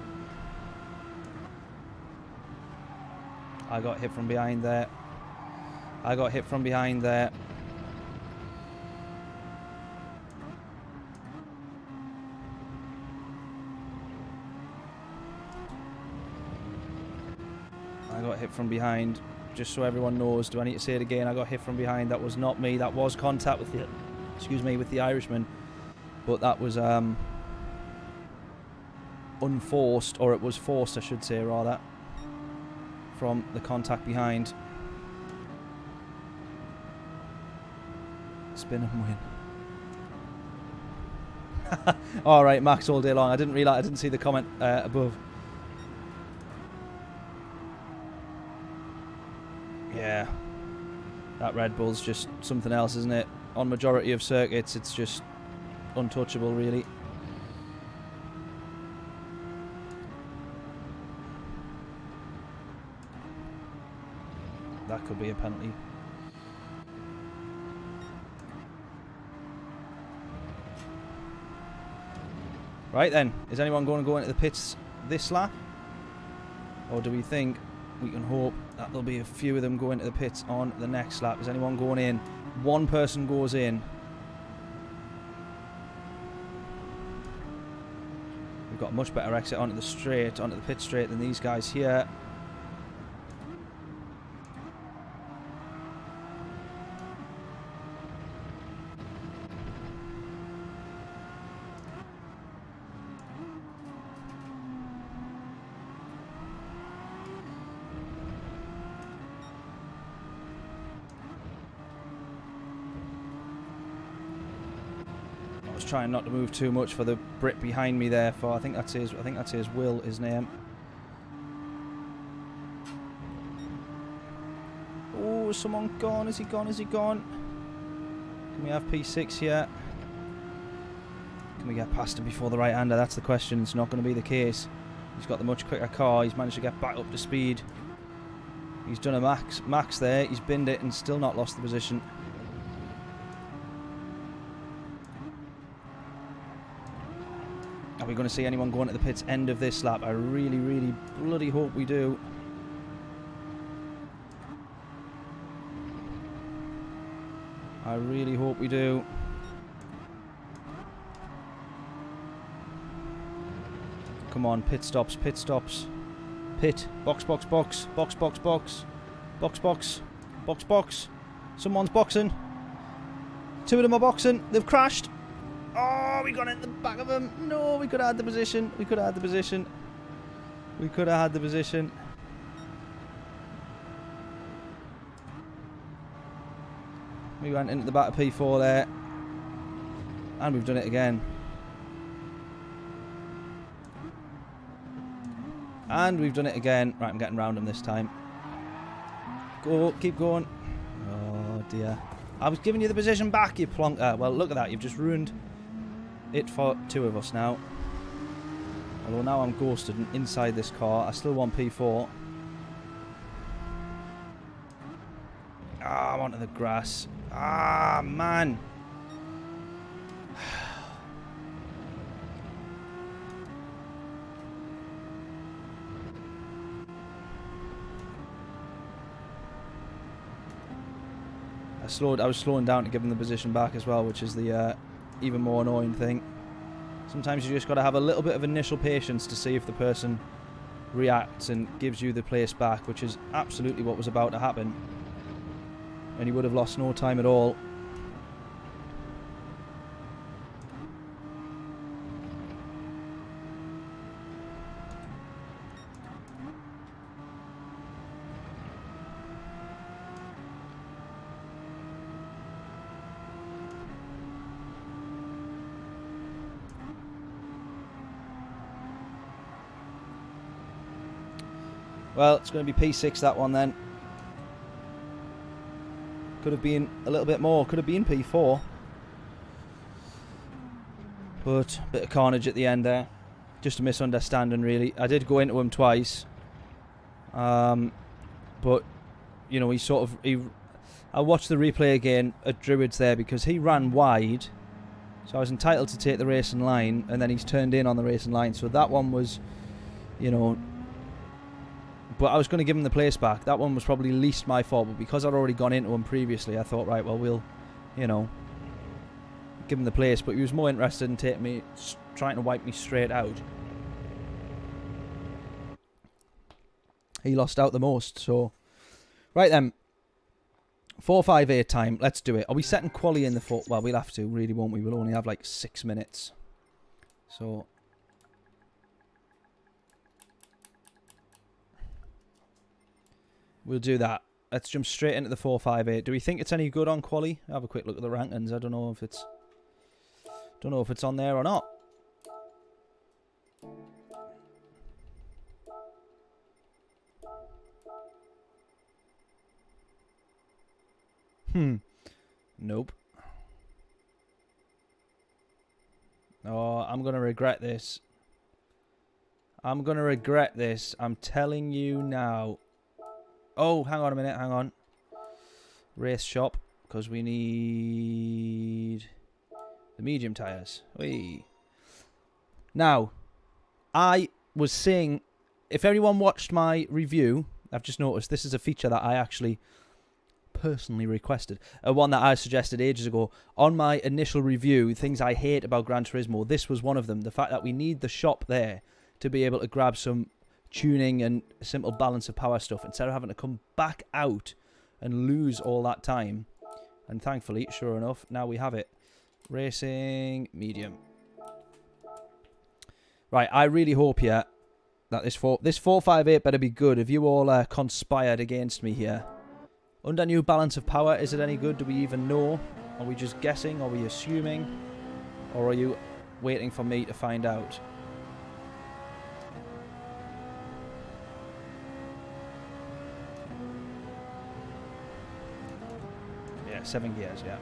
I got hit from behind there. I got hit from behind there. I got hit from behind. Just so everyone knows, do I need to say it again? I got hit from behind. That was not me. That was contact with the, excuse me, with the Irishman. But that was unforced, or it was forced, I should say, rather, from the contact behind. Spin and win. Alright, Max all day long. I didn't realise, I didn't see the comment above. Yeah. That Red Bull's just something else, isn't it? On majority of circuits, it's just untouchable, really. That could be a penalty. Right then, is anyone going to go into the pits this lap? Or do we think we can hope that there'll be a few of them go into the pits on the next lap? Is anyone going in? One person goes in. We've got a much better exit onto the straight, onto the pit straight than these guys here. Trying not to move too much for the Brit behind me there. For I think that's his Will, his name. Oh, is someone gone? Is he gone? Is he gone? Can we have P6 here? Can we get past him before the right-hander? That's the question. It's not going to be the case. He's got the much quicker car. He's managed to get back up to speed. He's done a max there. He's binned it and still not lost the position. Are we going to see anyone going to the pits end of this lap? I really, really bloody hope we do. I really hope we do. Come on, pit stops, pit stops. Pit, box, box, box, box, box, box, box, box, box, box. Someone's boxing. 2 of them are boxing. They've crashed. Oh, we got in the back of him. No, we could have had the position. We could have had the position. We could have had the position. We went into the back of P4 there. And we've done it again. And we've done it again. Right, I'm getting round him this time. Go, keep going. Oh, dear. I was giving you the position back, you plonker. Well, look at that. You've just ruined it for 2 of us now. Although now I'm ghosted and inside this car. I still want P4. Ah, I'm onto the grass. Ah, man. I was slowing down to give him the position back as well, which is the even more annoying thing. Sometimes you just got to have a little bit of initial patience to see if the person reacts and gives you the place back, which is absolutely what was about to happen. And he would have lost no time at all. Well, it's going to be P6 that one then. Could have been a little bit more. Could have been P4. But a bit of carnage at the end there. Just a misunderstanding, really. I did go into him twice. But, you know, I watched the replay again at Druids there because he ran wide. So I was entitled to take the racing line. And then he's turned in on the racing line. So that one was, you know... But I was going to give him the place back. That one was probably least my fault. But because I'd already gone into him previously, I thought, right, well, we'll, you know, give him the place. But he was more interested in taking me, trying to wipe me straight out. He lost out the most. So, right then. 4:58 time. Let's do it. Are we setting quali in the foot? Well, we'll have to, really, won't we? We'll only have like 6 minutes. So... we'll do that. Let's jump straight into the 458. Do we think it's any good on quali? Have a quick look at the rankings. I don't know if it's on there or not. Nope. Oh, I'm gonna regret this. I'm gonna regret this. I'm telling you now. Oh, hang on a minute, hang on. Race shop, because we need the medium tyres. Whee. Now, I was saying, if anyone watched my review, I've just noticed this is a feature that I actually personally requested. One that I suggested ages ago. On my initial review, things I hate about Gran Turismo, this was one of them. The fact that we need the shop there to be able to grab some tuning and simple balance of power stuff instead of having to come back out and lose all that time. And thankfully, sure enough, now we have it. Racing medium. Right, I really hope here that this 458 better be good. Have you all conspired against me here? Under new balance of power, is it any good? Do we even know? Are we just guessing? Are we assuming? Or are you waiting for me to find out? Yeah, 7 gears, yeah.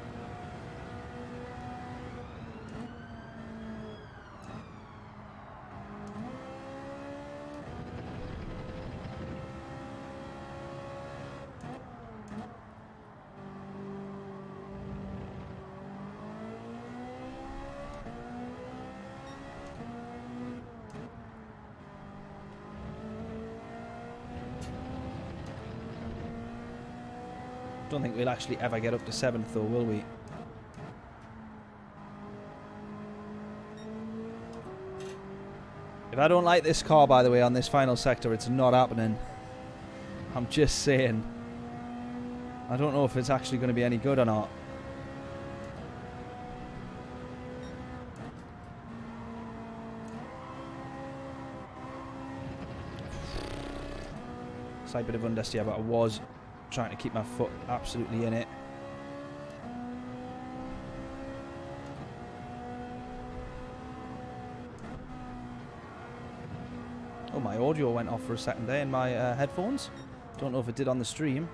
Don't think we'll actually ever get up to 7th though, will we? If I don't like this car, by the way, on this final sector, it's not happening. I'm just saying. I don't know if it's actually going to be any good or not. Slight bit of understeer, but I was trying to keep my foot absolutely in it. Oh, my audio went off for a second there in my headphones. Don't know if it did on the stream.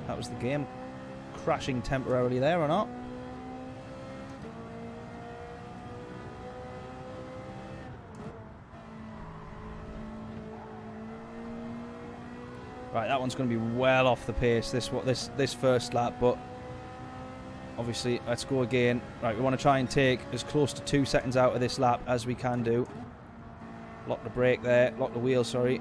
That was the game crashing temporarily there or not. Right, that one's going to be well off the pace, this first lap, but obviously, let's go again. Right, we want to try and take as close to 2 seconds out of this lap as we can do. Lock the brake there, lock the wheel, sorry.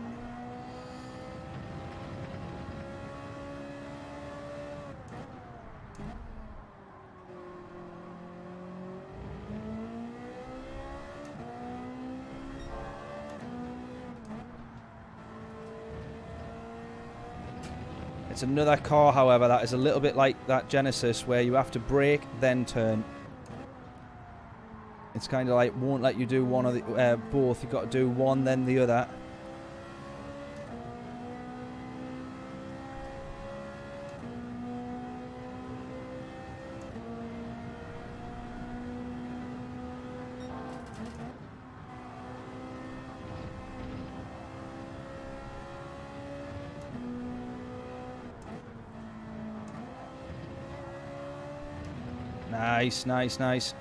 It's another car, however, that is a little bit like that Genesis, where you have to brake, then turn. It's kind of like, won't let you do one or the, both. You've got to do one, then the other. Nice, nice, nice.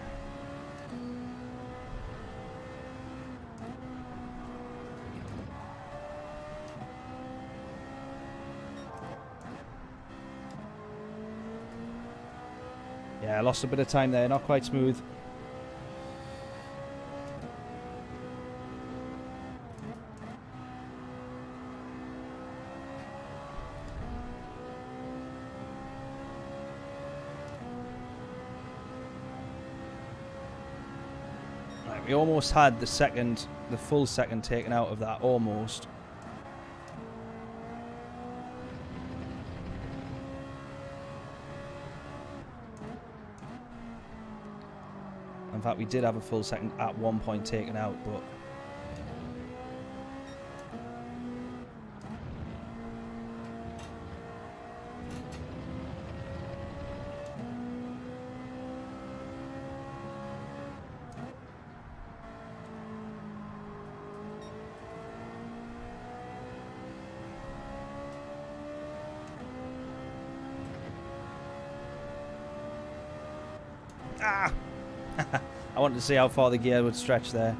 Yeah, I lost a bit of time there, not quite smooth. Right, we almost had the full second taken out of that, almost. In fact, we did have a full second at one point taken out, but... Ah! I wanted to see how far the gear would stretch there.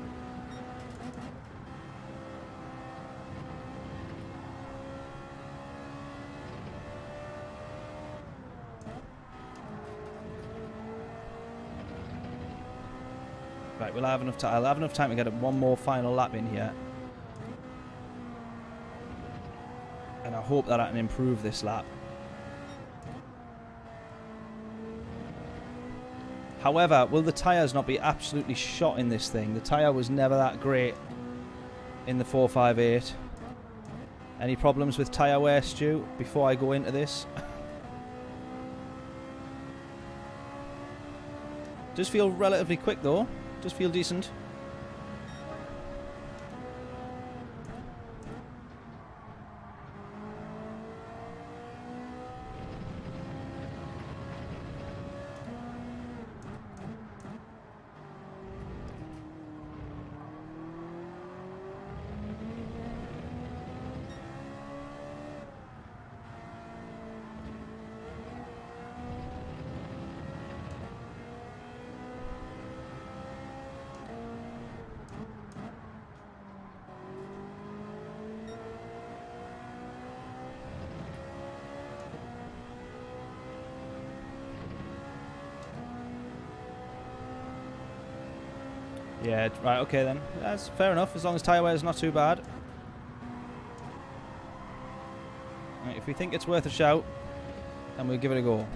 Right, we'll have enough time. I'll have enough time to get one more final lap in here. And I hope that I can improve this lap. However, will the tyres not be absolutely shot in this thing? The tyre was never that great in the 458. Any problems with tyre wear, Stu, before I go into this? Does feel relatively quick though. Does feel decent. Yeah, right, okay then. That's fair enough, as long as tyre wear is not too bad. Right, if we think it's worth a shout, then we'll give it a go.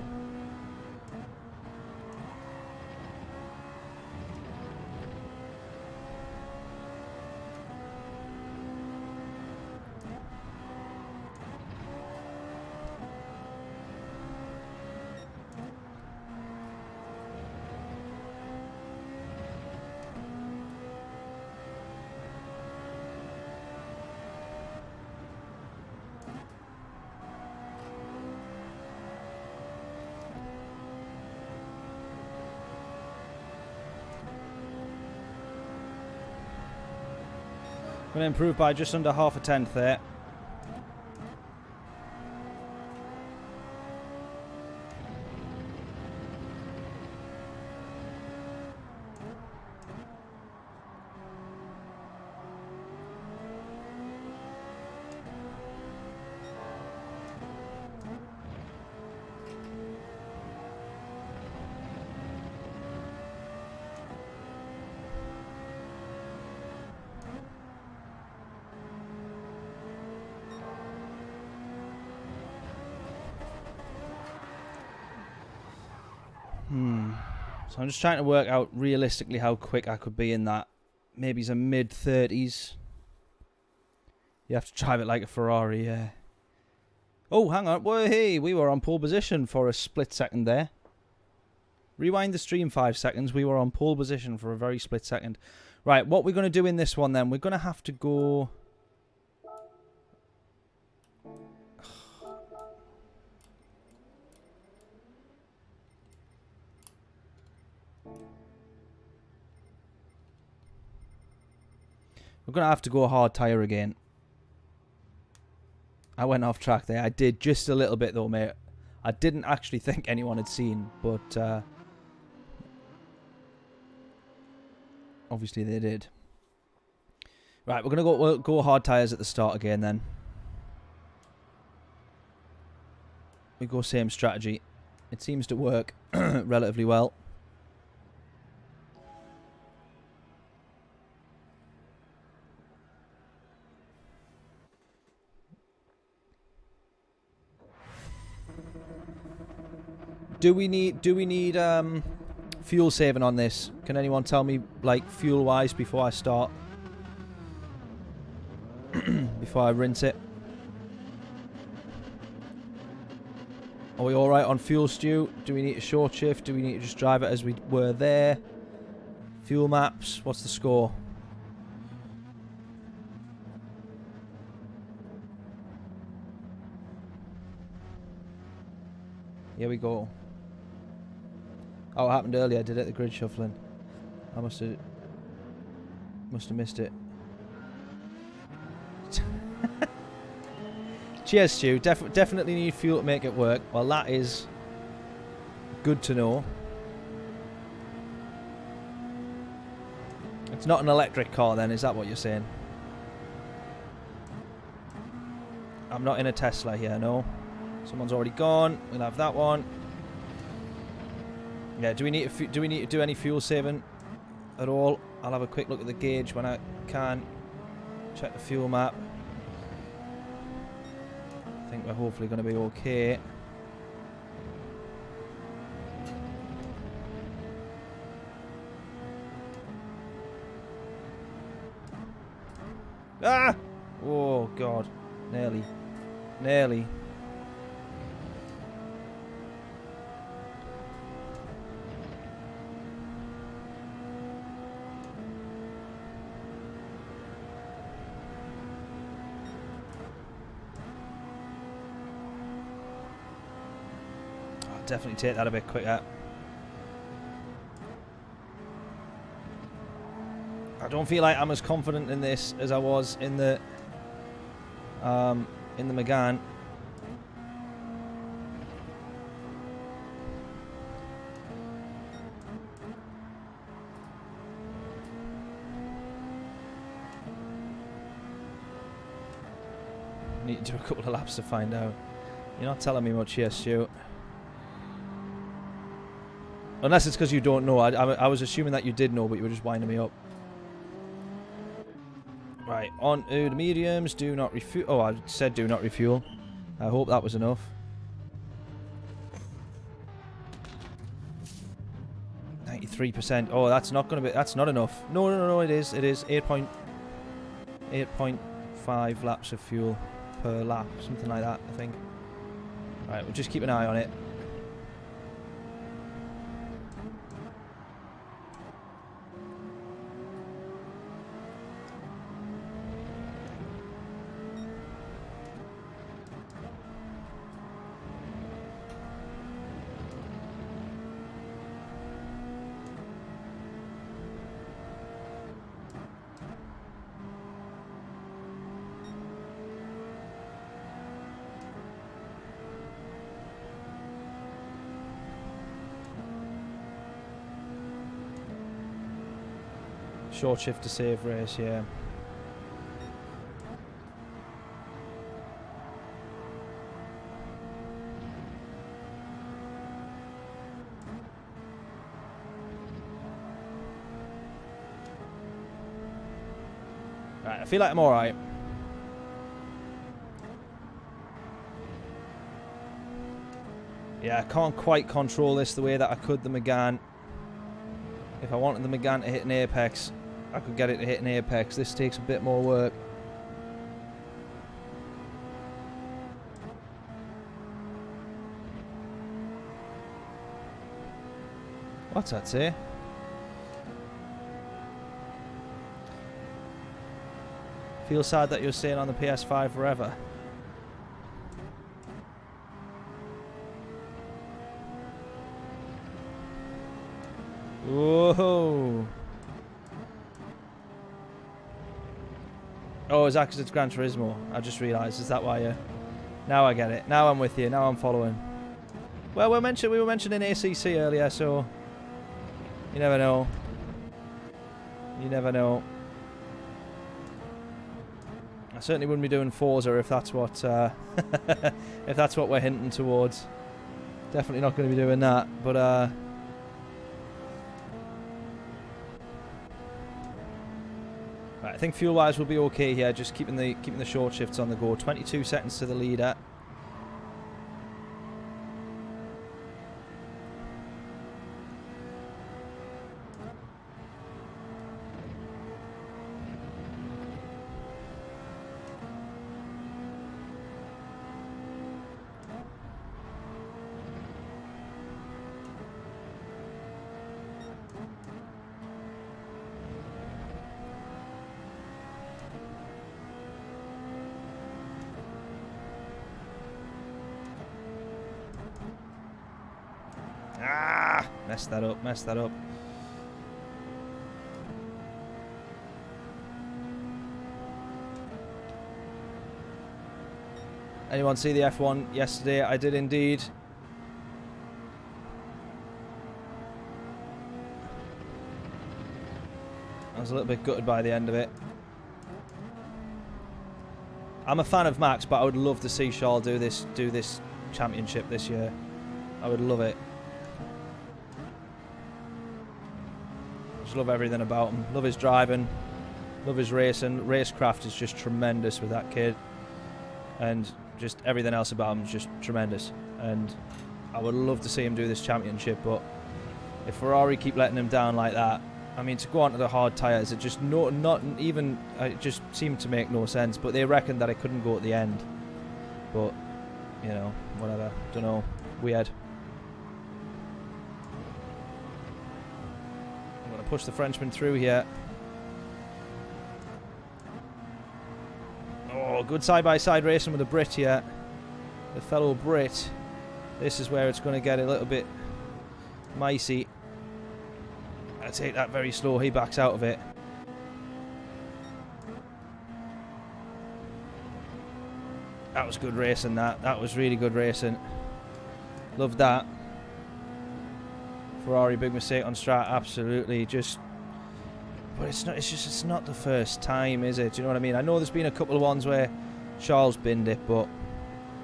Going to improve by just under half a tenth there. So I'm just trying to work out realistically how quick I could be in that. Maybe it's a mid-30s. You have to drive it like a Ferrari, yeah. Oh, hang on. Well, hey, we were on pole position for a split second there. Rewind the stream 5 seconds. We were on pole position for a very split second. Right, what we're going to do in this one then, we're going to have to go... We're going to have to go hard tyre again. I went off track there. I did just a little bit though, mate. I didn't actually think anyone had seen, but obviously they did. Right, we're going to go hard tyres at the start again then. We go same strategy. It seems to work relatively well. Do we need fuel saving on this? Can anyone tell me, like, fuel wise before I start? Before I rinse it. Are we alright on fuel, Stu? Do we need a short shift? Do we need to just drive it as we were there? Fuel maps. What's the score? Here we go. Oh, it happened earlier. I did it, the grid shuffling. I must have missed it. Cheers, Stu. Definitely need fuel to make it work. Well, that is good to know. It's not an electric car then, is that what you're saying? I'm not in a Tesla here, no. Someone's already gone. We'll have that one. Yeah, do we need to do any fuel saving at all? I'll have a quick look at the gauge when I can. Check the fuel map. I think we're hopefully going to be okay. Ah! Oh God, nearly. Definitely take that a bit quicker. I don't feel like I'm as confident in this as I was in the Megane. Need to do a couple of laps to find out. You're not telling me much here, Stu. Unless it's because you don't know. I was assuming that you did know, but you were just winding me up. Right, on to the mediums. Do not refuel. Oh, I said do not refuel. I hope that was enough. 93%. Oh, that's not going to be... That's not enough. No, it is. It is 8.5 laps of fuel per lap. Something like that, I think. Right, we'll just keep an eye on it. Short shift to save race, yeah. Right, I feel like I'm alright. Yeah, I can't quite control this the way that I could the Megane. If I wanted the Megane to hit an apex, I could get it to hit an apex. This takes a bit more work. What's that say? Feel sad that you're staying on the PS5 forever. Whoa. Oh, is that because it's Gran Turismo? I just realised. Is that why you... Now I get it. Now I'm with you. Now I'm following. Well, we were mentioning ACC earlier, so... You never know. You never know. I certainly wouldn't be doing Forza if that's what if that's what we're hinting towards. Definitely not going to be doing that. But right, I think fuel-wise we'll be okay here. Just keeping the short shifts on the go. 22 seconds to the leader. Ah! Messed that up, messed that up. Anyone see the F1 yesterday? I did indeed. I was a little bit gutted by the end of it. I'm a fan of Max, but I would love to see Charles do this championship this year. I would love it. Just love everything about him. Love his driving. Love his racing. Racecraft is just tremendous with that kid. And just everything else about him is just tremendous. And I would love to see him do this championship, but if Ferrari keep letting him down like that, I mean, to go onto the hard tyres, it just it just seemed to make no sense. But they reckoned that it couldn't go at the end. But, you know, whatever. Don't know. Weird. I'm going to push the Frenchman through here. Oh, good side-by-side racing with the Brit here. The fellow Brit. This is where it's going to get a little bit micey. I take that very slow. He backs out of it. That was good racing, that. That was really good racing. Loved that. Ferrari, big mistake on strat. Absolutely. Just... But it's not the first time, is it? Do you know what I mean? I know there's been a couple of ones where Charles binned it, but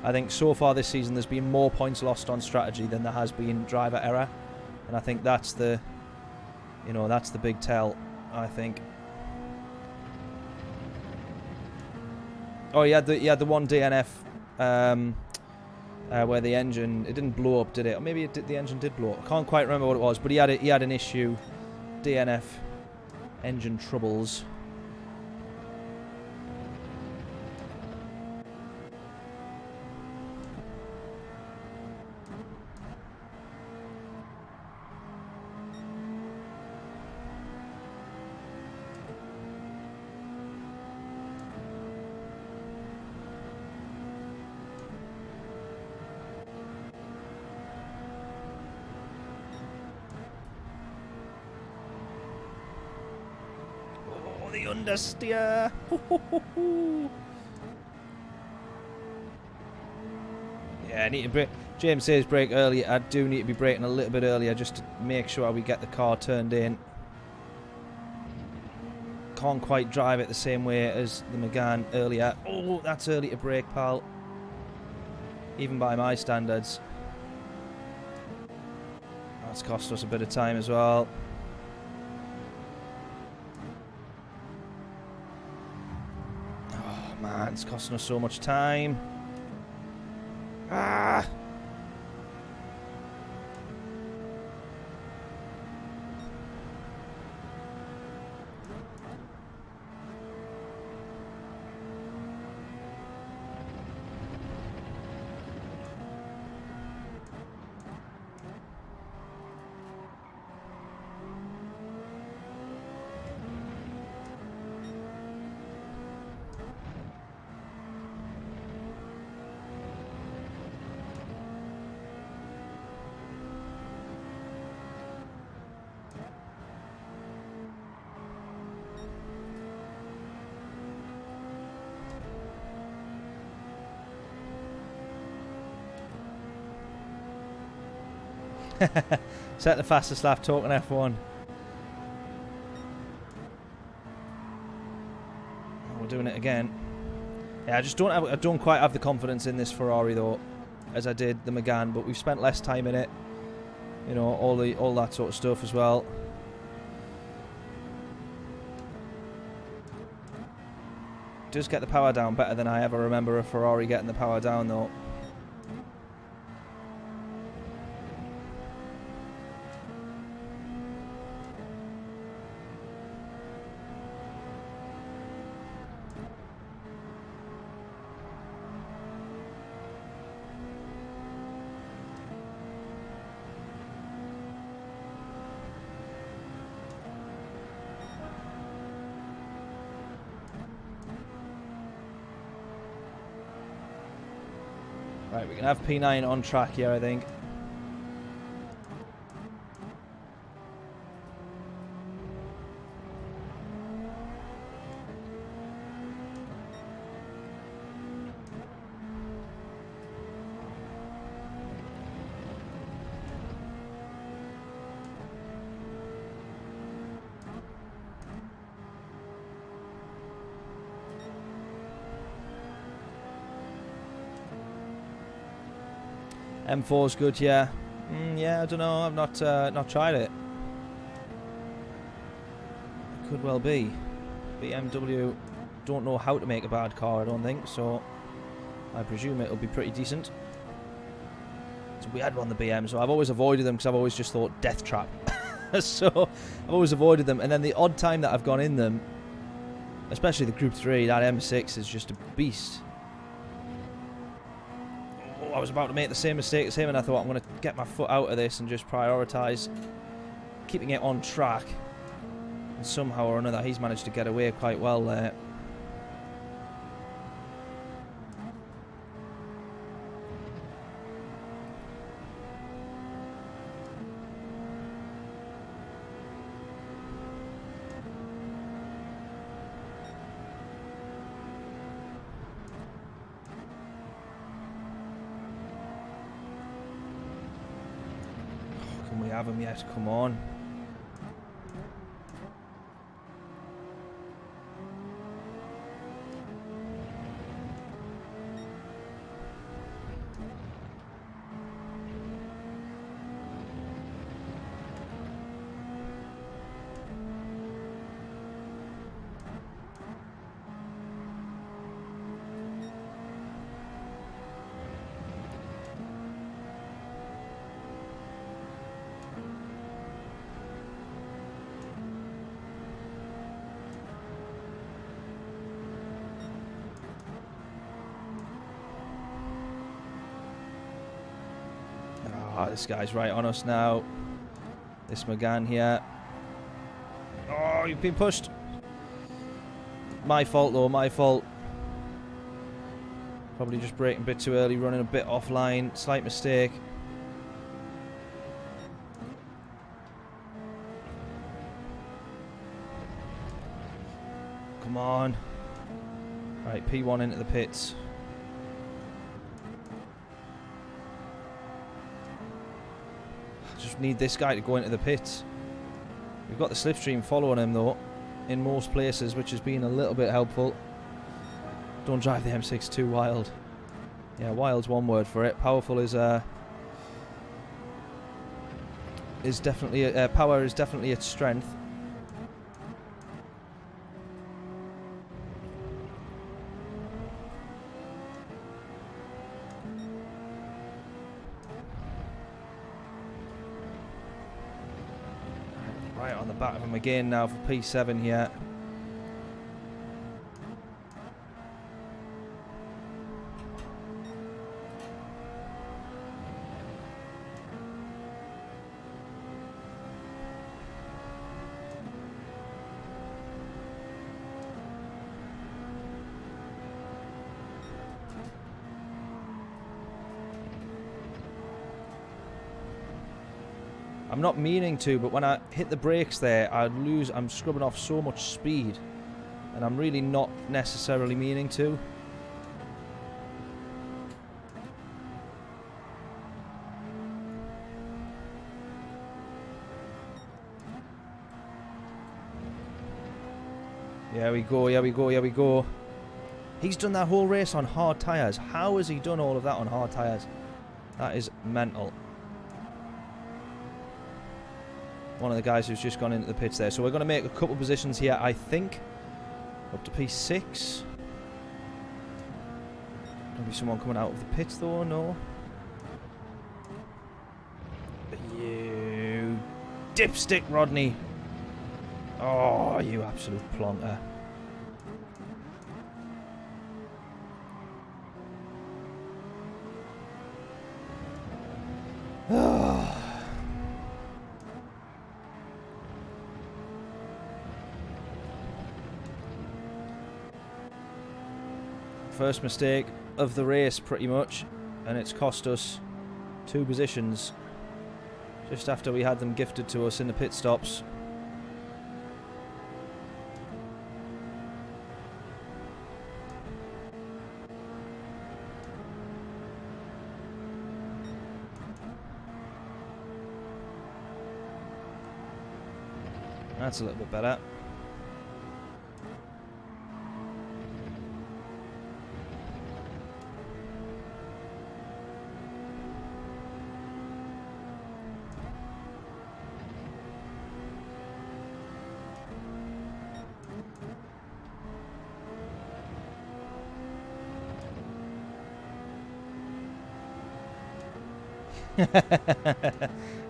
I think so far this season there's been more points lost on strategy than there has been driver error. And I think that's the... You know, that's the big tell, I think. Oh, he had the one DNF where the engine, it didn't blow up, did it? Or maybe the engine did blow up. I can't quite remember what it was, but he had an issue. DNF, engine troubles. The understeer. Yeah, I need to brake. James says brake early. I do need to be braking a little bit earlier just to make sure we get the car turned in. Can't quite drive it the same way as the Megane earlier. Oh, that's early to brake, pal. Even by my standards. That's cost us a bit of time as well. Man, it's costing us so much time. Ah! Set the fastest lap, talking F1. Oh, we're doing it again. Yeah, I don't quite have the confidence in this Ferrari though, as I did the Megane, but we've spent less time in it. You know, all that sort of stuff as well. Does get the power down better than I ever remember a Ferrari getting the power down though. Right, we can have P9 on track here, I think. M4's good, yeah. Yeah, I don't know. I've not tried it. It could well be. BMW don't know how to make a bad car, I don't think. So I presume it'll be pretty decent. So we had one the BM, so I've always avoided them because I've always just thought death trap. So I've always avoided them. And then the odd time that I've gone in them, especially the Group 3, that M6 is just a beast. I was about to make the same mistake as him, and I thought I'm going to get my foot out of this and just prioritise keeping it on track. And somehow or another, he's managed to get away quite well there. We have him yet, come on. Oh, this guy's right on us now. This Megane here. Oh, you've been pushed. My fault though, my fault. Probably just braking a bit too early, running a bit offline. Slight mistake. Come on. Right, P1 into the pits. Need this guy to go into the pits. We've got the slipstream following him though in most places, which has been a little bit helpful. Don't drive the M6 too wild. Yeah, wild's one word for it. Powerful is definitely power is definitely its strength. Right on the back of him again now for P7 here. I'm not meaning to, but when I hit the brakes there, I'm scrubbing off so much speed. And I'm really not necessarily meaning to. Here we go, here we go, here we go. He's done that whole race on hard tyres. How has he done all of that on hard tyres? That is mental. One of the guys who's just gone into the pits there. So we're going to make a couple positions here, I think. Up to P6. Maybe someone coming out of the pits though, no. You dipstick, Rodney. Oh, you absolute plonker. First mistake of the race, pretty much, and it's cost us 2 positions just after we had them gifted to us in the pit stops. That's a little bit better.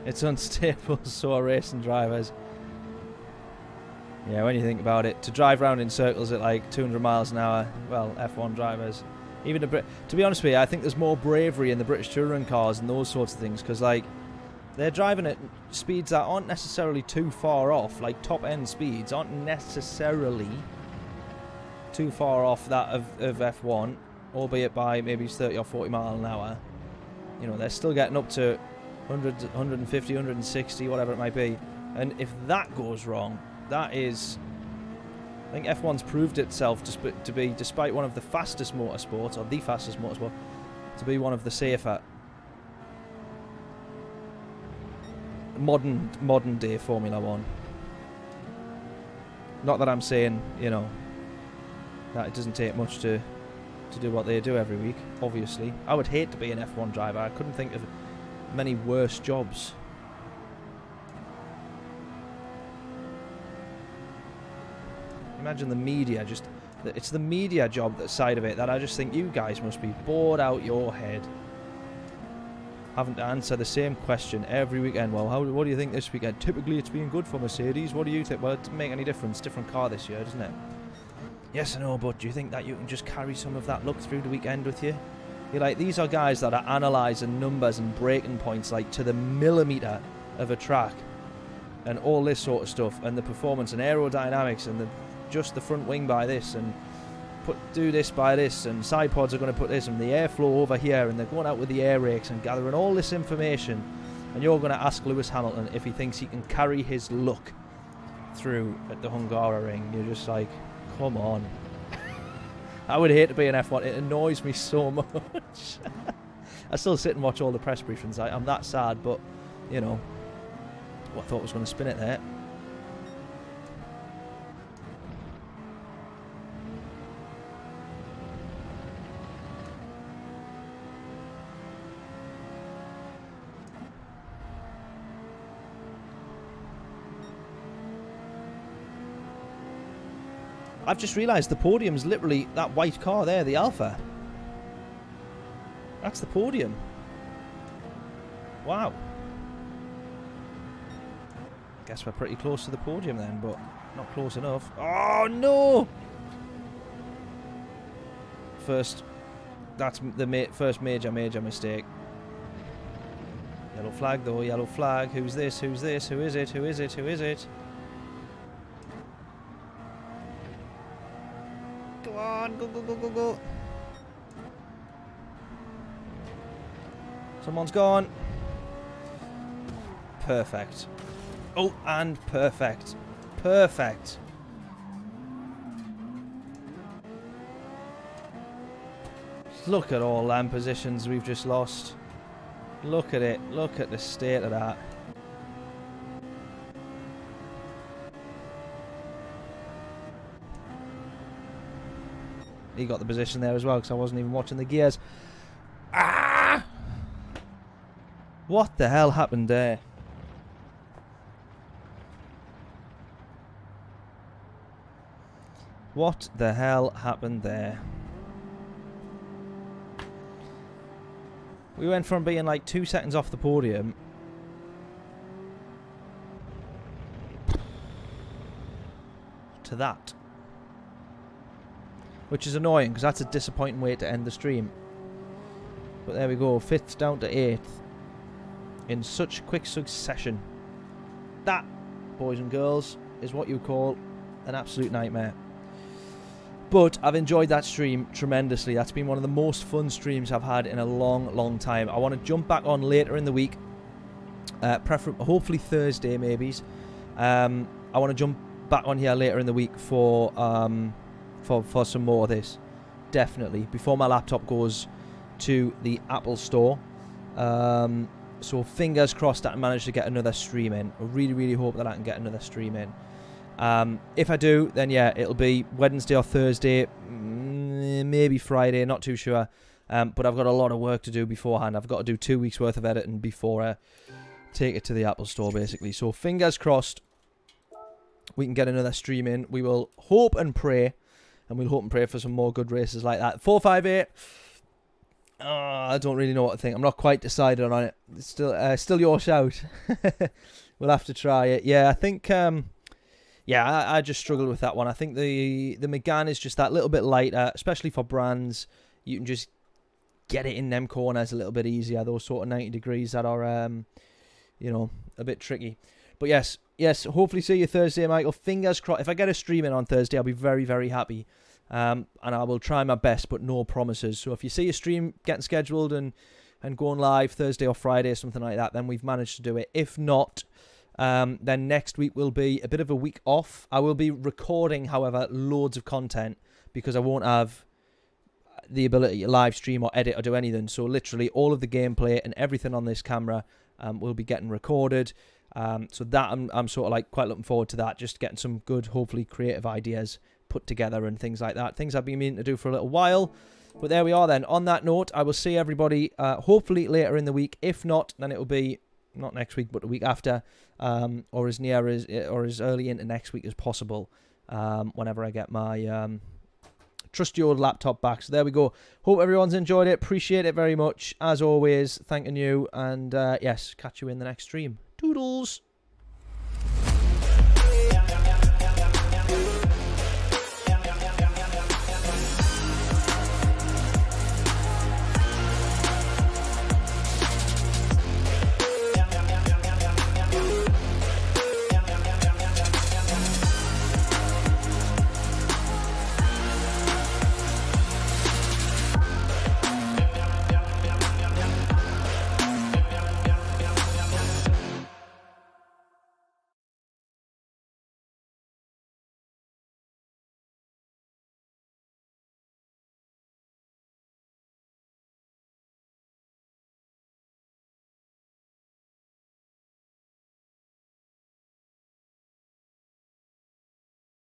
It's unstable, so are racing drivers. Yeah, when you think about it, to drive around in circles at like 200 miles an hour, well, F1 drivers, even to be honest with you, I think there's more bravery in the British touring cars and those sorts of things, because like they're driving at speeds that aren't necessarily too far off, like top end speeds aren't necessarily too far off that of F1, albeit by maybe 30 or 40 miles an hour. You know, they're still getting up to 100, 150, 160, whatever it might be. And if that goes wrong, that is... I think F1's proved itself to be, despite one of the fastest motorsports, or the fastest motorsport, to be one of the safer. Modern day Formula 1. Not that I'm saying, you know, that it doesn't take much to do what they do every week, obviously. I would hate to be an F1 driver. I couldn't think of many worse jobs. Imagine the media, it's the media job, that side of it, that I just think you guys must be bored out your head. Having to answer the same question every weekend. Well, what do you think this weekend? Typically it's been good for Mercedes. What do you think? Well, it doesn't make any difference. Different car this year, doesn't it? Yes, I know, but do you think that you can just carry some of that look through the weekend with you? You're like, these are guys that are analysing numbers and breaking points like to the millimetre of a track and all this sort of stuff, and the performance and aerodynamics and just the front wing by this, and do this by this, and side pods are going to put this, and the airflow over here, and they're going out with the air rakes and gathering all this information, and you're going to ask Lewis Hamilton if he thinks he can carry his look through at the Hungaroring. You're just like, come on. I would hate to be an F1. It annoys me so much. I still sit and watch all the press briefings. I'm that sad, but, you know, I thought was going to spin it there. I've just realised the podium's literally that white car there, the Alpha. That's the podium. Wow. I guess we're pretty close to the podium then, but not close enough. Oh, no! That's the first major mistake. Yellow flag though, yellow flag. Who's this? Who's this? Who is it? Who is it? Who is it? Go on, go, go, go, go, go. Someone's gone. Perfect. Oh, and perfect. Perfect. Look at all land positions we've just lost. Look at it. Look at the state of that. he got the position there as well because I wasn't even watching the gears. Ah! What the hell happened there? What the hell happened there? We went from being like 2 seconds off the podium to that. Which is annoying because that's a disappointing way to end the stream. But there we go, 5th down to 8th in such quick succession. That, boys and girls, is what you call an absolute nightmare. But I've enjoyed that stream tremendously. That's been one of the most fun streams I've had in a long time. I want to jump back on later in the week. Hopefully Thursday, maybe. I want to jump back on here later in the week for some more of this. Definitely. Before my laptop goes to the Apple Store. So fingers crossed that I manage to get another stream in. I really hope that I can get another stream in. If I do, then yeah, it'll be Wednesday or Thursday, maybe Friday, not too sure. But I've got a lot of work to do beforehand. I've got to do 2 weeks worth of editing before I take it to the Apple Store, basically. So fingers crossed we can get another stream in. We will hope and pray, and we'll hope and pray for some more good races like that. 458. I don't really know what to think. I'm not quite decided on it. It's still your shout. We'll have to try it. Yeah, I think... yeah, I just struggled with that one. I think the Megane is just that little bit lighter, especially for brands. You can just get it in them corners a little bit easier. Those sort of 90 degrees that are, you know, a bit tricky. But yes, hopefully see you Thursday, Michael. Fingers crossed. If I get a stream in on Thursday, I'll be very happy. And I will try my best, but no promises. So if you see a stream getting scheduled and going live Thursday or Friday or something like that, then we've managed to do it. If not... then next week will be a bit of a week off. I will be recording, however, loads of content because I won't have the ability to live stream or edit or do anything. So literally all of the gameplay and everything on this camera will be getting recorded. So that I'm sort of like quite looking forward to that. Just getting some good, hopefully creative ideas put together and things like that. Things I've been meaning to do for a little while. But there we are then. On that note, I will see everybody hopefully later in the week. If not, then it will be not next week, but the week after, or as near as or as early into next week as possible. Whenever I get my trusty old laptop back. So there we go. Hope everyone's enjoyed it. Appreciate it very much as always. Thanking you, and yes, catch you in the next stream. Toodles.